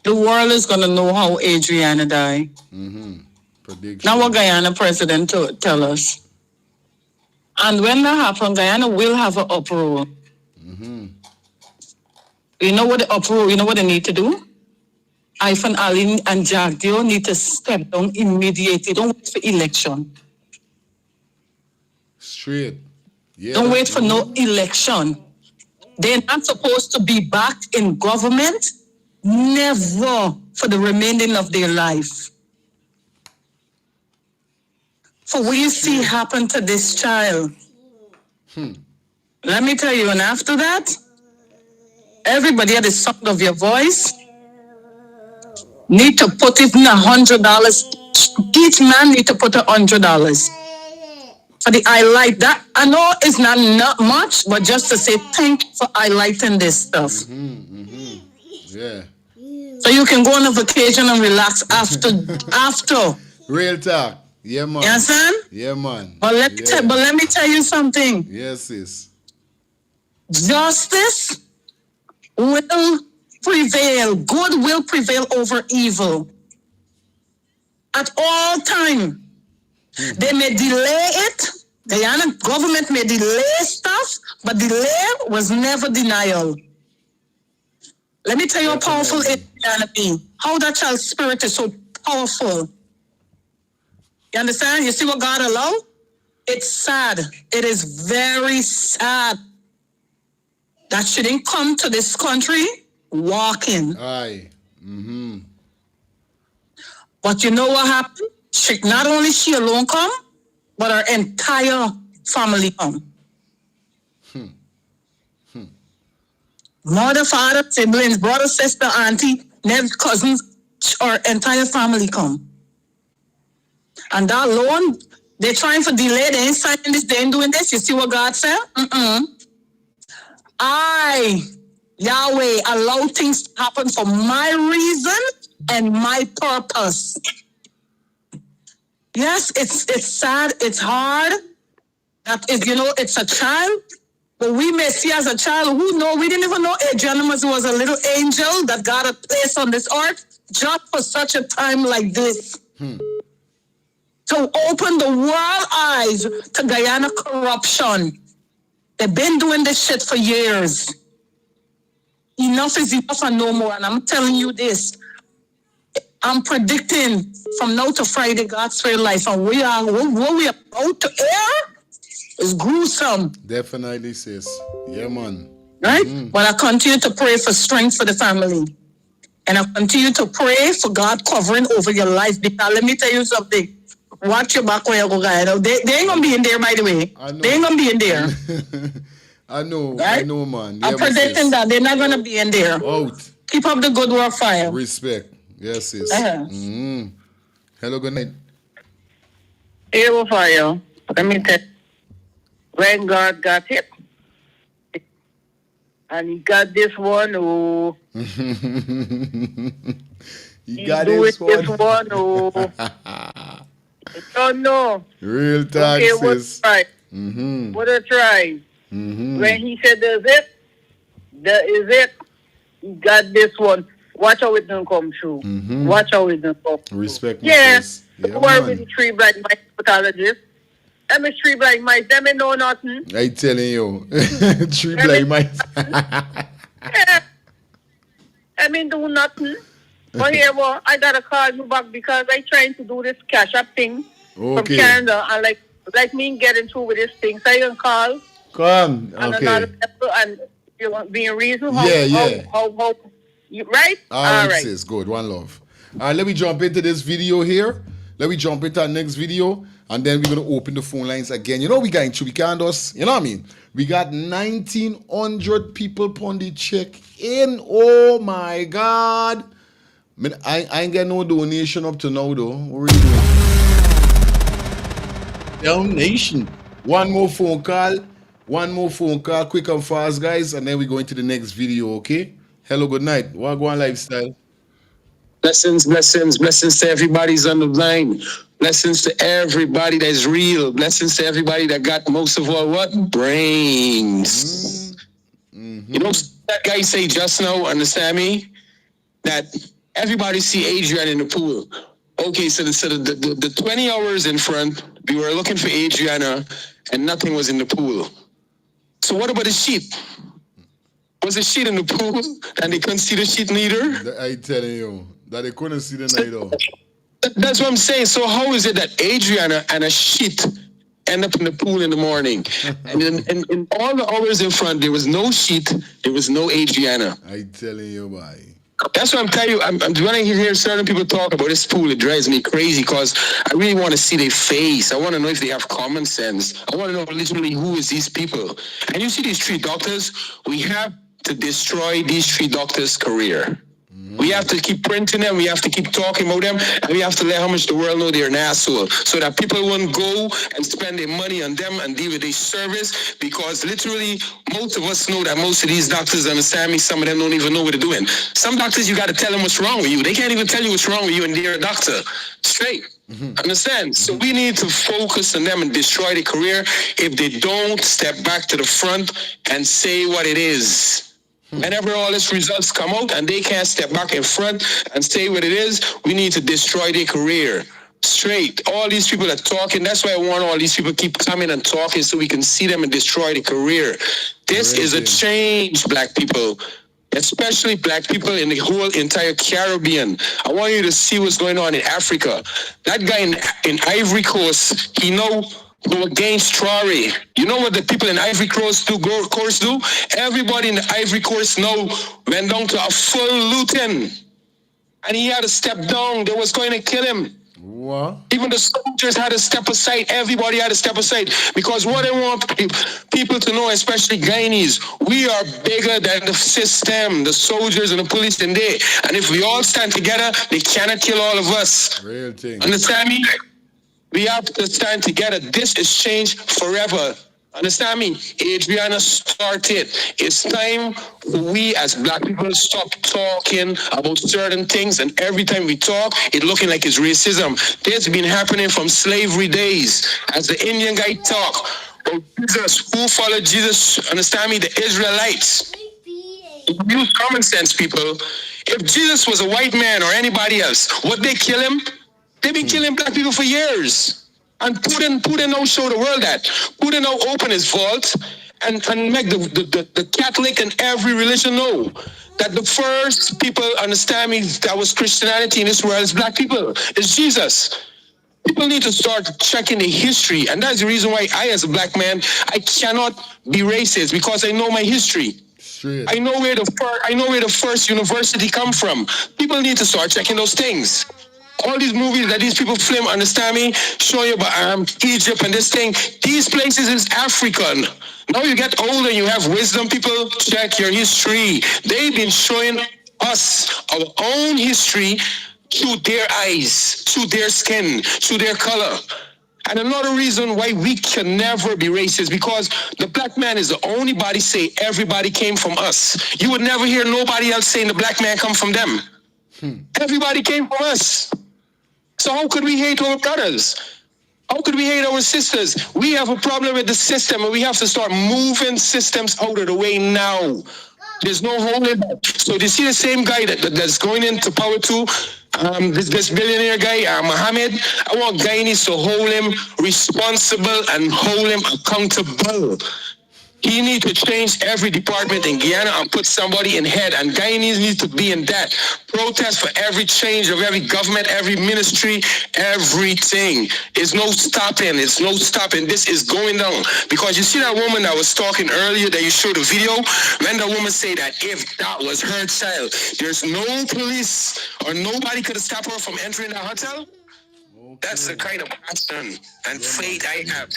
the world is gonna know how Adriana died. Prediction. Now what Guyana president tell us. And when that happens, Guyana will have an uproar. You know what the uproar, you know what they need to do? Ifan Ali and Jack Dio need to step down immediately. Don't wait for election. Straight. Yeah. Don't wait for no election. They're not supposed to be back in government. Never for the remaining of their life. For what you see happen to this child. Let me tell you, and after that, everybody at the sound of your voice need to put it in $100. Each man need to put $100 for the highlight. That I know it's not much, but just to say thank you for highlighting this stuff. Yeah. So you can go on a vacation and relax after. Real talk. Yeah, man. You understand? Yeah, man. But let me tell you something. Yes, sis. Justice will prevail. Good will prevail over evil. At all time. They may delay it. The Guyana government may delay stuff, but delay was never denial. Let me tell you how powerful Adriana be. How that child's spirit is so powerful. You understand? You see what God allowed? It's sad. It is very sad that she didn't come to this country walking. Aye. But you know what happened? Not only she alone come, but her entire family come. Mother, father, siblings, brother, sister, auntie, nephew, cousins, her entire family come. And that alone, they're trying to delay, they ain't signing this, they ain't doing this. You see what God said? I, Yahweh, allow things to happen for my reason and my purpose. Yes, it's sad, it's hard, that is, it's a child. But we may see as a child, we didn't even know Adriana was a little angel that God had placed on this earth just for such a time like this. To open the world eyes to Guyana corruption. They've been doing this shit for years. Enough is enough and no more. And I'm telling you this. I'm predicting from now to Friday, God's real life. And what we are about to air is gruesome. Definitely, sis. Yeah, man. Right? But I continue to pray for strength for the family. And I continue to pray for God covering over your life. Because let me tell you something. Watch your back where you go, guys. They ain't going to be in there, by the way. They ain't going to be in there. I know, right? I know, man. Yeah, I'm predicting that they're not going to be in there. Out. Keep up the good work, fire. Respect. Yes, sis. Hello, good night. Here for you. Let me tell you. When God got it, and he got this one who he got this one. Who don't know. Real talk, okay, sis. What a try. When he said there is it, he got this one. Watch how it don't come true. Watch how it don't come true. Respect. Yes. Yeah, don't worry with the 3 black mice pathologist. Them is 3 black mice. Them ain't know nothing. I telling you. 3 black mice. Yeah. I mean, do nothing. But here, I gotta call you back because I trying to do this cash up thing from Canada, and like me getting through with this thing. So I can call. Come. And another people, and you want being reason how you right? All right, sis. Good. One love. All right, let me jump into this video here. Let me jump into our next video. And then we're going to open the phone lines again. We got into, we can't just, you know what I mean? We got 1,900 people on the check-in. Oh, my God. I ain't got no donation up to now, though. What are you doing? Donation. One more phone call, quick and fast, guys. And then we go into the next video, okay? Hello, good night. Wagwan Lifestyle. Blessings to everybody's on the line. Blessings to everybody that's real. Blessings to everybody that got most of all what? Brains. You know that guy say just now, understand me? That everybody see Adriana in the pool. Okay, so the 20 hours in front, we were looking for Adriana and nothing was in the pool. So what about the sheet? Was the sheet in the pool and they couldn't see the sheet neither? I telling you, that they couldn't see the neither. That's what I'm saying. So how is it that Adriana and a sheet end up in the pool in the morning? And in all the hours in front, there was no sheet, there was no Adriana. I telling you, boy. That's what I'm telling you. When I hear certain people talk about this pool, it drives me crazy because I really want to see their face. I want to know if they have common sense. I want to know literally who is these people. And you see these 3 doctors, we have to destroy these 3 doctors' career. We have to keep printing them, we have to keep talking about them, and we have to let how much the world know they're an asshole, so that people won't go and spend their money on them and deal with their service, because literally, most of us know that most of these doctors, understand me, some of them don't even know what they're doing. Some doctors, you got to tell them what's wrong with you. They can't even tell you what's wrong with you, and they're a doctor. Straight. Understand? So we need to focus on them and destroy their career if they don't step back to the front and say what it is. Whenever all these results come out and they can't step back in front and say what it is, we need to destroy their career. Straight. All these people are talking. That's why I want all these people keep coming and talking so we can see them and destroy the career. This is a change, black people. Especially black people in the whole entire Caribbean. I want you to see what's going on in Africa. That guy in Ivory Coast, he know go against Traore. You know what the people in Ivory Coast do? Everybody in the Ivory Coast now went down to a full lieutenant. And he had to step down. They was going to kill him. What? Even the soldiers had to step aside. Everybody had to step aside. Because what I want people to know, especially Guyanese, we are bigger than the system, the soldiers and the police in there. And if we all stand together, they cannot kill all of us. Real thing. Understand me? We have to stand together. This is change forever. Understand me? Adriana started. It's time for we as black people stop talking about certain things, and every time we talk, it looking like it's racism. This has been happening from slavery days. As the Indian guy talk, Jesus, who followed Jesus, understand me, the Israelites. Use common sense, people. If Jesus was a white man or anybody else, would they kill him? They've been killing black people for years. And Putin now show the world that. Putin now open his vault and make the Catholic and every religion know that the first people, understand me, that was Christianity in this world is black people. It's Jesus. People need to start checking the history, and that's the reason why I, as a black man, I cannot be racist because I know my history. Straight. I know where the first university come from. People need to start checking those things. All these movies that these people film, understand me, show you about Egypt and this thing. These places is African. Now you get older, you have wisdom. People check your history. They've been showing us our own history through their eyes, through their skin, through their color. And another reason why we can never be racist, because the black man is the only body say everybody came from us. You would never hear nobody else saying the black man come from them. Everybody came from us. So how could we hate our brothers? How could we hate our sisters? We have a problem with the system, and we have to start moving systems out of the way now. There's no holding back. So you see the same guy that's going into power too, this billionaire guy, Mohammed. I want Guyanese to hold him responsible and hold him accountable. He needs to change every department in Guyana and put somebody in head, and Guyanese need to be in that. Protest for every change of every government, every ministry, everything. It's no stopping. It's no stopping. This is going down. Because you see that woman that was talking earlier that you showed the video, when the woman said that if that was her child, there's no police or nobody could have stopped her from entering the hotel. That's the kind of passion and faith I have.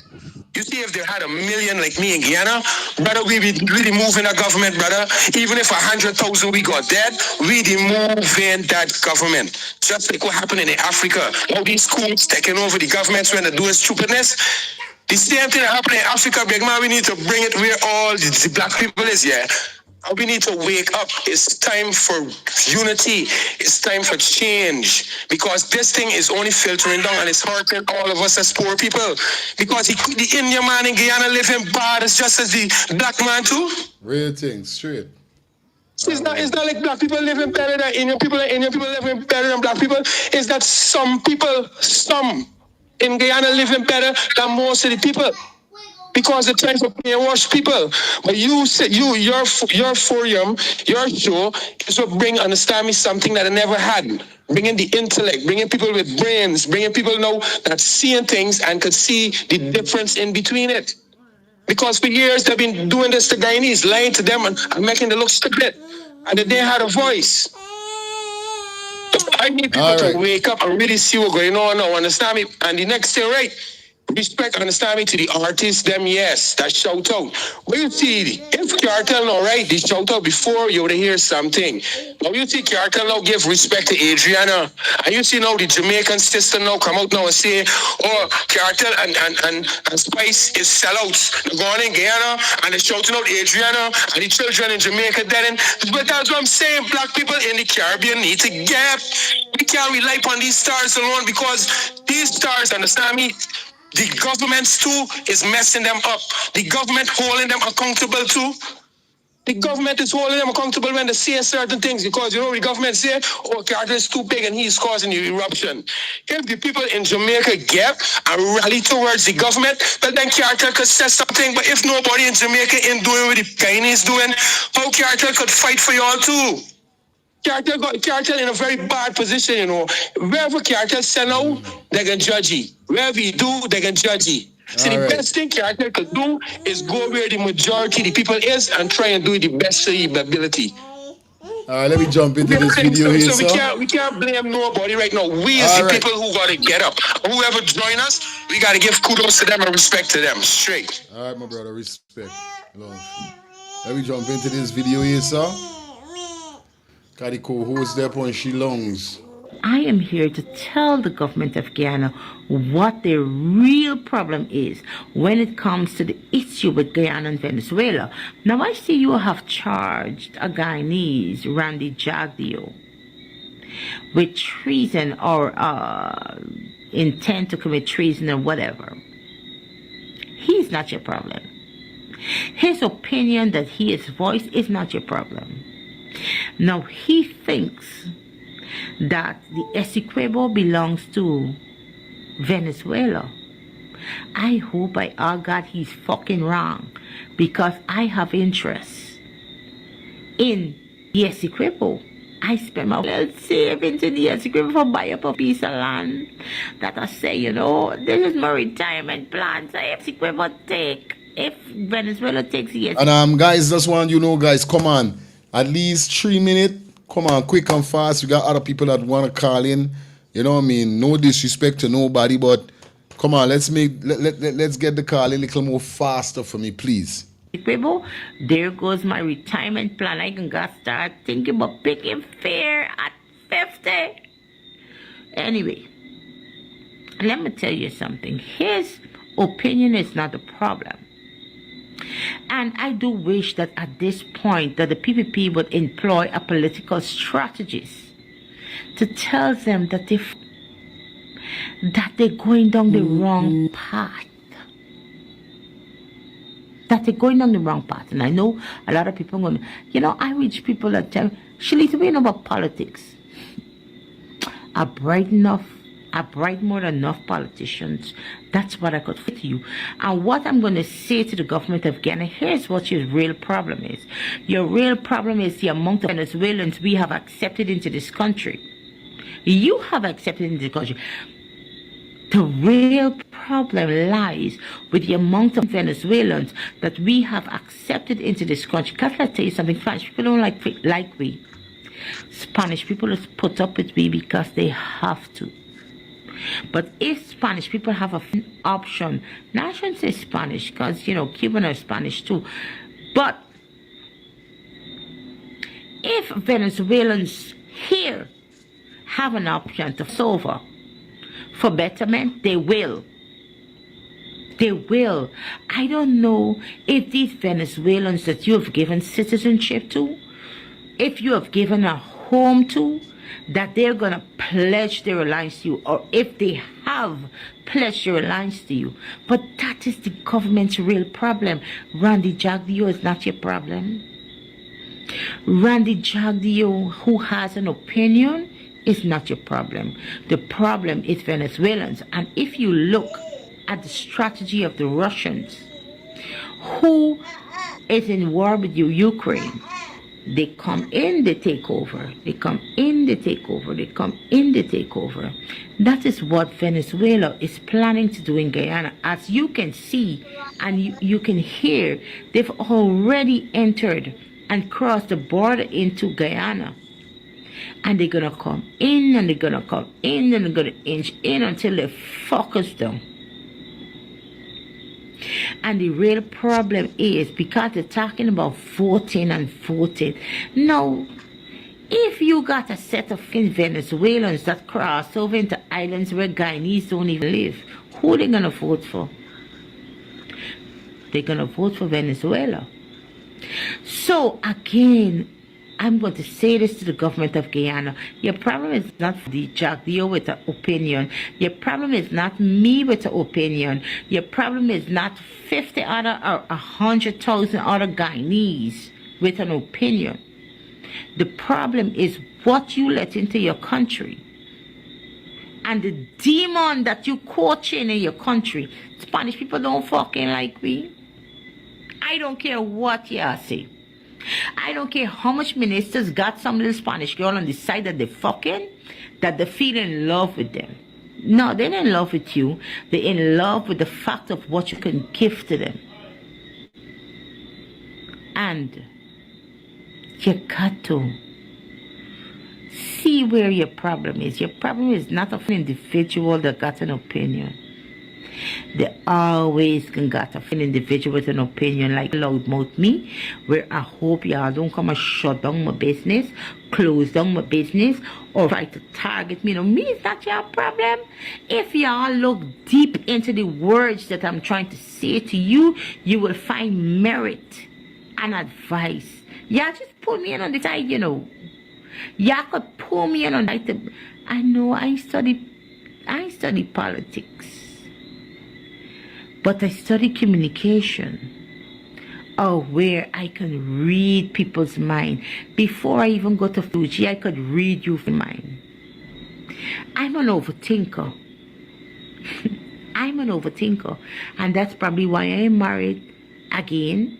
You see, if they had 1 million like me in Guyana, brother, we be really moving our government, brother. Even if 100,000 we got dead, we be moving that government. Just like what happened in Africa. All these schools taking over the governments when they do stupidness. The same thing that happened in Africa, big man, we need to bring it where all the black people is, yeah. And we need to wake up. It's time for unity. It's time for change. Because this thing is only filtering down and it's hurting all of us as poor people. Because the Indian man in Guyana living bad as just as the black man too. Real thing, straight. It's not like black people living better than Indian people living better than black people. It's that some in Guyana living better than most of the people. Because the time for brainwash people. But you said your forum, your show is to bring, understand me, something that I never had. Bringing the intellect, bringing people with brains, bringing people know that seeing things and could see the difference in between it. Because for years they've been doing this to Guyanese, lying to them and making them look stupid. And they had a voice. I need people to wake up and really see what's going on now, understand me? And the next thing, right? Respect, understand me, to the artists, them, yes, that shout out. But you see, if Cartel now, right, they shout out before you would hear something. Now you see Cartel now give respect to Adriana. And you see now the Jamaican sister now come out now and say, oh, Cartel and Spice is sellouts. They're going in Guyana and they're shouting out Adriana and the children in Jamaica dead. But that's what I'm saying, black people in the Caribbean need to get. We can't rely on these stars alone because these stars, understand me, the governments too is messing them up. The government holding them accountable too. The government is holding them accountable when they say certain things because you know the government say, oh, Carter is too big and he's causing the eruption. If the people in Jamaica get and rally towards the government, well then Carter could say something. But if nobody in Jamaica ain't doing what the Guyanese doing, how Carter could fight for y'all too? Cartel in a very bad position, you know. Wherever Cartel send out, they can judge you. Wherever you do, they can judge you. See, the best thing Cartel could do is go where the majority of the people is and try and do the best of your ability. All right, let me jump into this video here, so we can't blame nobody right now. We is the people who got to get up. Whoever join us, we got to give kudos to them and respect to them. Straight. All right, my brother, respect. Love. Let me jump into this video here, sir. Kadiko, who is there on she lungs? I am here to tell the government of Guyana what their real problem is when it comes to the issue with Guyana and Venezuela. Now, I see you have charged a Guyanese, Randy Jagdio, with treason or intent to commit treason or whatever. he's not your problem. His opinion that he has voiced is not your problem. Now he thinks that the Essequibo belongs to Venezuela. I hope by all God he's fucking wrong, because I have interest in the Essequibo. I spend my little savings in the Essequibo for buy up a piece of land that I say, you know, this is my retirement plan, so Essequibo take. If Venezuela takes the Essequibo. And guys, just want you know, guys, come on. At least 3 minutes. Come on, quick and fast. We got other people that want to call in. You know what I mean? No disrespect to nobody, but come on, let's get the call a little more faster for me, please. There goes my retirement plan. I can start thinking about picking fare at 50. Anyway, let me tell you something. His opinion is not the problem. And I do wish that at this point that the PPP would employ a political strategist to tell them that they're going down the wrong path. That they're going down the wrong path. And I know a lot of people are going, you know, I reach people that tell me, Shalita, we know about politics. I bright more than enough politicians. That's what I could fit to you. And what I'm going to say to the government of Ghana, here's what your real problem is. Your real problem is the amount of Venezuelans we have accepted into this country. You have accepted into the country. The real problem lies with the amount of Venezuelans that we have accepted into this country. Because let's tell you something, Spanish people don't like we. Spanish people just put up with we because they have to. But if Spanish people have an option, now I shouldn't say Spanish because, you know, Cuban are Spanish too. But if Venezuelans here have an option to solve for betterment, they will. They will. I don't know if these Venezuelans that you have given citizenship to, if you have given a home to, that they're going to pledge their alliance to you, or if they have pledged their alliance to you. But that is the government's real problem. Randy Jagdeo is not your problem. Randy Jagdeo, who has an opinion, is not your problem. The problem is Venezuelans. And if you look at the strategy of the Russians, who is in war with you, Ukraine, they come in, they take over. They come in, they take over. They come in, they take over. That is what Venezuela is planning to do in Guyana. As you can see and you can hear, they've already entered and crossed the border into Guyana. And they're going to come in, and they're going to come in, and they're going to inch in until they fuck us down. And the real problem is because they're talking about voting and voting. No, if you got a set of Venezuelans that cross over into islands where Guyanese don't even live, who are they going to vote for? They're going to vote for Venezuela. So again, I'm going to say this to the government of Guyana. Your problem is not the Jagdeo with an opinion. Your problem is not me with an opinion. Your problem is not 50 other or 100,000 other Guyanese with an opinion. The problem is what you let into your country. And the demon that you coaching in your country. Spanish people don't fucking like me. I don't care what y'all say. I don't care how much ministers got some little Spanish girl on the side that they fucking, that they feel in love with them. No, they're not in love with you. They're in love with the fact of what you can give to them. And you got to see where your problem is. Your problem is not of an individual that got an opinion. They always can got an individual with an opinion like loudmouth me, where I hope y'all don't come and shut down my business, close down my business, or try to target me. No, me is not your problem. If y'all look deep into the words that I'm trying to say to you, you will find merit and advice. Y'all just pull me in on the side, you know. Y'all could pull me in on the side. I know I study politics. But I study communication. Oh, where I can read people's mind. Before I even go to Fuji, I could read your mind. I'm an overthinker. I'm an overthinker. And that's probably why I'm married again.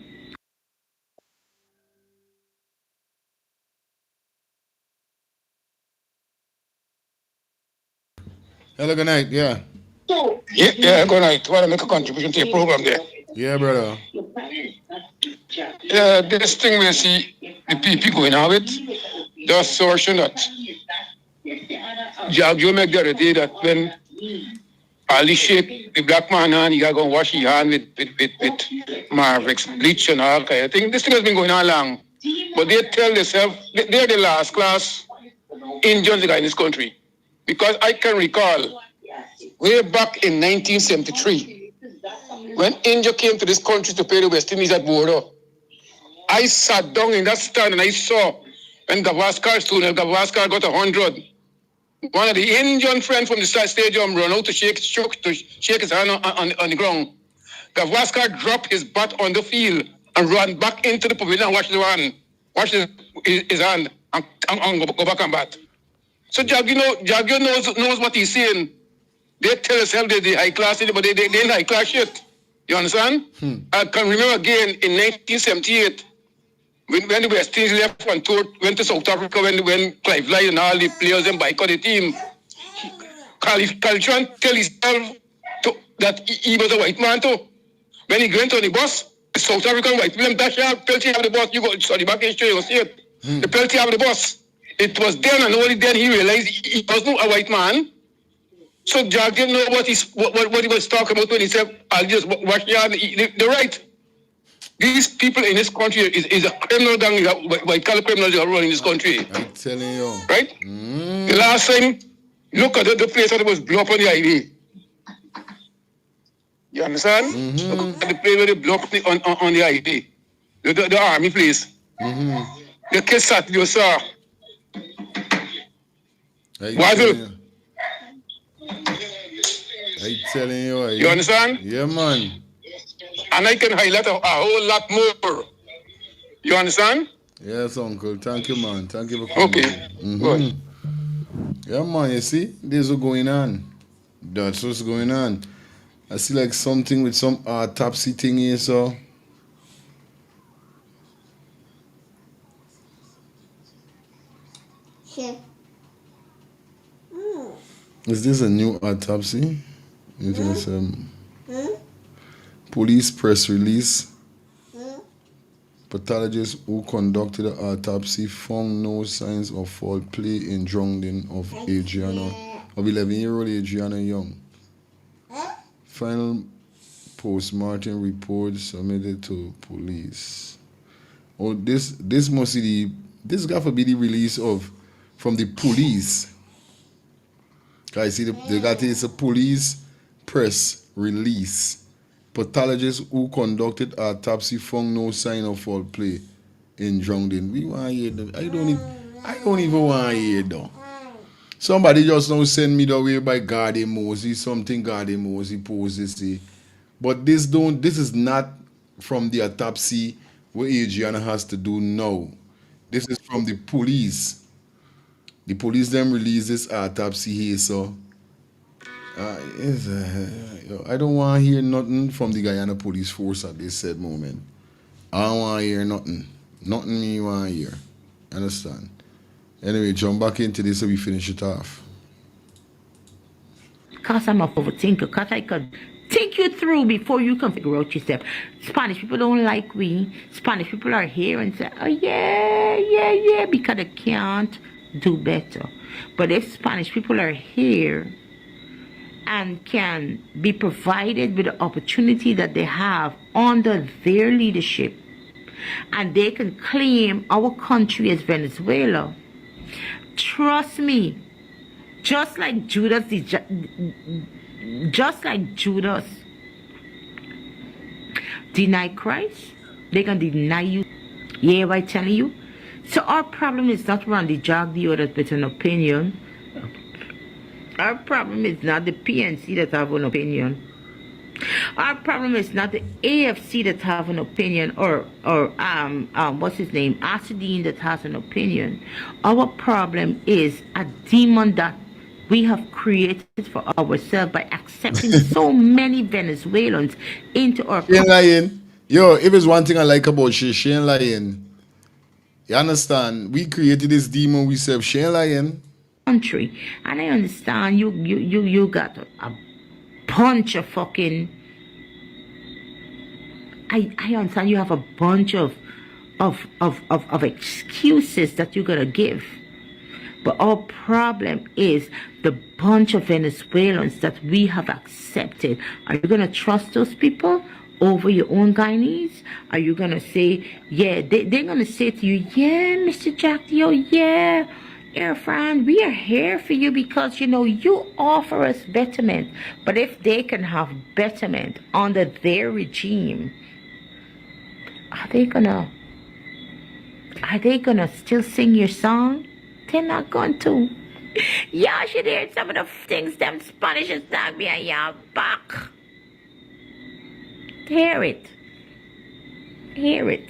Hello, good night, yeah. Yeah, good night. Want to make a contribution to your program there? Yeah, brother. Yeah, this thing we see the people going on with, the assertion that you make the other day that when Ali shake the black man hand, he got to wash his hand with Marvex bleach and all kind of thing. This thing has been going on long. But they tell themselves they're the last class Indians in this country. Because I can recall way back in 1973, when India came to this country to pay the West Indies at border, I sat down in that stand and I saw when Gavaskar student, Gavaskar got 100. One of the Indian friends from the stadium ran out to shake his hand on the ground. Gavaskar dropped his bat on the field and ran back into the pavilion and washed his hand and go back and bat. So Jaggi knows what he's saying. They tell themselves they're the high class, but they ain't high class shit. You understand? I can remember again in 1978 when the West Indies left on tour, went to South Africa when Clive Lyall and all the players and boycott the team. Calitran tell himself that he was a white man too. When he went on the bus, the South African white people dash out, pelty out the bus, you go study back in history, you see it. The pelty out the bus. It was then and only then he realized he wasn't a white man. So Jack didn't know what he was talking about when he said, I'll just wash your hand. They're right. These people in this country is a criminal gang, white collar criminals that are running this country. I'm telling you. Right? The last time, look at the place that was blew up on the highway. You understand? Look at the place where they blew up on the highway. The army place. The kids sat there, sir. I'm telling you. You understand? Yeah, man. And I can highlight a whole lot more. You understand? Yes, uncle. Thank you, man. Thank you for coming. Okay. Good. Yeah, man. You see, this is what's going on. That's what's going on. I see like something with some autopsy thing here, so. Is this a new autopsy? It is police press release. Pathologists who conducted the autopsy found no signs of foul play in drowning of Adriana, of 11-year-old Adriana Young. Final post-mortem report submitted to police. Oh, this must be this got to be the release from the police. Guys, see they got it's a police press release. Pathologists who conducted autopsy found no sign of foul play in drowning. We want to hear them. I don't even want to hear though. Somebody just now send me the way by God emoji, something God emoji poses. But this is not from the autopsy what Adriana has to do now. This is from the police. The police then release this autopsy here, so I don't want to hear nothing from the Guyana Police Force at this said moment. I don't want to hear nothing. Nothing me want to hear. Understand? Anyway, jump back into this so we finish it off. Because I'm a overthinker, because I could think you through before you can figure out yourself. Spanish people don't like we. Spanish people are here and say, oh yeah, because they can't do better. But if Spanish people are here and can be provided with the opportunity that they have under their leadership, and they can claim our country as Venezuela, trust me, just like Judas deny Christ, they can deny you. Yeah, I tell you. So our problem is not Randy Jaggi or that with an opinion. Our problem is not the PNC that have an opinion. Our problem is not the AFC that have an opinion, or what's his name, Asadine that has an opinion. Our problem is a demon that we have created for ourselves by accepting so many Venezuelans into our She ain't lying. Yo, if it's one thing I like about she ain't lying. You understand? We created this demon we serve. She ain't lying. country. And I understand you got a bunch of fucking. I understand you have a bunch of excuses that you're gonna give. But our problem is the bunch of Venezuelans that we have accepted. Are you gonna trust those people over your own Guyanese? Are you gonna say, yeah, they're gonna say to you, yeah, Mr. Jack Dio, yeah, Air friend, we are here for you because you offer us betterment. But if they can have betterment under their regime, are they gonna still sing your song? They're not going to. Y'all should hear some of the things them Spanishers talk behind y'all back. Hear it. Hear it.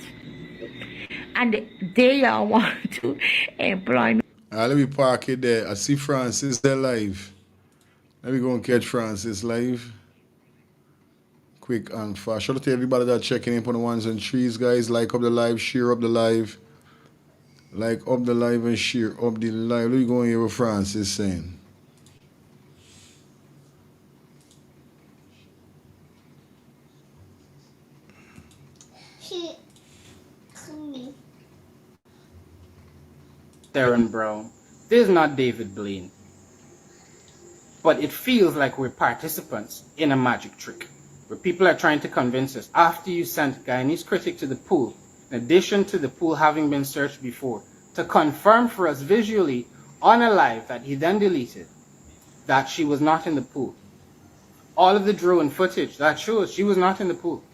And they all want to employ me. Let me park it there. I see Francis there live. Let me go and catch Francis live. Quick and fast. Shout out to everybody that's checking in on the ones and threes, guys. Like up the live, share up the live. Like up the live and share up the live. Let me go and hear what Francis saying. Darren Brown, this is not David Blaine. But it feels like we're participants in a magic trick, where people are trying to convince us after you sent Guyanese Critic to the pool, in addition to the pool having been searched before, to confirm for us visually on a live that he then deleted, that she was not in the pool. All of the drone footage that shows she was not in the pool.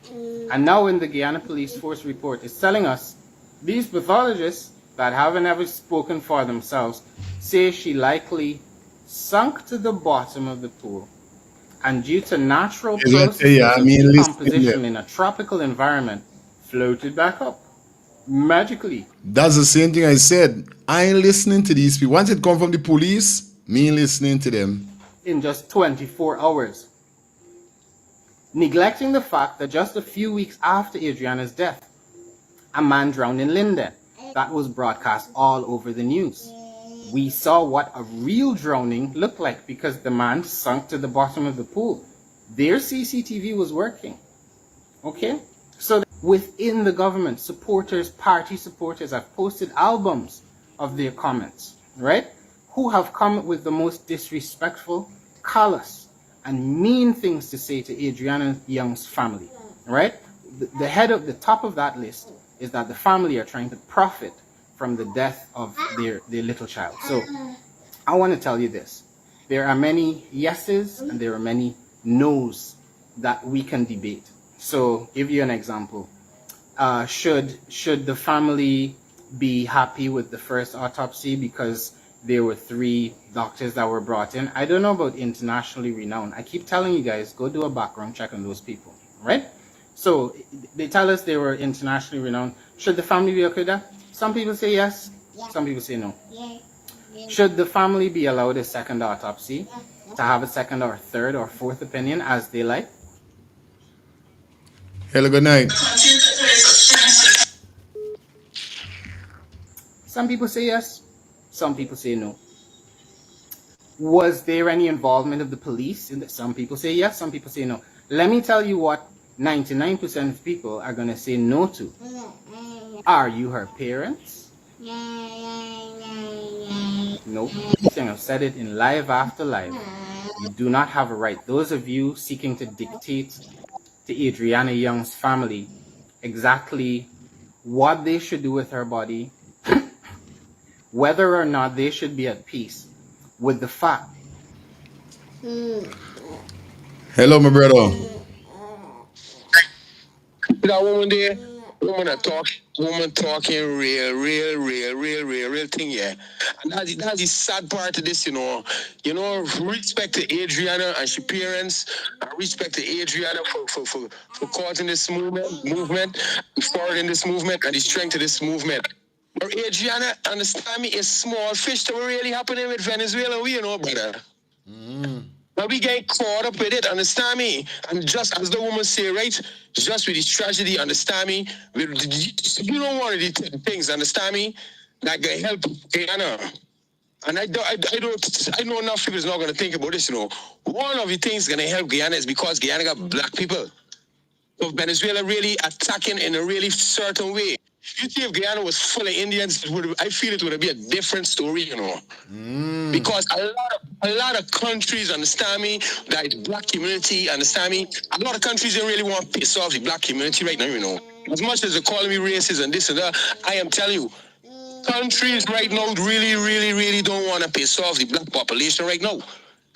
And now in the Guyana Police Force report, it's telling us these pathologists that haven't ever spoken for themselves say she likely sunk to the bottom of the pool, and due to natural processes of decomposition in a tropical environment, floated back up magically. That's the same thing I said. I ain't listening to these people. Once it come from the police, me ain't listening to them. In just 24 hours. Neglecting the fact that just a few weeks after Adriana's death, a man drowned in Linden. That was broadcast all over the news. We saw what a real drowning looked like because the man sunk to the bottom of the pool. Their CCTV was working. Okay? So within the government, supporters, party supporters have posted albums of their comments, right? Who have come with the most disrespectful, callous, and mean things to say to Adriana Young's family, right? The top of that list is that the family are trying to profit from the death of their little child. So I want to tell you this. There are many yeses and there are many no's that we can debate. So give you an example. Should the family be happy with the first autopsy because there were 3 doctors that were brought in? I don't know about internationally renowned. I keep telling you guys, go do a background check on those people, right? So they tell us they were internationally renowned. Should the family be okay with that? Some people say yes, some people say no. Should the family be allowed a second autopsy, to have a second or third or fourth opinion as they like? Hello, good night. Some people say yes, some people say no. Was there any involvement of the police? Some people say yes, some people say no. Let me tell you what 99% of people are going to say no to. Are you her parents? Nope. I've said it in live after live. You do not have a right. Those of you seeking to dictate to Adriana Young's family exactly what they should do with her body, whether or not they should be at peace with the fact. Hello, my brother. That woman there, woman talking real thing, yeah. And that's the sad part of this, you know. You know, respect to Adriana and she parents, and respect to Adriana for causing this movement, forwarding this movement, and the strength of this movement. But Adriana, understand me, is small fish that were really happening with Venezuela, you know, brother. But we get caught up with it, understand me? And just as the woman say, right? Just with this tragedy, understand me? You know one of the things, understand me? That can help Guyana. And I know enough people is not going to think about this, you know. One of the things going to help Guyana is because Guyana got black people. So Venezuela really attacking in a really certain way. You see, if Guyana was full of Indians, I feel it would be a different story, you know. Because a lot of countries, understand me, that the black community, understand me, a lot of countries don't really want to piss off the black community right now, you know. As much as they're calling me racist and this and that, I am telling you, countries right now really don't want to piss off the black population right now.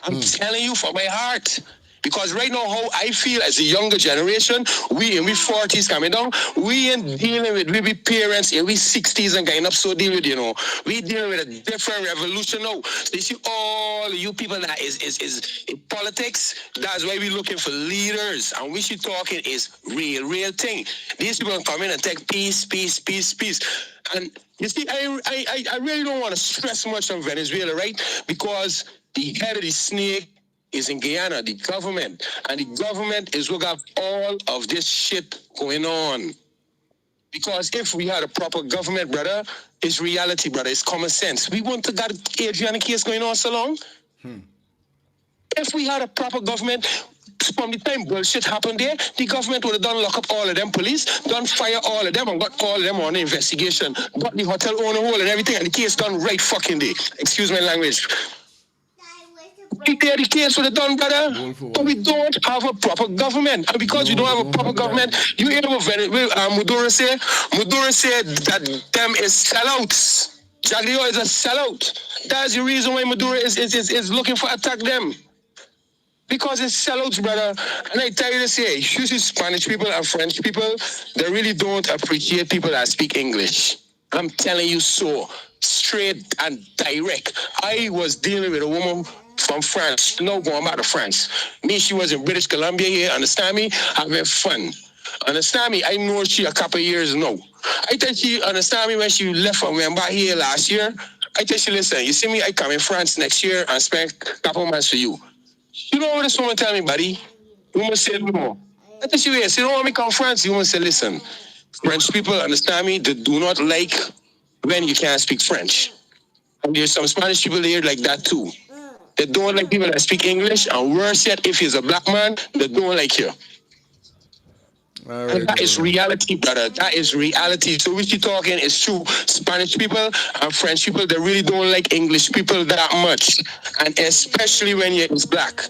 I'm telling you from my heart. Because right now, how I feel as a younger generation, we 40s coming down, we ain't dealing with, we be parents in we 60s and getting up so deal with, you know. We dealing with a different revolution now. So you see all you people that is in politics, that's why we looking for leaders. And we should talking is real thing. These people come in and take peace. And you see, I really don't want to stress much on Venezuela, right? Because the head of the snake is in Guyana, the government. And the government is what got all of this shit going on. Because if we had a proper government, brother, it's reality, brother. It's common sense. We wouldn't have got Adriana case going on so long. If we had a proper government, from the time bullshit happened there, the government would have done lock up all of them police, done fire all of them, and got all of them on the investigation, got the hotel owner hole and everything, and the case done right fucking day. Excuse my language. Right there, the case would have done, brother. But we don't have a proper government. And because we don't have a proper government, you hear what Maduro say? Maduro said that them is sellouts. Jaglio is a sellout. That's the reason why Maduro is looking for attack them. Because it's sellouts, brother. And I tell you this here, you see Spanish people and French people, they really don't appreciate people that speak English. I'm telling you so, straight and direct. I was dealing with a woman from France, no going back to France. Me, she was in British Columbia here, understand me? Having fun. Understand me? I know she a couple of years now. I tell she, understand me, when she left from back here last year, I tell she, listen, you see me, I come in France next year and spend a couple months for you. You know what this woman tell me, buddy? The woman said, no. I tell she, yes, you don't want me to come France. The woman said, listen, French people, understand me, they do not like when you can't speak French. And there's some Spanish people there like that too. They don't like people that speak English, and worse yet, if he's a black man, they don't like you. And that is reality, brother. That is reality. So what you're talking is true. Spanish people and French people, they really don't like English people that much. And especially when you're black.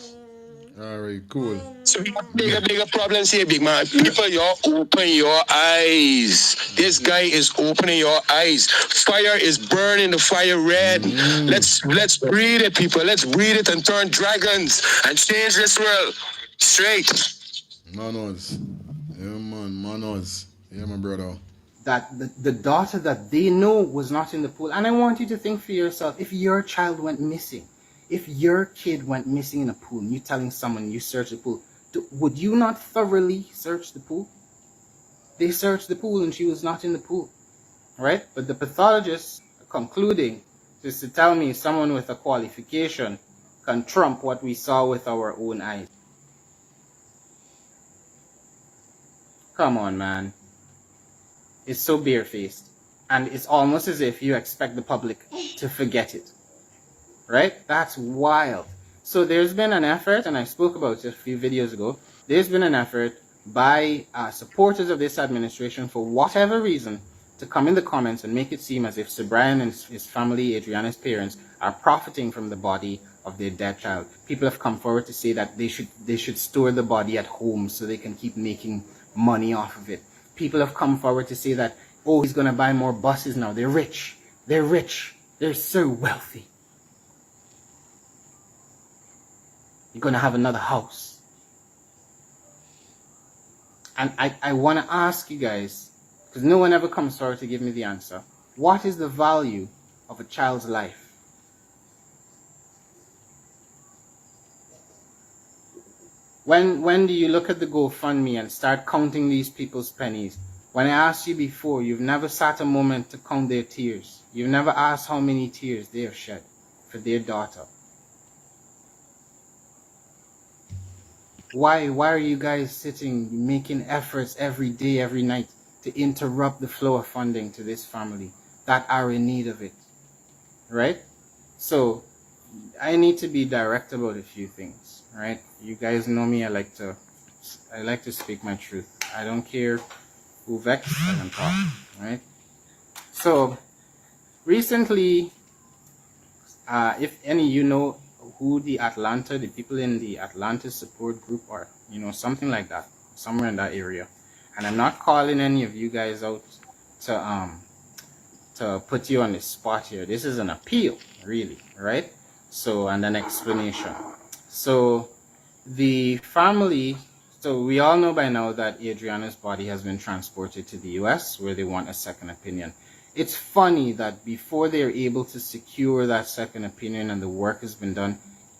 All right, cool. So we have bigger problems here, big man. People, y'all open your eyes. This guy is opening your eyes. Fire is burning the fire red. Let's breathe it, people. Let's breathe it and turn dragons and change this world. Straight. Manos. Yeah, man, manos. Yeah, my brother. That the daughter that they know was not in the pool. And I want you to think for yourself, if your child went missing, if your kid went missing in a pool, and you're telling someone you searched the pool, would you not thoroughly search the pool? They searched the pool and she was not in the pool, right? But the pathologist concluding is to tell me someone with a qualification can trump what we saw with our own eyes. Come on, man. It's so barefaced. And it's almost as if you expect the public to forget it. Right? That's wild. So there's been an effort, and I spoke about it a few videos ago, there's been an effort by supporters of this administration, for whatever reason, to come in the comments and make it seem as if Sir Brian and his family, Adriana's parents, are profiting from the body of their dead child. People have come forward to say that they should store the body at home so they can keep making money off of it. People have come forward to say that, oh, he's going to buy more buses now. They're rich. They're rich. They're so wealthy. You're going to have another house. And I want to ask you guys, because no one ever comes forward to give me the answer. What is the value of a child's life? When do you look at the GoFundMe and start counting these people's pennies? When I asked you before, you've never sat a moment to count their tears. You've never asked how many tears they have shed for their daughter. Why are you guys sitting, making efforts every day, every night to interrupt the flow of funding to this family that are in need of it? Right? So I need to be direct about a few things, right? You guys know me, I like to speak my truth. I don't care who vexed and talk, right? So recently, if any you know who the people in the Atlanta support group are, something like that, somewhere in that area. And I'm not calling any of you guys out to put you on the spot here. This is an appeal, really, right? So, and an explanation. So the family, so we all know by now that Adriana's body has been transported to the US where they want a second opinion. It's funny that before they're able to secure that second opinion and the work has been done,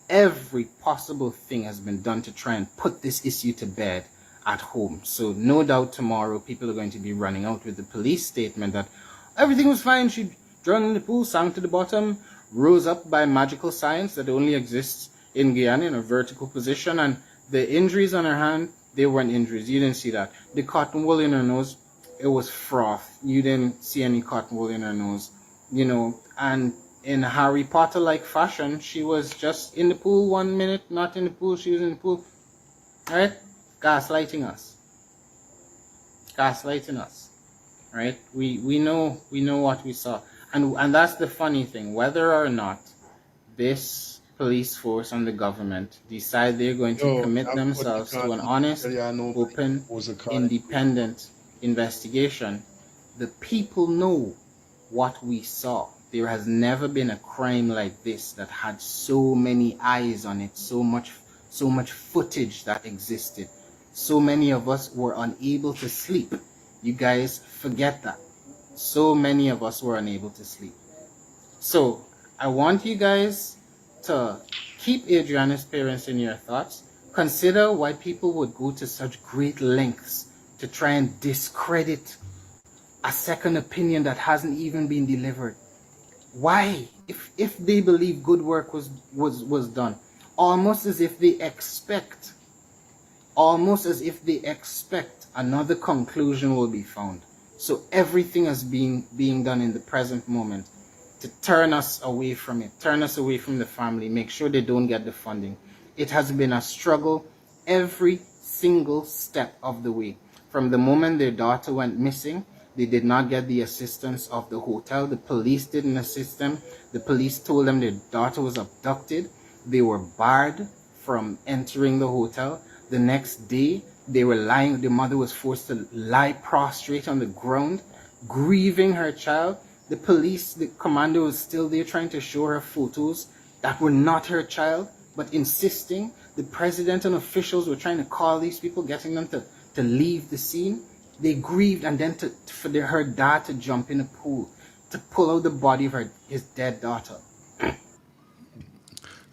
every possible thing has been done to try and put this issue to bed at home. So no doubt tomorrow people are going to be running out with the police statement that everything was fine. She drowned in the pool, sank to the bottom, rose up by magical science that only exists in Guyana in a vertical position, and the injuries on her hand, they weren't injuries. You didn't see that. The cotton wool in her nose, it was froth. You didn't see any cotton wool in her nose, and in Harry Potter-like fashion, she was just in the pool 1 minute, not in the pool, she was in the pool, right? Gaslighting us, right? We know what we saw, and that's the funny thing. Whether or not this police force and the government decide they're going to commit themselves to an honest, open, independent investigation, the people know what we saw. There has never been a crime like this that had so many eyes on it, so much footage that existed. So many of us were unable to sleep. You guys forget that. So many of us were unable to sleep. So I want you guys to keep Adriana's parents in your thoughts. Consider why people would go to such great lengths to try and discredit a second opinion that hasn't even been delivered. Why? If they believe good work was done, almost as if they expect another conclusion will be found. So everything is being done in the present moment to turn us away from it, turn us away from the family, make sure they don't get the funding. It has been a struggle every single step of the way. From the moment their daughter went missing, they did not get the assistance of the hotel. The police didn't assist them. The police told them their daughter was abducted. They were barred from entering the hotel. The next day, they were lying. The mother was forced to lie prostrate on the ground, grieving her child. The police, the commander was still there trying to show her photos that were not her child, but insisting. The president and officials were trying to call these people, getting them to leave the scene. They grieved, and then for her dad to jump in a pool to pull out the body of his dead daughter.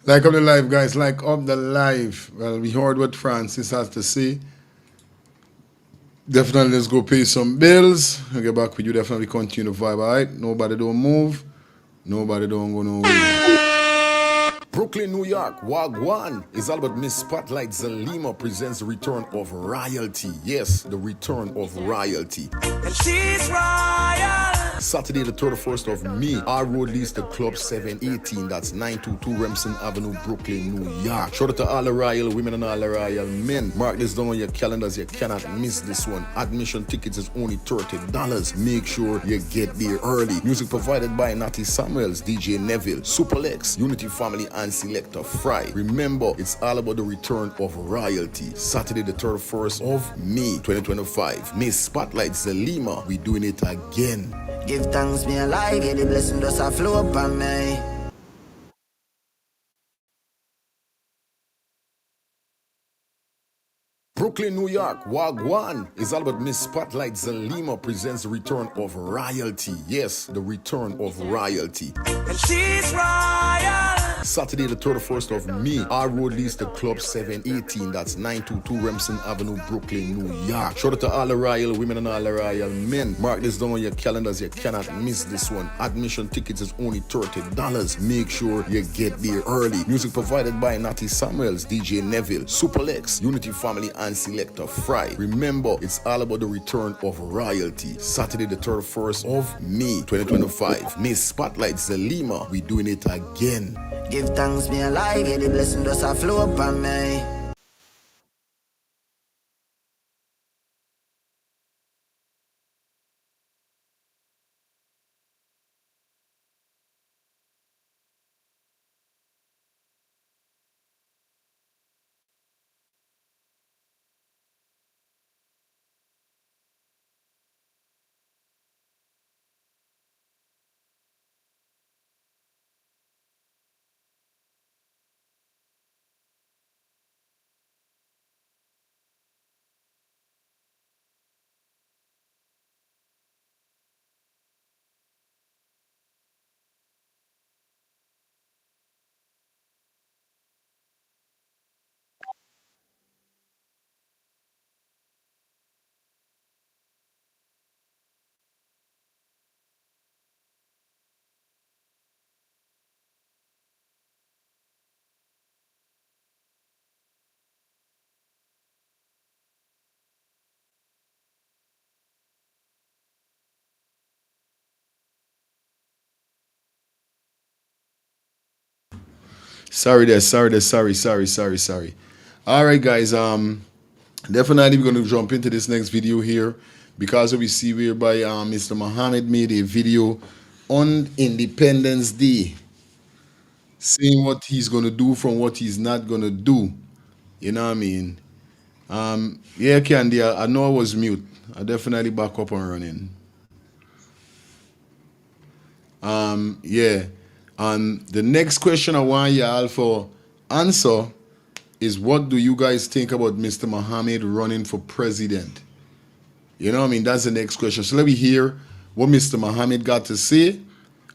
Like up the live, guys. Like up the live. Well, we heard what Francis has to say. Definitely, let's go pay some bills. I'll get back with you. Definitely continue the vibe, all right? Nobody don't move. Nobody don't go nowhere. Brooklyn, New York, Wagwan is all about Miss Spotlight Zalima presents the return of royalty. Yes, the return of royalty. And she's royal. Saturday the 31st of May, our road leads to Club 718. That's 922 Remsen Avenue, Brooklyn, New York. Shout out to all the royal women and all the royal men. Mark this down on your calendars. You cannot miss this one. Admission tickets is only $30. Make sure you get there early. Music provided by Natty Samuels, DJ Neville, Superlex, Unity Family, and Selector Fry. Remember, it's all about the return of royalty. Saturday the 31st of May 2025. Miss Spotlight Zalima, we doing it again. Give thanks, me alive, yeah, the blessing does a flow upon me. Brooklyn Brooklyn, New York, Wagwan is all about Miss Spotlight Zalima presents the return of royalty. Yes, the return of royalty. And she's royal. Saturday the 31st of May, our road leads to Club 718. That's 922 Remsen Avenue, Brooklyn, New York. Shout out to all the royal women and all the royal men. Mark this down on your calendars. You cannot miss this one. Admission tickets is only $30. Make sure you get there early. Music provided by Natty Samuels, DJ Neville, Superlex, Unity Family, and Selector Fry. Remember, it's all about the return of royalty. Saturday the 31st of May 2025. Miss Spotlight Zalima, we doing it again. Give thanks, me alive, yeah, the blessing does a flow upon me. Sorry. All right, guys. Definitely we're going to jump into this next video here because we see whereby Mr. Muhammad made a video on Independence Day, saying what he's going to do from what he's not going to do. You know what I mean? Yeah, Candy, I know I was mute. I definitely back up and running. Yeah. The next question I want y'all for answer is, what do you guys think about Mr. Muhammad running for president? You know what I mean? That's the next question. So let me hear what Mr. Muhammad got to say,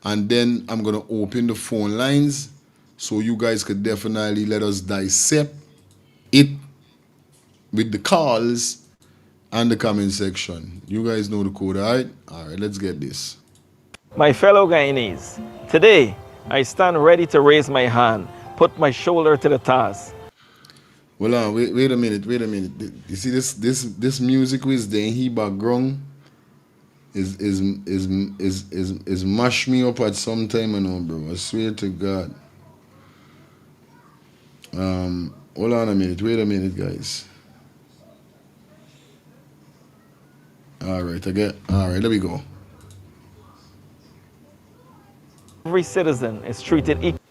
and then I'm going to open the phone lines so you guys could definitely let us dissect it with the calls and the comment section. You guys know the code, all right? All right, let's get this. My fellow Guyanese, today I stand ready to raise my hand, put my shoulder to the task. Well, wait a minute. You see this music was there in his background is mash me up at some time, you know, bro. I swear to God. Hold on a minute. Wait a minute, guys. All right, there we go. Every citizen is treated equally.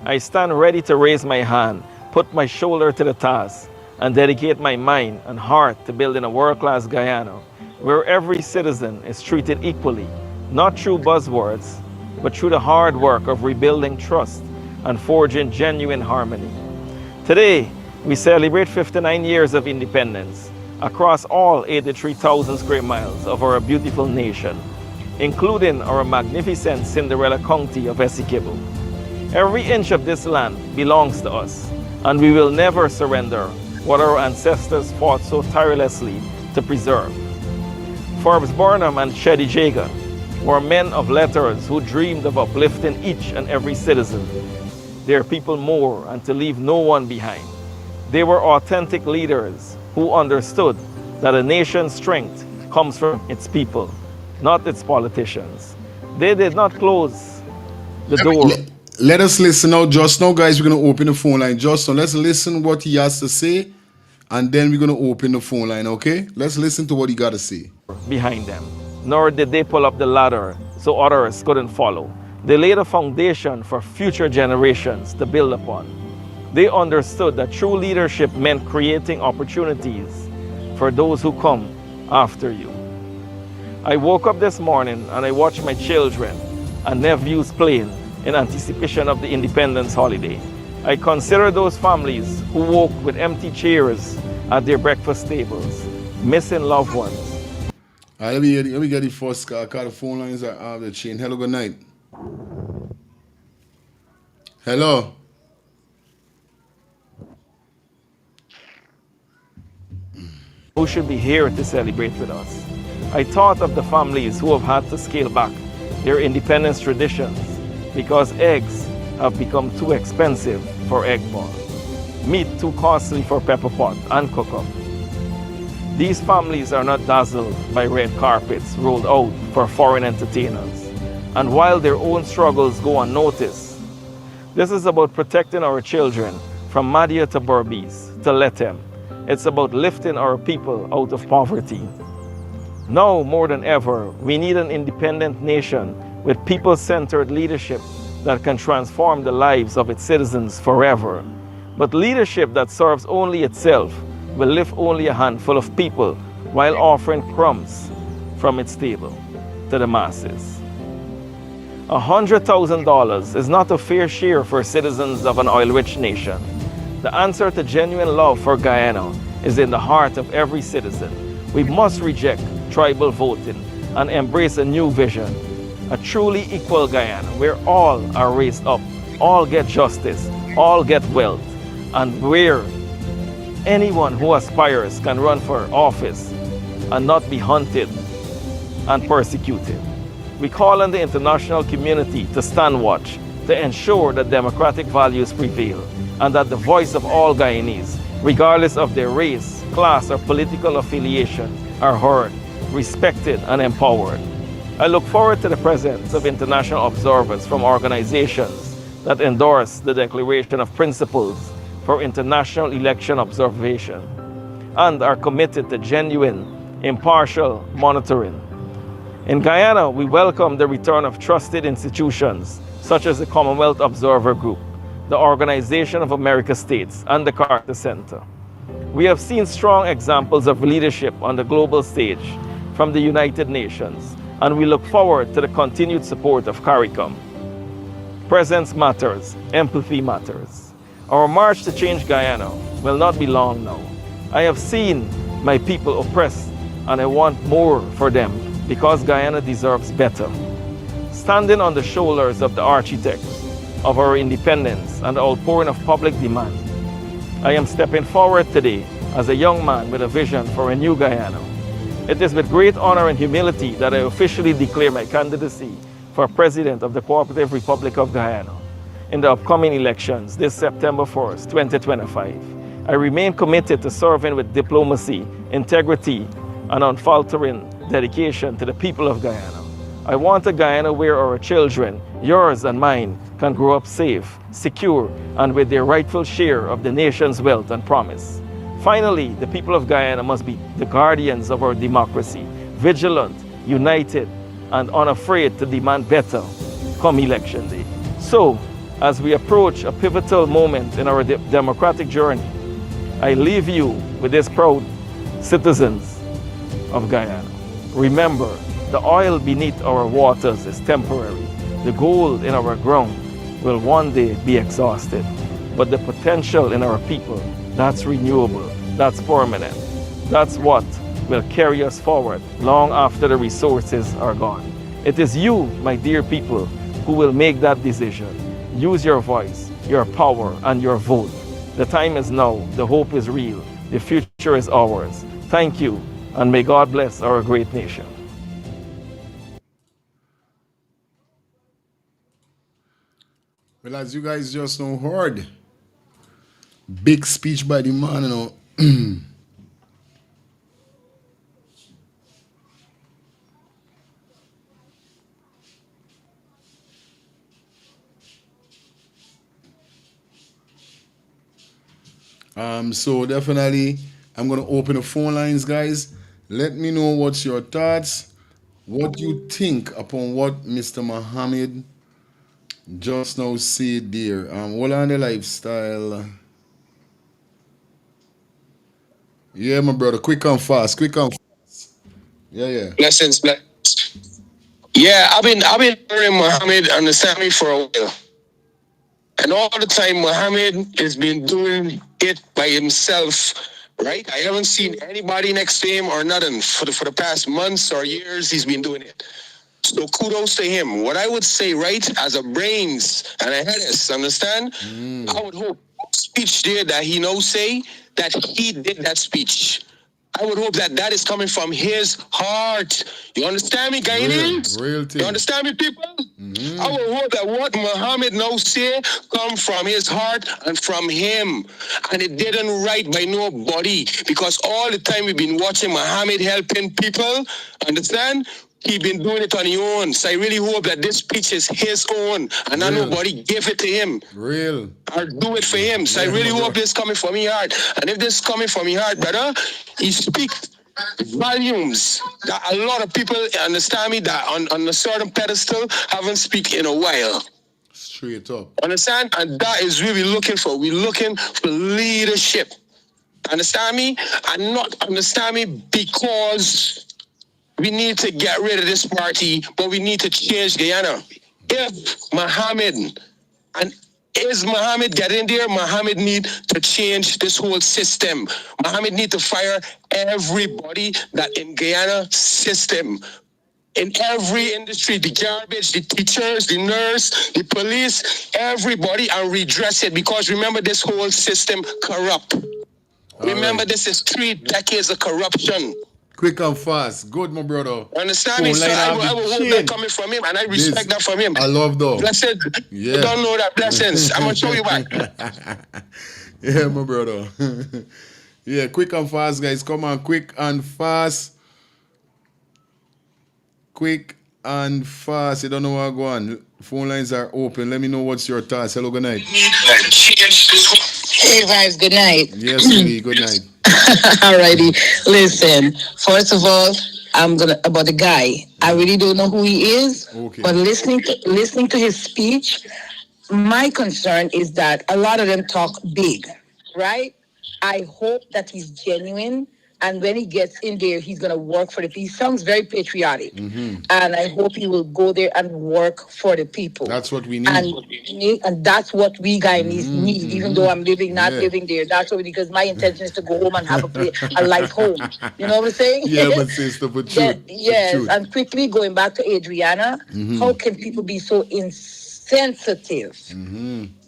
I stand ready to raise my hand, put my shoulder to the task, and dedicate my mind and heart to building a world-class Guyana, where every citizen is treated equally, not through buzzwords, but through the hard work of rebuilding trust and forging genuine harmony. Today, we celebrate 59 years of independence across all 83,000 square miles of our beautiful nation, including our magnificent Cinderella County of Essequibo. Every inch of this land belongs to us, and we will never surrender what our ancestors fought so tirelessly to preserve. Forbes Burnham and Chedi Jagan were men of letters who dreamed of uplifting each and every citizen, their people more, and to leave no one behind. They were authentic leaders who understood that a nation's strength comes from its people, not its politicians. They did not close the door. Let us listen now. Just now, guys, we're going to open the phone line. Just now, let's listen what he has to say, and then we're going to open the phone line, okay? Let's listen to what he got to say. Behind them, nor did they pull up the ladder so others couldn't follow. They laid a foundation for future generations to build upon. They understood that true leadership meant creating opportunities for those who come after you. I woke up this morning and I watched my children and nephews playing in anticipation of the independence holiday. I consider those families who woke with empty chairs at their breakfast tables, missing loved ones. Let me get the first call. The phone lines are out of the chain. Hello, good night. Hello. Who should be here to celebrate with us. I thought of the families who have had to scale back their independence traditions because eggs have become too expensive for egg ball, meat too costly for pepper pot and cook-up. These families are not dazzled by red carpets rolled out for foreign entertainers. And while their own struggles go unnoticed, this is about protecting our children from Madia to Berbice to Letem. It's about lifting our people out of poverty. Now more than ever, we need an independent nation with people-centered leadership that can transform the lives of its citizens forever. But leadership that serves only itself will lift only a handful of people while offering crumbs from its table to the masses. $100,000 is not a fair share for citizens of an oil-rich nation. The answer to genuine love for Guyana is in the heart of every citizen. We must reject tribal voting and embrace a new vision, a truly equal Guyana where all are raised up, all get justice, all get wealth, and where anyone who aspires can run for office and not be hunted and persecuted. We call on the international community to stand watch, to ensure that democratic values prevail, and that the voice of all Guyanese, regardless of their race, class, or political affiliation, are heard, respected, and empowered. I look forward to the presence of international observers from organizations that endorse the Declaration of Principles for International Election Observation and are committed to genuine, impartial monitoring. In Guyana, we welcome the return of trusted institutions such as the Commonwealth Observer Group, the Organization of American States, and the Carter Center. We have seen strong examples of leadership on the global stage from the United Nations, and we look forward to the continued support of CARICOM. Presence matters, empathy matters. Our march to change Guyana will not be long now. I have seen my people oppressed, and I want more for them because Guyana deserves better. Standing on the shoulders of the architects of our independence and the outpouring of public demand, I am stepping forward today as a young man with a vision for a new Guyana. It is with great honor and humility that I officially declare my candidacy for President of the Cooperative Republic of Guyana in the upcoming elections this September 1st, 2025. I remain committed to serving with diplomacy, integrity, and unfaltering dedication to the people of Guyana. I want a Guyana where our children, yours and mine, can grow up safe, secure, and with their rightful share of the nation's wealth and promise. Finally, the people of Guyana must be the guardians of our democracy, vigilant, united, and unafraid to demand better come election day. So, as we approach a pivotal moment in our democratic journey, I leave you with this proud citizens of Guyana. Remember, the oil beneath our waters is temporary. The gold in our ground will one day be exhausted. But the potential in our people, that's renewable, that's permanent. That's what will carry us forward long after the resources are gone. It is you, my dear people, who will make that decision. Use your voice, your power, and your vote. The time is now. The hope is real. The future is ours. Thank you, and may God bless our great nation. Well, as you guys just now heard, big speech by the man, you know. So definitely, I'm gonna open the phone lines, guys. Let me know what's your thoughts, what you think upon what Mr. Muhammad just now said there. What on the lifestyle? Yeah, my brother, quick and fast, quick and fast. Yeah. Blessings. Yeah, I've been hearing Muhammad understand me for a while. And all the time, Muhammad has been doing it by himself, right? I haven't seen anybody next to him or nothing for the past months or years. He's been doing it. So kudos to him. What I would say, right, as a brains and a headers, understand? I would hope speech there that he knows say that he did that speech. I would hope that that is coming from his heart. You understand me, guys? Real thing. You understand me, people? I would hope that what Muhammad now say come from his heart and from him. And it didn't write by nobody. Because all the time we've been watching Muhammad helping people, understand? He been doing it on his own. So I really hope that this speech is his own. And not nobody give it to him. Real. Or do it for him. So I really hope this coming from his heart. And if this coming from his heart, brother, he speaks volumes that a lot of people, understand me, that on a certain pedestal haven't speak in a while. Straight up. Understand? And that is what we're looking for. We're looking for leadership. Understand me? And not understand me because we need to get rid of this party, but we need to change Guyana. If Muhammad, and is Muhammad getting there? Muhammad need to change this whole system. Muhammad need to fire everybody that in Guyana system. In every industry, the garbage, the teachers, the nurse, the police, everybody, and redress it. Because remember, this whole system corrupt. Remember, this is 3 decades of corruption. Quick and fast. Good, my brother. Understand me? So I will hope that coming from him, and I respect that from him. I love that. Blessed. Yeah. You don't know that. Blessings. I'm going to show you back. Yeah, my brother. Yeah, quick and fast, guys. Come on, quick and fast. Quick and fast. You don't know what I'm going. Phone lines are open. Let me know what's your task. Hello, good night. Hey, Vibes, good night. Yes, Lee, good night. Alrighty. Listen, first of all, about the guy. I really don't know who he is, but listening to his speech, my concern is that a lot of them talk big, right? I hope that he's genuine, and when he gets in there, he's gonna work for the people. He sounds very patriotic, and I hope he will go there and work for the people. That's what we need, and that's what we Guyanese need. Even though I'm not living there, that's what because my intention is to go home and have a life home. You know what I'm saying? Yeah, but sister, but truth. Yes, and quickly going back to Adriana, how can people be so insensitive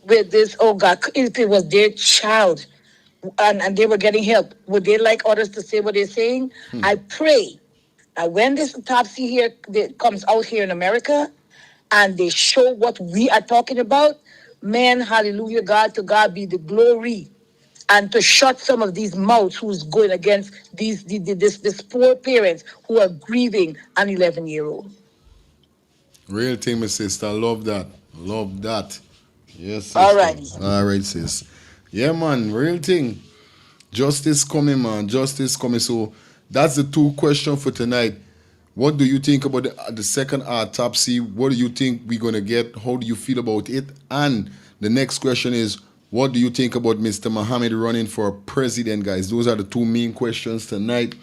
with this? Oh God, if it was their child and they were getting help, would they like others to say what they're saying? I pray that when this autopsy here comes out here in America and they show what we are talking about, man, hallelujah, God, to God be the glory. And to shut some of these mouths who's going against these poor parents who are grieving an 11-year-old. Real thing, my sister. I love that. Love that. Yes, sister. All right. All right, sis. Yeah, man. Real thing. Justice coming, man. Justice coming. So that's the 2 questions for tonight. What do you think about the second autopsy? What do you think we're going to get? How do you feel about it? And the next question is, what do you think about Mr. Muhammad running for president, guys? Those are the 2 main questions tonight.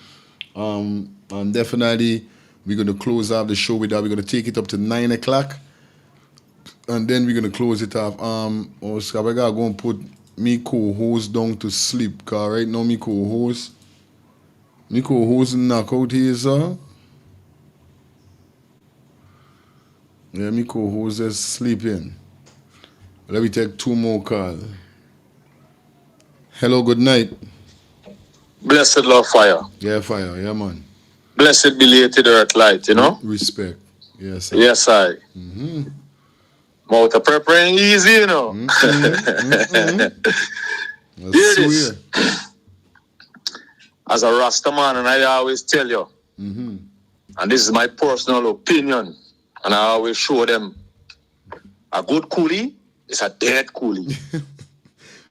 And definitely, we're going to close off the show with that. We're going to take it up to 9 o'clock. And then we're going to close it off. Oscar, we got to go and put me co-host down to sleep. Because right now, me co-host knock out here, sir. Yeah, me co-host is sleeping. Let me take 2 more calls. Hello, good night. Blessed love fire. Yeah, fire. Yeah, man. Blessed belated earth light, you know? Respect. Yes, sir. Yes, I. Mouth of preparing easy, you know? Hear this. As a Rasta man, and I always tell you, and this is my personal opinion, and I always show them, a good coolie is a dead coolie.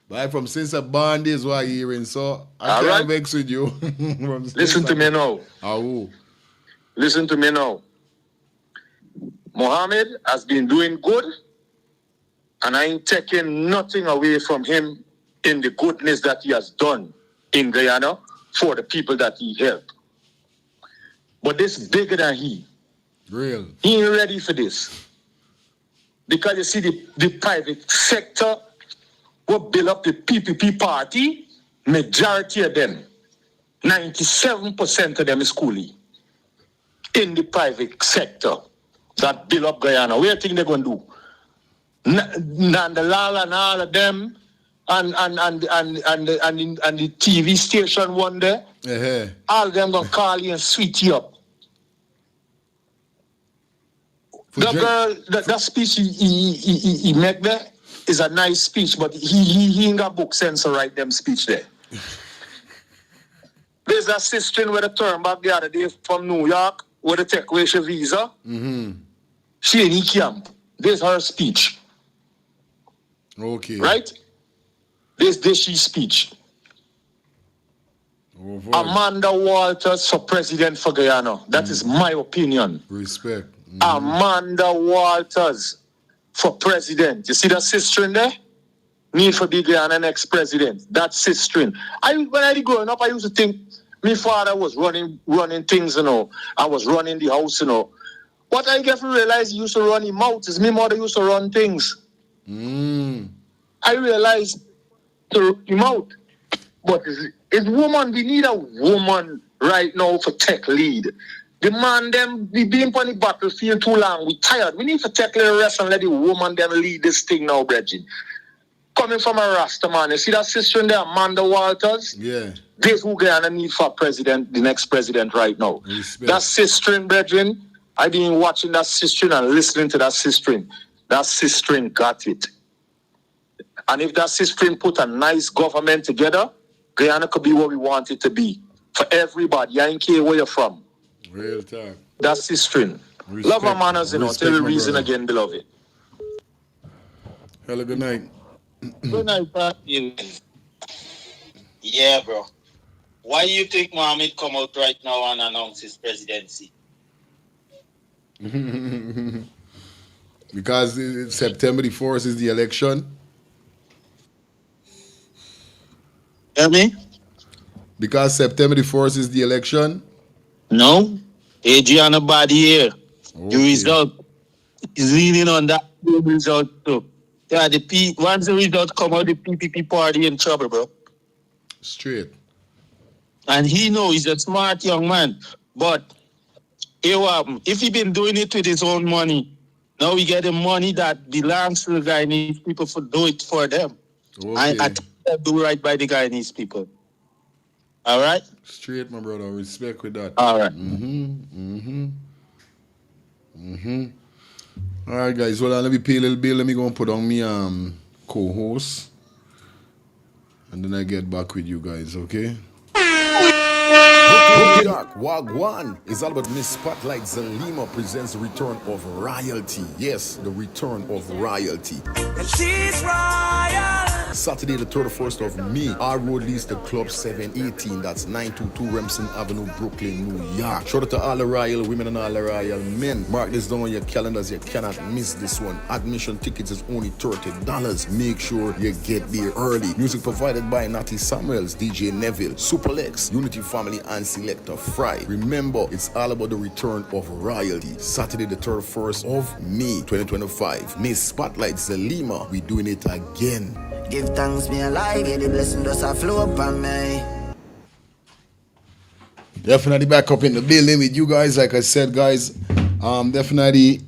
But from since a born days what I'm hearing, so I can't vex with you. Listen to me now. Oh. Listen to me now. Muhammad has been doing good, and I ain't taking nothing away from him in the goodness that he has done in Guyana for the people that he helped. But this is bigger than he. Real. He ain't ready for this. Because you see the private sector will build up the PPP party, majority of them, 97% of them is coolie in the private sector that build up Guyana. What do you think they're going to do? Nandalala and all of them and the TV station one day, all of them going to call you and sweet you up. The girl, that speech he make there is a nice speech, but he ain't got book sense to write them speech there. There's a sister with a turn back the other day from New York with a take away her visa. She in camp. There's her speech. Okay. Right? This she speech. Amanda Walters for president for Guyana. That is my opinion. Respect. Amanda Walters for president. You see that sister in there? Need for be Guyana next president. That sister. When I was growing up, I used to think my father was running things, you know. I was running the house, you know. What I get to realize he used to run his mouth is my mother used to run things. I realized to run his mouth. But it's woman, we need a woman right now for tech lead. The man them we been on the battlefield too long. We tired. We need to take a rest and let the woman them lead this thing now, Bridget. Coming from a Rasta man, you see that sister in there, Amanda Walters? Yeah. This who gonna need for president, the next president right now. Respect. That sister in Brethren, I've been watching that sister and listening to that sister. That sister got it. And if that sister put a nice government together, Guyana could be what we want it to be. For everybody. I ain't care where you're from. Real talk. That's his string. Love and manners, you know. Tell the reason brother. again, beloved. Hello, good night. Good night, bro. Yeah, bro. Why you think Mohammed come out right now and announce his presidency? Because September the 4th is the election. Hear me? Because September the 4th is the election. No. Adriana body here. Okay. The result is leaning on that result too. Yeah, once the result come out, the PPP party in trouble, bro. Straight. And he know he's a smart young man. But if he been doing it with his own money, now we get the money that belongs to the Guyanese people for do it for them. Okay. I think they'll do right by the Guyanese people. All right? Straight, my brother. Respect with that. All right. All right, guys. Well, let me pay a little bill. Let me go and put on me co-host. And then I get back with you guys, okay? New York, Wagwan is all about Miss Spotlight Zalima presents the return of royalty. Yes, the return of royalty. And she's royal. Saturday the 31st of May, our road leads to Club 718. That's 922 Remsen Avenue, Brooklyn, New York. Shout out to all the royal women and all the royal men. Mark this down on your calendars. You cannot miss this one. Admission tickets is only $30. Make sure you get there early. Music provided by Natty Samuels, DJ Neville, Superlex, Unity Family, and Selector Fry. Remember, it's all about the return of royalty. Saturday the 31st of May 2025. Miss Spotlight Zalima, we doing it again. Give thanks, me alive, yeah, the blessing does a flow upon me. Definitely back up in the building with you guys. Like I said, guys, definitely,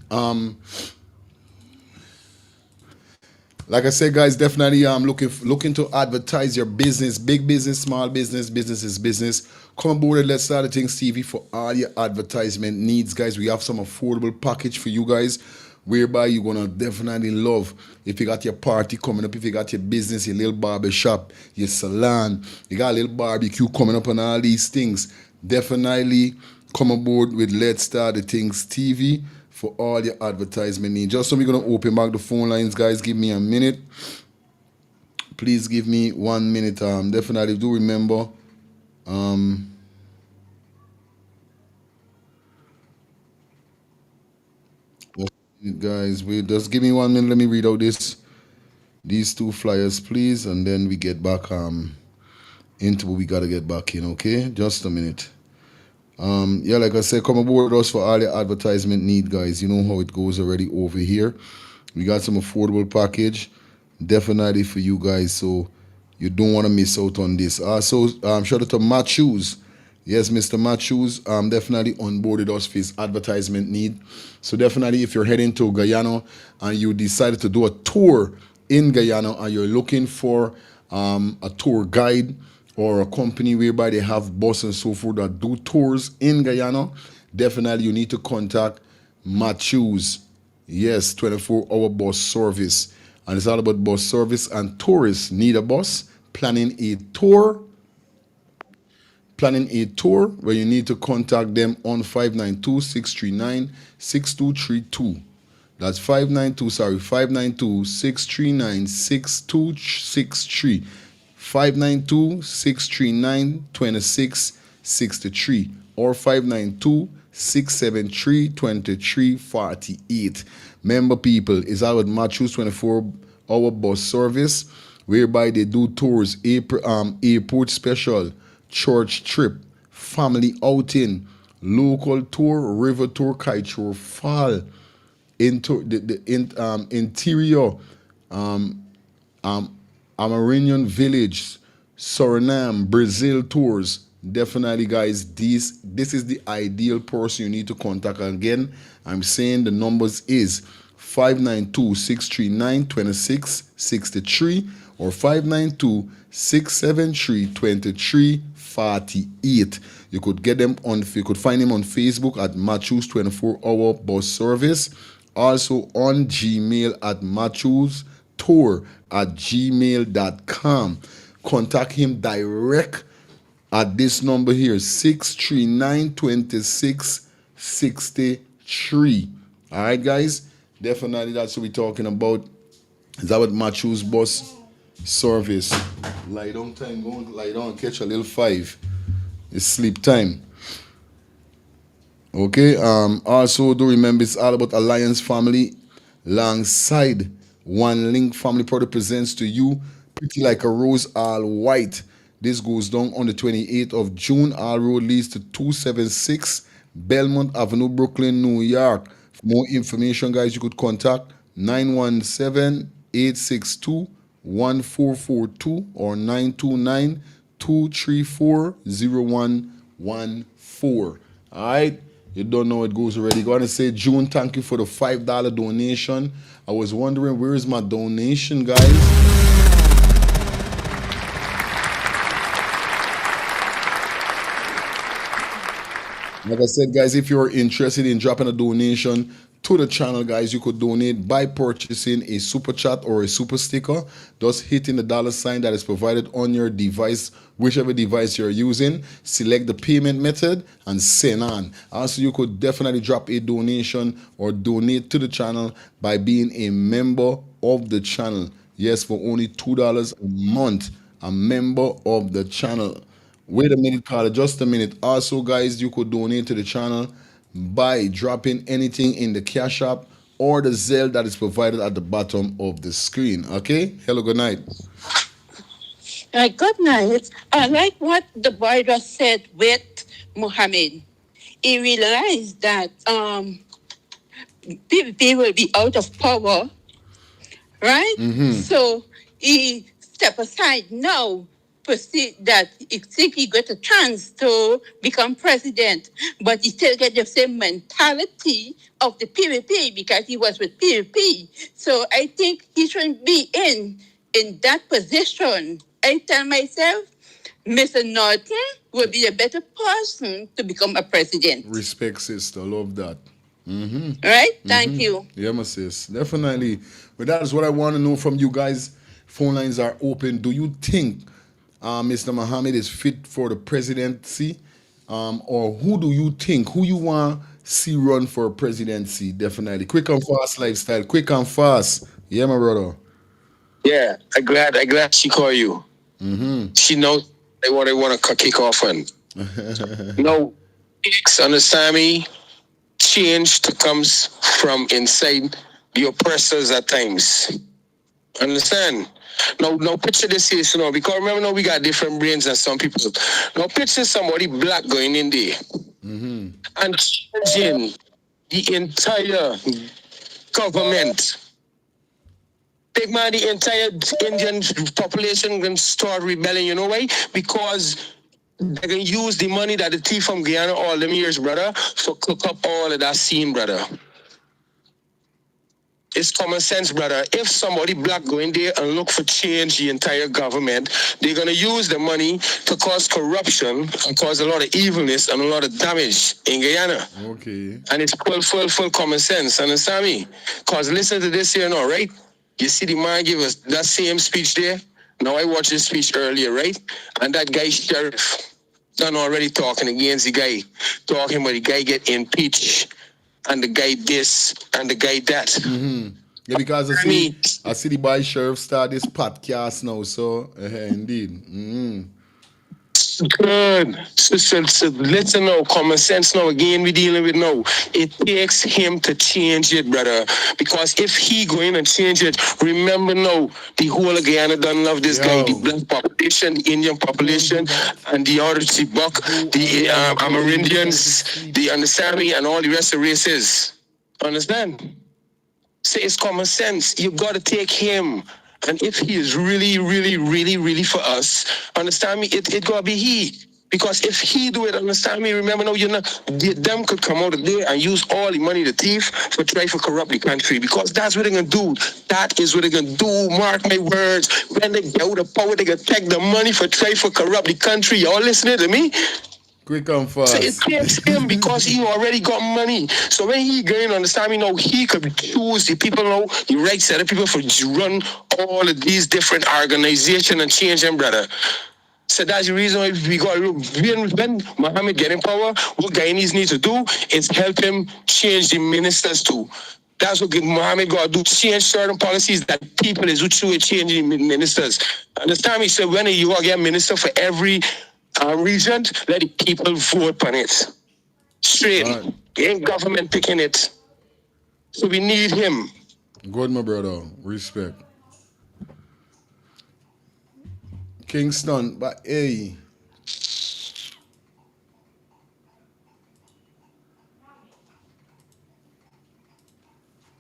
like I said, guys, definitely looking to advertise your business, big business, small business, business is business. Come aboard and Let's Start Things TV for all your advertisement needs, guys. We have some affordable package for you guys, whereby you're gonna definitely love. If you got your party coming up, if you got your business, your little barber shop, your salon, you got a little barbecue coming up and all these things, definitely come aboard with Let's Start Things TV for all your advertisement needs. Just so we're gonna open back the phone lines, guys. Give me a minute. Please give me 1 minute. Definitely do remember. Guys, just give me 1 minute. Let me read out these two flyers, please, and then we get back into what we gotta get back in. Okay, just a minute. Yeah, like I said, come aboard with us for all your advertisement need, guys. You know how it goes already over here. We got some affordable package, definitely for you guys. So you don't want to miss out on this. Also, shout out to Matthews. Yes, Mr. Matthews, definitely onboarded us for his advertisement need. So definitely, if you're heading to Guyana and you decided to do a tour in Guyana and you're looking for a tour guide or a company whereby they have bus and so forth that do tours in Guyana, definitely you need to contact Matthews. Yes, 24-hour bus service. And it's all about bus service, and tourists need a bus. Planning a tour where you need to contact them on 592-639-6232. That's 592-639-6263. 592-639-2663 or 592-673-2348. Member people, is our Matthews 24-hour bus service whereby they do tours, airport special, church trip, family outing, local tour, river tour, kite tour, fall, into the interior, Amerindian village, Suriname, Brazil tours. Definitely, guys, this is the ideal person you need to contact. Again, I'm saying the numbers is 592-639-2663 or 592-673-2348. You could find him on Facebook at Matthews 24-hour bus service. Also on Gmail at matthewstour@gmail.com. Contact him direct at this number here, 639-2663. All right, guys? Definitely that's what we're talking about. Is that what Matthew's bus service? Lie down time, go and lie down, catch a little 5. It's sleep time. Okay, also do remember it's all about Alliance Family alongside One Link Family Product presents to you Pretty Like a Rose All White. This goes down on the 28th of June. All road leads to 276 Belmont Avenue, Brooklyn, New York. For more information, guys, you could contact 917-862-1442 or 929-234-0114. All right? You don't know it goes already. Go on and say, June, thank you for the $5 donation. I was wondering, where is my donation, guys? Like I said, guys, if you're interested in dropping a donation to the channel, guys, you could donate by purchasing a super chat or a super sticker, just hitting the $sign that is provided on your device, whichever device you're using. Select the payment method and send on. Also, you could definitely drop a donation or donate to the channel by being a member of the channel. Yes, for only $2 a month, a member of the channel. Wait a minute, Carla, just a minute. Also, guys, you could donate to the channel by dropping anything in the Cash App or the Zelle that is provided at the bottom of the screen. Okay? Hello, good night. Good night. I like what the boy just said with Muhammad. He realized that PPP will be out of power, right? So he step aside now, proceed that he think he got a chance to become president, but he still get the same mentality of the PPP because he was with PPP. So I think he shouldn't be in that position. I tell myself, Mr. Norton will be a better person to become a president. Respect, sister. Love that. Right? Thank you. Yeah, my sis. Definitely. But that is what I want to know from you guys. Phone lines are open. Do you think Mr. Muhammad is fit for the presidency? Or who do you think, who you want to see run for presidency? Definitely. Quick and fast lifestyle. Quick and fast. Yeah, my brother. Yeah, I'm glad she called you. She knows what they want to kick off on. No, understand me? Change comes from inside the oppressors at times. Understand? No, picture this here, because remember, we got different brains than some people. Now, picture somebody black going in there and changing the entire government Big man, the entire Indian population can start rebelling. You know why? Because they can use the money that the thief from Guyana all them years, brother, to cook up all of that scene, brother. It's common sense, brother. If somebody black go in there and look for change the entire government, they're going to use the money to cause corruption and cause a lot of evilness and a lot of damage in Guyana. Okay. And it's full common sense, understand me? Because listen to this here now, right? You see the man give us that same speech there? Now I watched his speech earlier, right? And that guy, sheriff, done already talking against the guy. Talking about the guy get impeached. And the guy this, and the guy that. Mm-hmm. Yeah, because I see the boy sheriff start this podcast now, so indeed. Mm-hmm. Good. So listen now, common sense now, again we dealing with now. It takes him to change it, brother. Because if he go in and change it, remember now, the whole of Guyana don't love this guy, the black population, the Indian population, and the Autopsy buck, the Amerindians, the understand me, and all the rest of the races. Understand? So it's common sense. You gotta take him. And if he is really for us, understand me, it gotta be he. Because if he do it, understand me, remember now, them could come out of there and use all the money, the thief, for try to corrupt the country. Because that's what they're gonna do. That is what they're gonna do. Mark my words. When they get out of power, they're gonna take the money for try to corrupt the country. Y'all listening to me? Quick and fast. So it takes him because he already got money. So when he going, understand me now, he could choose the people now, the right set of people for run all of these different organizations and change them, brother. So that's the reason why we got to look. When Mohammed get in power, what Guyanese need to do is help him change the ministers too. That's what Mohammed got to do, change certain policies that people is who changing ministers. Understand me? So when you get a minister for every region, let the people vote on it. Straight. Right. Ain't government picking it. So we need him. Good, my brother. Respect. Kingston, but hey.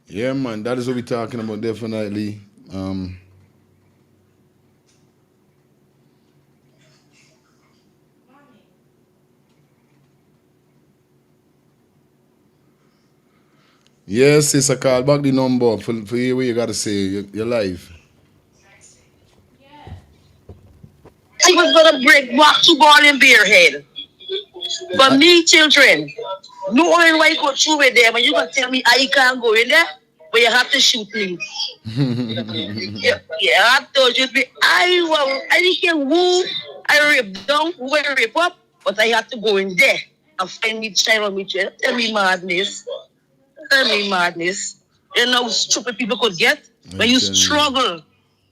Yeah, man, that is what we're talking about, definitely. Yes, it's a call back the number for you what you gotta say. You're live. She was gonna walk to ball in beer head. But me, children, no one way go through with them, and you gonna tell me I can't go in there, but you have to shoot me. Yeah, I told you I didn't care who I raped down, who I rape up, but I have to go in there and find me child with you. Tell me madness. Tell me madness. You know how stupid people could get when you struggle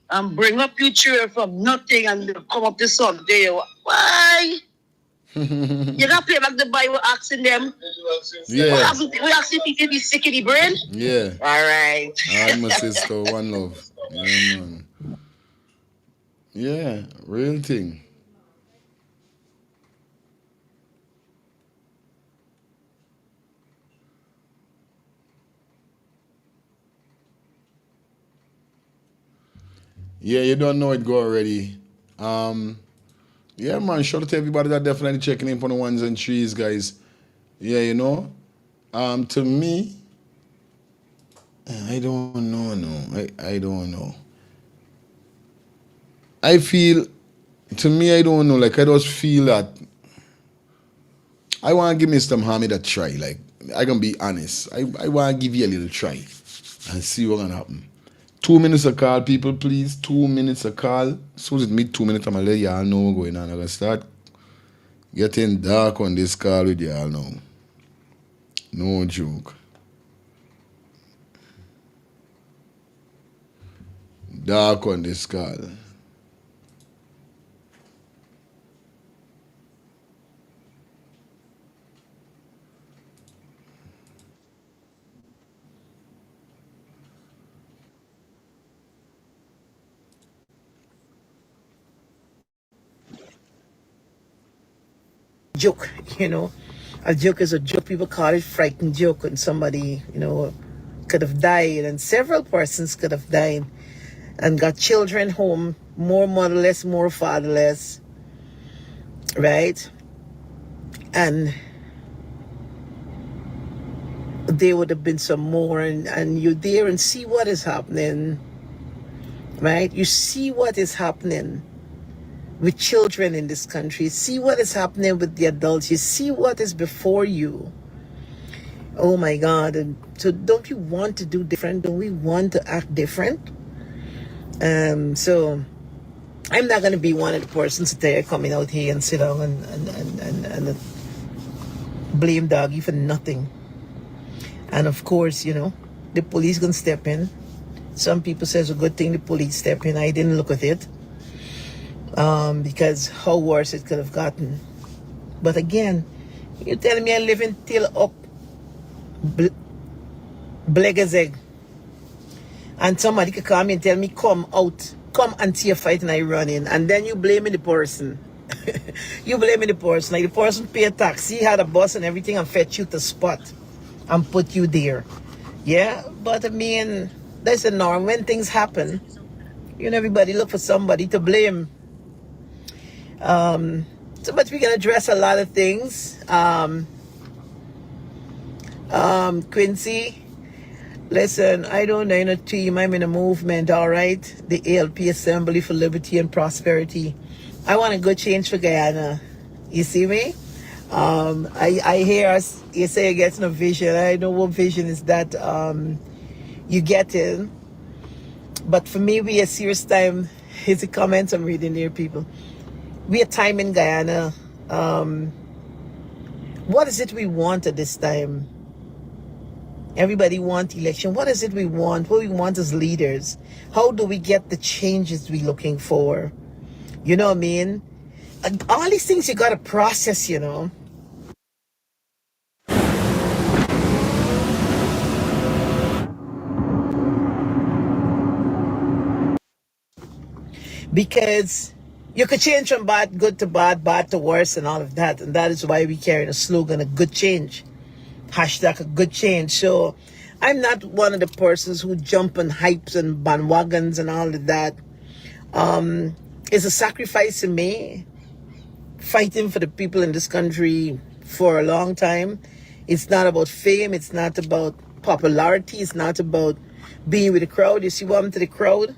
and bring up your children from nothing and they come up to something. Why? You gotta play back the Bible asking them. Yeah. We asking people to be sick in the brain? Yeah. All right. All right, my sister. One love. Yeah, man. Yeah, real thing. Yeah, you don't know it go already. Yeah, man, shout out to everybody that definitely checking in for the ones and threes, guys. Yeah, you know. To me, I don't know, no. I don't know. I feel, to me, I don't know, like, I just feel that I want to give Mr. Mohammed a try, like, I gonna be honest. I want to give you a little try and see what's gonna happen. 2 minutes a call, people, please. 2 minutes a call. As soon as it meet 2 minutes, I'm going to let y'all know what's going on. I'm going to start getting dark on this call with y'all now. No joke. Dark on this call. Joke, you know. A joke is a joke. People call it frightened joke, and somebody, you know, could have died, and several persons could have died. and got children home, more motherless, more fatherless, right? And there would have been some more, and you're there and see what is happening, right? You see what is happening with children in this country. See what is happening with the adults. You see what is before you. Oh my God. And so don't you want to do different? Don't we want to act different? So I'm not going to be one of the persons today coming out here and sit down and blame Doggie for nothing. And of course, you know, the police going to step in. Some people say it's a good thing the police step in. I didn't look at it. Because how worse it could have gotten. But again, you're telling me I live in till up Blegazeg, and somebody could come and tell me come out, come and see a fight, and I run in, and then you blaming the person. You blaming the person. Like the person pay a taxi, had a bus and everything, and fetch you to spot and put you there. Yeah, but I mean, that's the norm. When things happen, you know, everybody look for somebody to blame. So but we can address a lot of things. Quincy, listen, I don't know in a team, I'm in a movement, all right? The ALP Assembly for Liberty and Prosperity. I want a good change for Guyana. You see me? I hear us, you say you're getting a vision. I know what vision is that you get in. But for me, we a serious time. Here's the comments I'm reading here, people. We are time in Guyana. What is it we want at this time? Everybody wants election. What is it we want? What we want as leaders? How do we get the changes we're looking for? You know what I mean? All these things you got to process, you know. Because you could change from bad, good to bad, bad to worse, and all of that. And that is why we carry the slogan, a good change. Hashtag a good change. So I'm not one of the persons who jump on hypes and bandwagons and all of that. It's a sacrifice to me, fighting for the people in this country for a long time. It's not about fame. It's not about popularity. It's not about being with the crowd. You see what happened to the crowd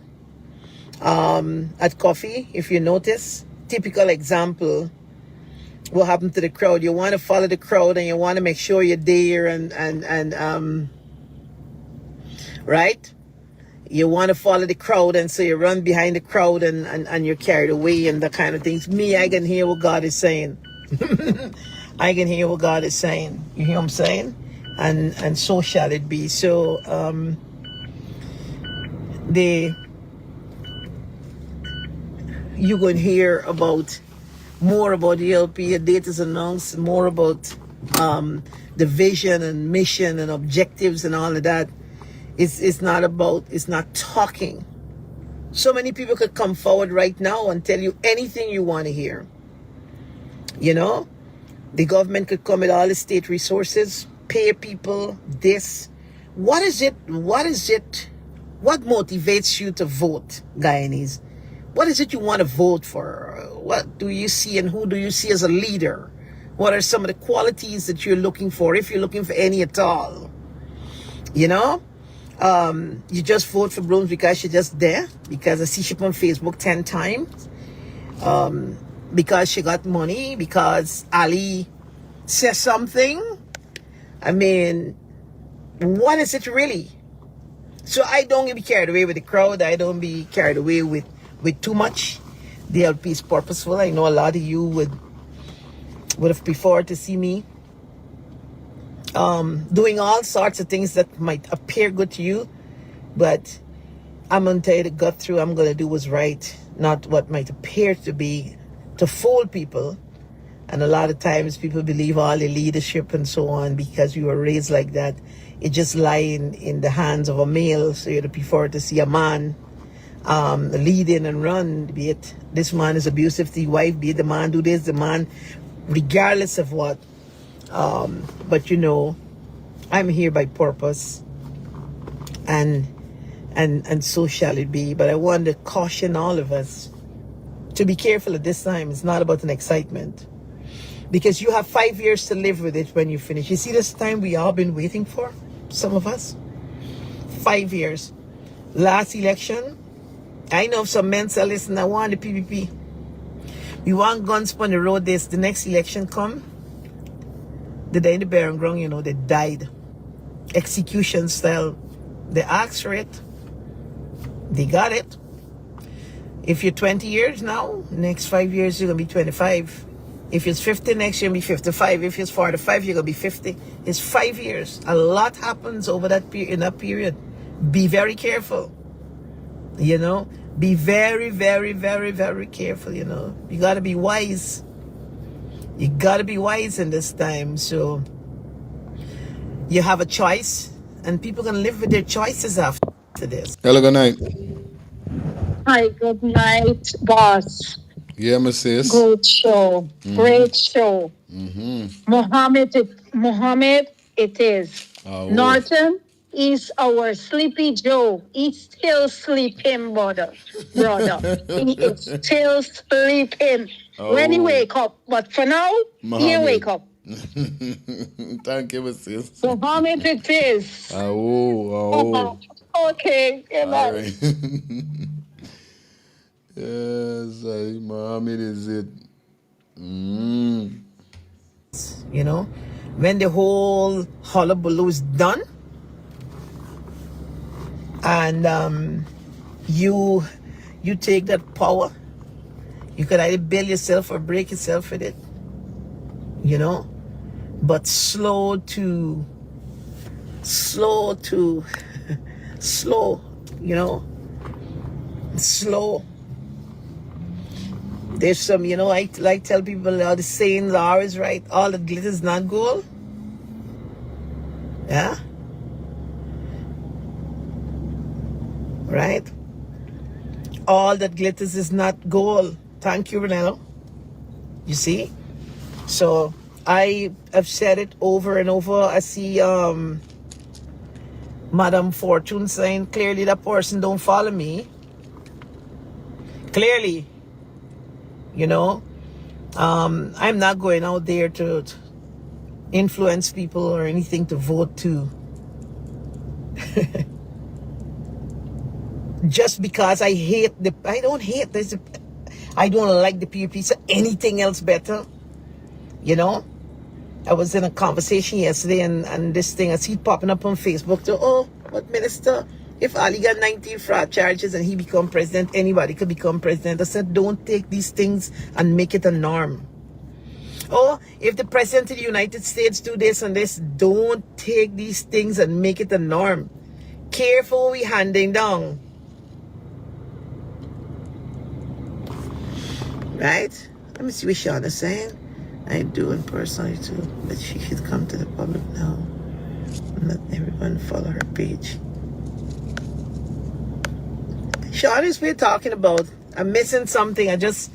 at Coffee, if you notice? Typical example. What happened to the crowd? You want to follow the crowd and you want to make sure you're there and right? You want to follow the crowd, and so you run behind the crowd and you're carried away and that kind of things. Me, I can hear what God is saying. I can hear what God is saying. You hear what I'm saying? And so shall it be. So you're going to hear about more about the LP, a date is announced, more about the vision and mission and objectives and all of that. It's not talking. So many people could come forward right now and tell you anything you want to hear. You know, the government could come with all the state resources, pay people this. What is it? What motivates you to vote, Guyanese? What is it you want to vote for? What do you see and who do you see as a leader? What are some of the qualities that you're looking for, if you're looking for any at all? You know? You just vote for Blooms because you're just there? Because I see she on Facebook 10 times? Because she got money? Because Ali says something? I mean, what is it really? So I don't be carried away with the crowd. I don't be carried away with too much. The LP is purposeful. I know a lot of you would have preferred to see me doing all sorts of things that might appear good to you, but I'm gonna tell you the gut through. I'm gonna do what's right, not what might appear to be to fool people. And a lot of times people believe all the leadership and so on because you were raised like that. It just lie in the hands of a male. So you'd prefer to see a man lead in and run, be it this man is abusive to the wife, be it the man do this, the man, regardless of what. But you know, I'm here by purpose, and and so shall it be. But I want to caution all of us to be careful at this time. It's not about an excitement, because you have 5 years to live with it when you finish. You see this time we all been waiting for, some of us, 5 years. Last election, I know some men say, listen, I want the PPP. We want guns on the road. This the next election come. They died in the barren ground, you know, they died. Execution style. They asked for it. They got it. If you're 20 years now, next 5 years you're gonna be 25. If it's 50 next year, you'll be 55. If it's 45, you're gonna be 50. It's 5 years. A lot happens over that in that period. Be very careful. You know, be very, very, very, very careful. You know, you gotta be wise. You gotta be wise in this time. So you have a choice, and people can live with their choices after this. Hello, good night. Hi, good night, boss. Yeah, my sis. Good show. Great show. Mohammed, it is. Oh. Norton is our sleepy Joe. He's still sleeping, brother. He is still sleeping. When he wake up. But for now, he wake up. Thank you, my sis. Mohammed, it is. Oh. Okay, good night. All right. Yes, Mohammed is it. You know, when the whole hullabaloo is done, and you take that power, you could either build yourself or break yourself with it. You know, but slow, you know, slow. There's some, you know, I like tell people, the saying Laura is right, all that glitters not gold. Yeah? Right? All that glitters is not gold. Thank you, Renello. You see? So I have said it over and over. I see Madam Fortune saying clearly that person don't follow me. Clearly. You know, I'm not going out there to influence people or anything to vote to. Just because I don't hate this. I don't like the PUP, so anything else better. You know, I was in a conversation yesterday and this thing, I see it popping up on Facebook to, oh, what minister? If Ali got 19 fraud charges and he become president, anybody could become president. I said, don't take these things and make it a norm. Oh, if the president of the United States do this and this, don't take these things and make it a norm. Careful we handing down. Right? Let me see what Sean is saying. I do it personally too, but she should come to the public now. Not everyone follow her page. Sean is we're talking about. I'm missing something. I just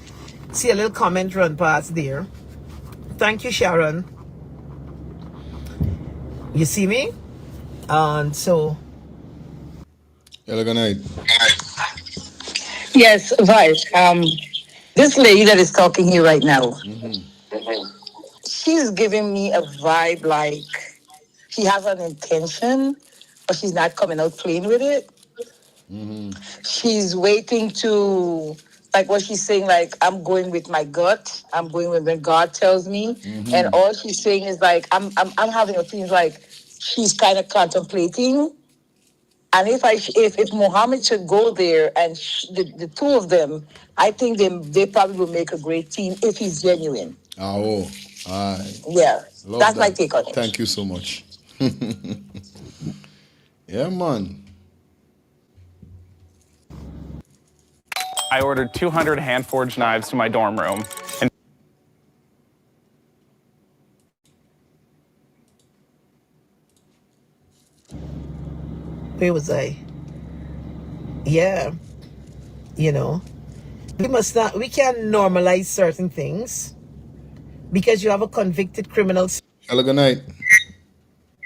see a little comment run past there. Thank you, Sharon. You see me? And so. Hello, good night. Yes, right. This lady that is talking here right now, she's giving me a vibe like she has an intention, but she's not coming out clean with it. She's waiting to, like what she's saying, like, I'm going with my gut. I'm going with when God tells me. And all she's saying is like, I'm having a feeling like she's kind of contemplating. And if Mohammed should go there and the two of them, I think they probably will make a great team if he's genuine. Oh, all right. Yeah, Love that's that. my take on it. Thank you so much. Yeah, man. I ordered 200 hand-forged knives to my dorm room. And where was I? Yeah. You know, we can't normalize certain things because you have a convicted criminal. Hello, good night.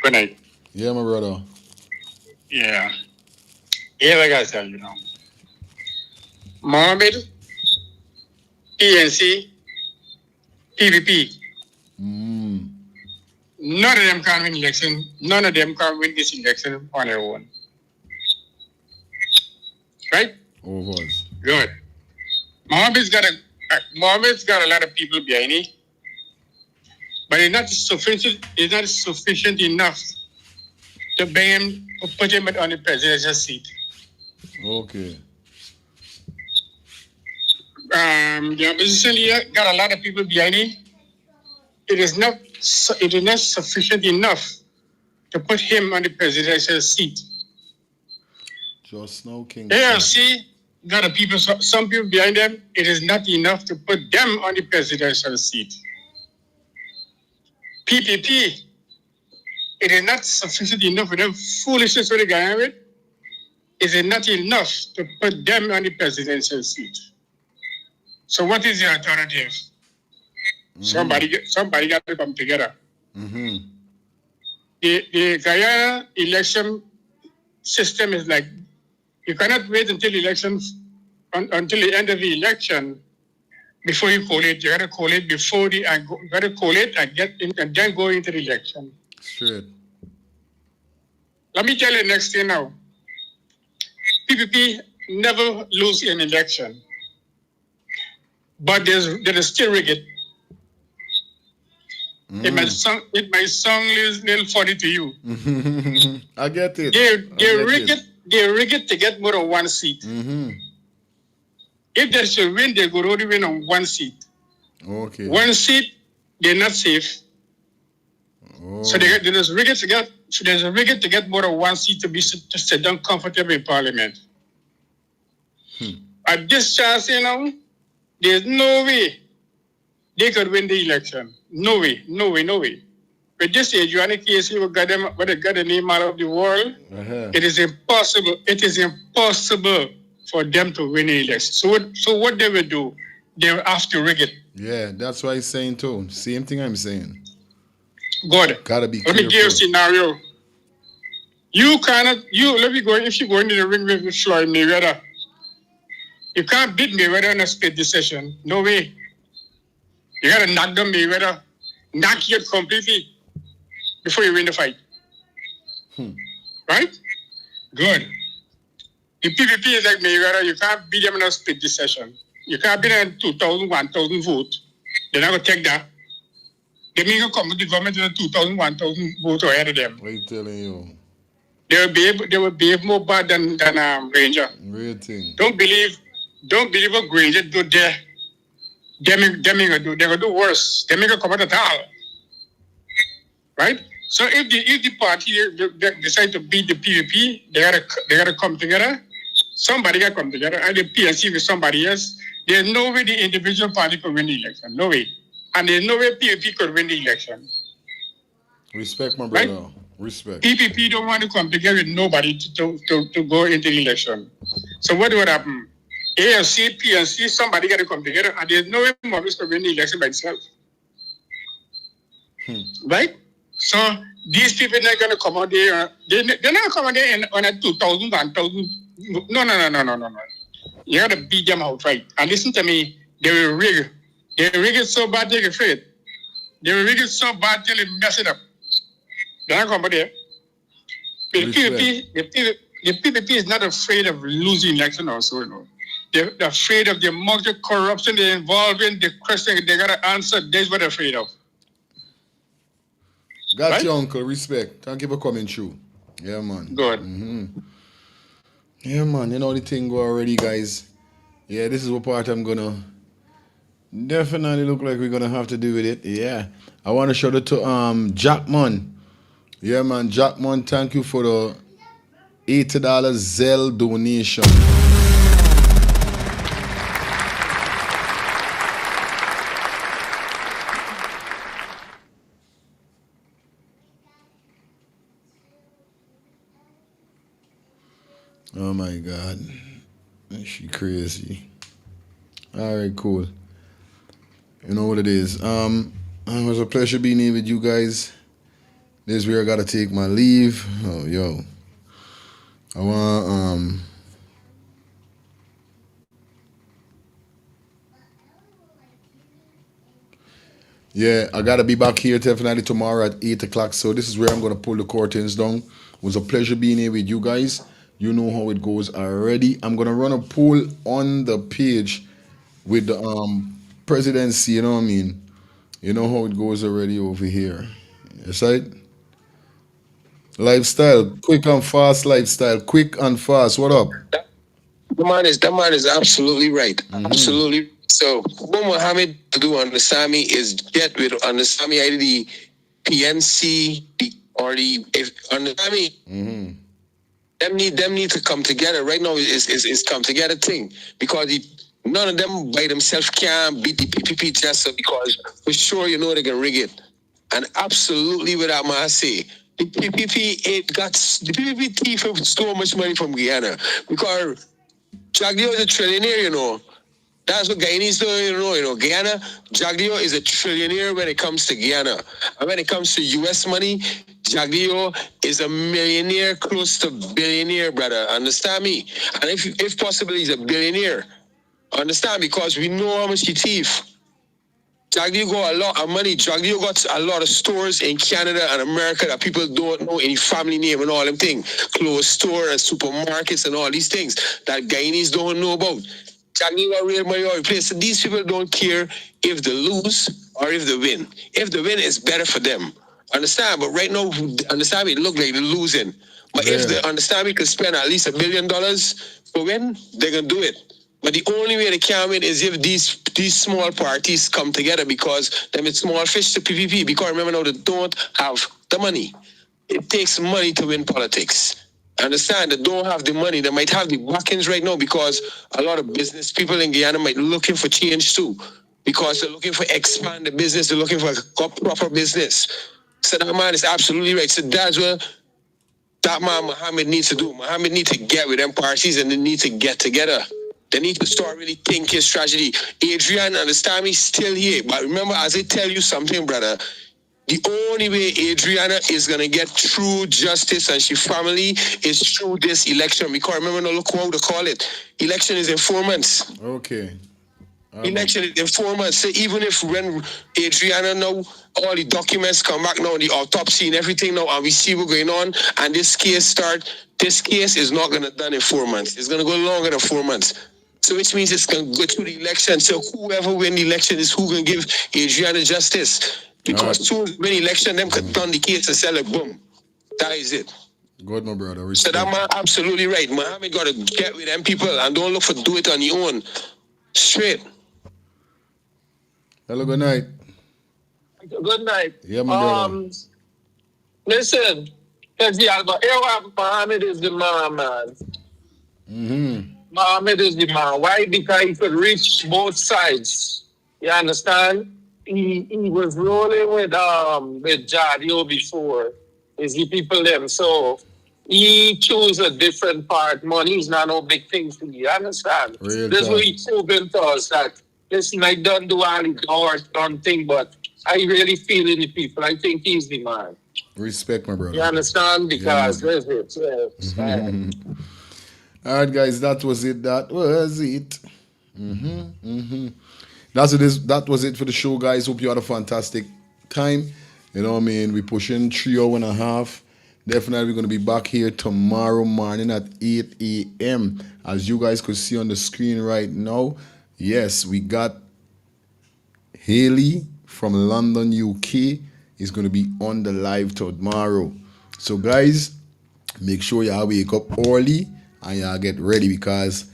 Good night. Yeah, my brother. Yeah. Here I gotta tell you now. Mohammed, PNC, PPP. None of them can win election. None of them can win this election on their own. Right? Was. Good. Mohammed's got a lot of people behind him, but it's not sufficient. It's not sufficient enough to bring him, to put him on the presidential seat. Okay. The opposition leader got a lot of people behind him. It is not sufficient enough to put him on the presidential seat. Just no king. ARC got a people, some people behind them. It is not enough to put them on the presidential seat. PPP, it is not sufficient enough for them foolishness with the guy with. It is not enough to put them on the presidential seat. So what is the alternative? Somebody got to come together. The Guyana election system is like, you cannot wait until elections, until the end of the election before you collate. You got to collate before you got to collate and get in, and then go into the election. Straight. Let me tell you next thing now. PPP never lose an election, but there is still rigged. It might sound little funny to you. I get it. They rig it to get more than one seat. If they should win, they could only win on one seat. Okay. One seat, they're not safe. So there's a rig it to get more than one seat to sit down comfortably in Parliament. At this chance, there's no way they could win the election. No way. With this Adriana case, we got the name out of the world. It is impossible. It is impossible for them to win the election. So what they will do, they will have to rig it. Yeah, that's what I'm saying too. Same thing I'm saying. Good. Gotta be Let me give you a scenario. If you go into the ring with Floyd Mayweather, you can't beat Mayweather in a split decision. No way. You gotta knock down Mayweather, knock you out completely before you win the fight. Right? Good. The PPP is like Mayweather, you can't beat them in a split decision. You can't beat them in 2,000, 1,000 votes. They're not gonna take that. They may come with the government in a 2,000, 1,000 votes ahead of them. What are you telling you? They will behave more bad than Granger. Real thing. Don't believe what Granger do there. They're gonna do worse. They're gonna come out at all. Right? So if the party they decide to beat the PVP, they gotta come together. Somebody gotta come together, and the PNC with somebody else. There's no way the individual party could win the election. No way. And there's no way PVP could win the election. Respect, my brother. Right? Respect. PPP don't want to come together with nobody to go into the election. So what would happen? AFC, PNC, somebody got to come together, and there's no way Maurice could win the election by itself. Right? So these people are not going to come out there. They're not coming there on a 2,000, 1,000. No. You got to beat them outright. And listen to me, they will rig. They will rig it so bad they're afraid. They will rig it so bad till they mess it up. They're not coming there. The PPP is not afraid of losing election also, They're afraid of the amount of corruption they're involved in, the question they got to answer. That's what they're afraid of. Got Right? you, uncle. Respect. Thank you for coming through. Yeah, man. Good. Yeah, man. You know the thing go already, guys. Yeah, this is what part I'm gonna definitely look like we're gonna have to do with it. Yeah. I want to show it to Jackman. Yeah, man. Jackman, thank you for the $80 Zelle donation. Oh my God. She crazy. Alright, cool. You know what it is. It was a pleasure being here with you guys. This is where I gotta take my leave. Oh yo. I want Yeah, I gotta be back here definitely tomorrow at 8 o'clock. So this is where I'm gonna pull the curtains down. It was a pleasure being here with you guys. You know how it goes already. I'm gonna run a poll on the page with the presidency, you know what I mean? You know how it goes already over here. Yes, right? Lifestyle, quick and fast lifestyle, quick and fast. What up? That man is absolutely right. Absolutely. So what Mohammed to do understand me is get with understand me either the PNC or the if understand me. Them need to come together. Right now is come together thing because none of them by themselves can beat the PPP just because for sure you know they can rig it. And absolutely without my say, the PPP thief so much money from Guyana because Jagdio is a trillionaire, you know. That's what Guyanese do, you know. Guyana, Jagdio is a trillionaire when it comes to Guyana. And when it comes to US money, Jagdio is a millionaire, close to billionaire, brother. Understand me? And if possible, he's a billionaire. Understand? Because we know how much he thief. Jagdio got a lot of money. Jagdio got a lot of stores in Canada and America that people don't know any family name and all them things. Clothes store and supermarkets and all these things that Guyanese don't know about. Jagdio got real money all over the place. So these people don't care if they lose or if they win. If they win, it's better for them. Understand? But right now, understand me, it look like they're losing. But if they understand me could spend at least $1 billion for win, they're gonna do it. But the only way they can win is if these small parties come together because them it's small fish to PPP. Because remember now they don't have the money. It takes money to win politics. Understand? They don't have the money. They might have the backings right now because a lot of business people in Guyana might be looking for change too. Because they're looking for expand the business. They're looking for a proper business. So that man is absolutely right. So that's what that man Mohammed needs to do. Mohammed needs to get with them parties and they need to get together. They need to start really thinking strategy. Adriana, understand me, still here. But remember, as I tell you something, brother, the only way Adriana is going to get true justice and she family is through this election. Because remember, no, look how they call it. Election is in 4 months. Okay. Election is in 4 months. So even if when Adriana know all the documents come back now, the autopsy and everything now, and we see what's going on, and this case is not going to done in 4 months. It's going to go longer than 4 months. So which means it's going to go through the election. So whoever win the election is who going to give Adriana justice. Because soon as win the election, them could turn the case and sell it, boom. That is it. Good, my brother. So that man absolutely right. Mohammed got to get with them people and don't look for do it on your own. Straight. Hello, good night. Good night. Yeah, my brother. Listen, Mohammed is the man. Mohammed is the man. Why? Because he could reach both sides. You understand? He was rolling with Jadio before. Is the people them. So he chose a different part. Money is not no big thing for you. You understand? That's what he proven to us that listen, I don't do all the done thing, but I really feel in the people. I think he's the man. Respect, my brother. You understand? Because there's it. All right, guys, that was it. That was it. That was it for the show, guys. Hope you had a fantastic time. You know what I mean? We're pushing 3 hours and a half. Definitely, we're going to be back here tomorrow morning at 8 a.m. As you guys could see on the screen right now. Yes, we got Haley from London, UK. Is going to be on the live tomorrow. So, guys, make sure y'all wake up early and y'all get ready because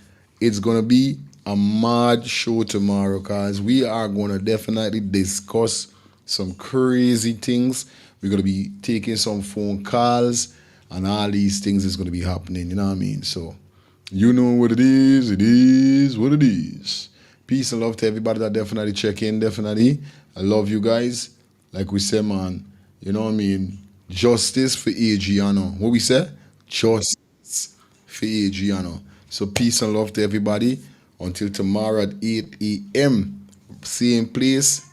it's going to be a mad show tomorrow because we are going to definitely discuss some crazy things. We're going to be taking some phone calls and all these things is going to be happening. You know what I mean? So, you know what it is. It is what it is. Peace and love to everybody that definitely check in. Definitely. I love you guys. Like we said, man. You know what I mean? Justice for Adriana. What we say? Justice for Adriana. So peace and love to everybody. Until tomorrow at 8 a.m. Same place,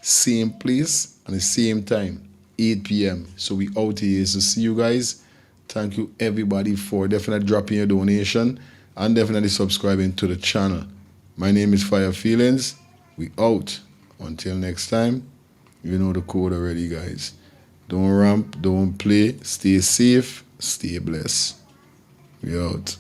and the same time. 8 p.m. So we out here. So see you guys. Thank you everybody for definitely dropping your donation and definitely subscribing to the channel. My name is Fire Feelings. We out. Until next time. You know the code already, guys. Don't ramp, don't play, stay safe, stay blessed. We out.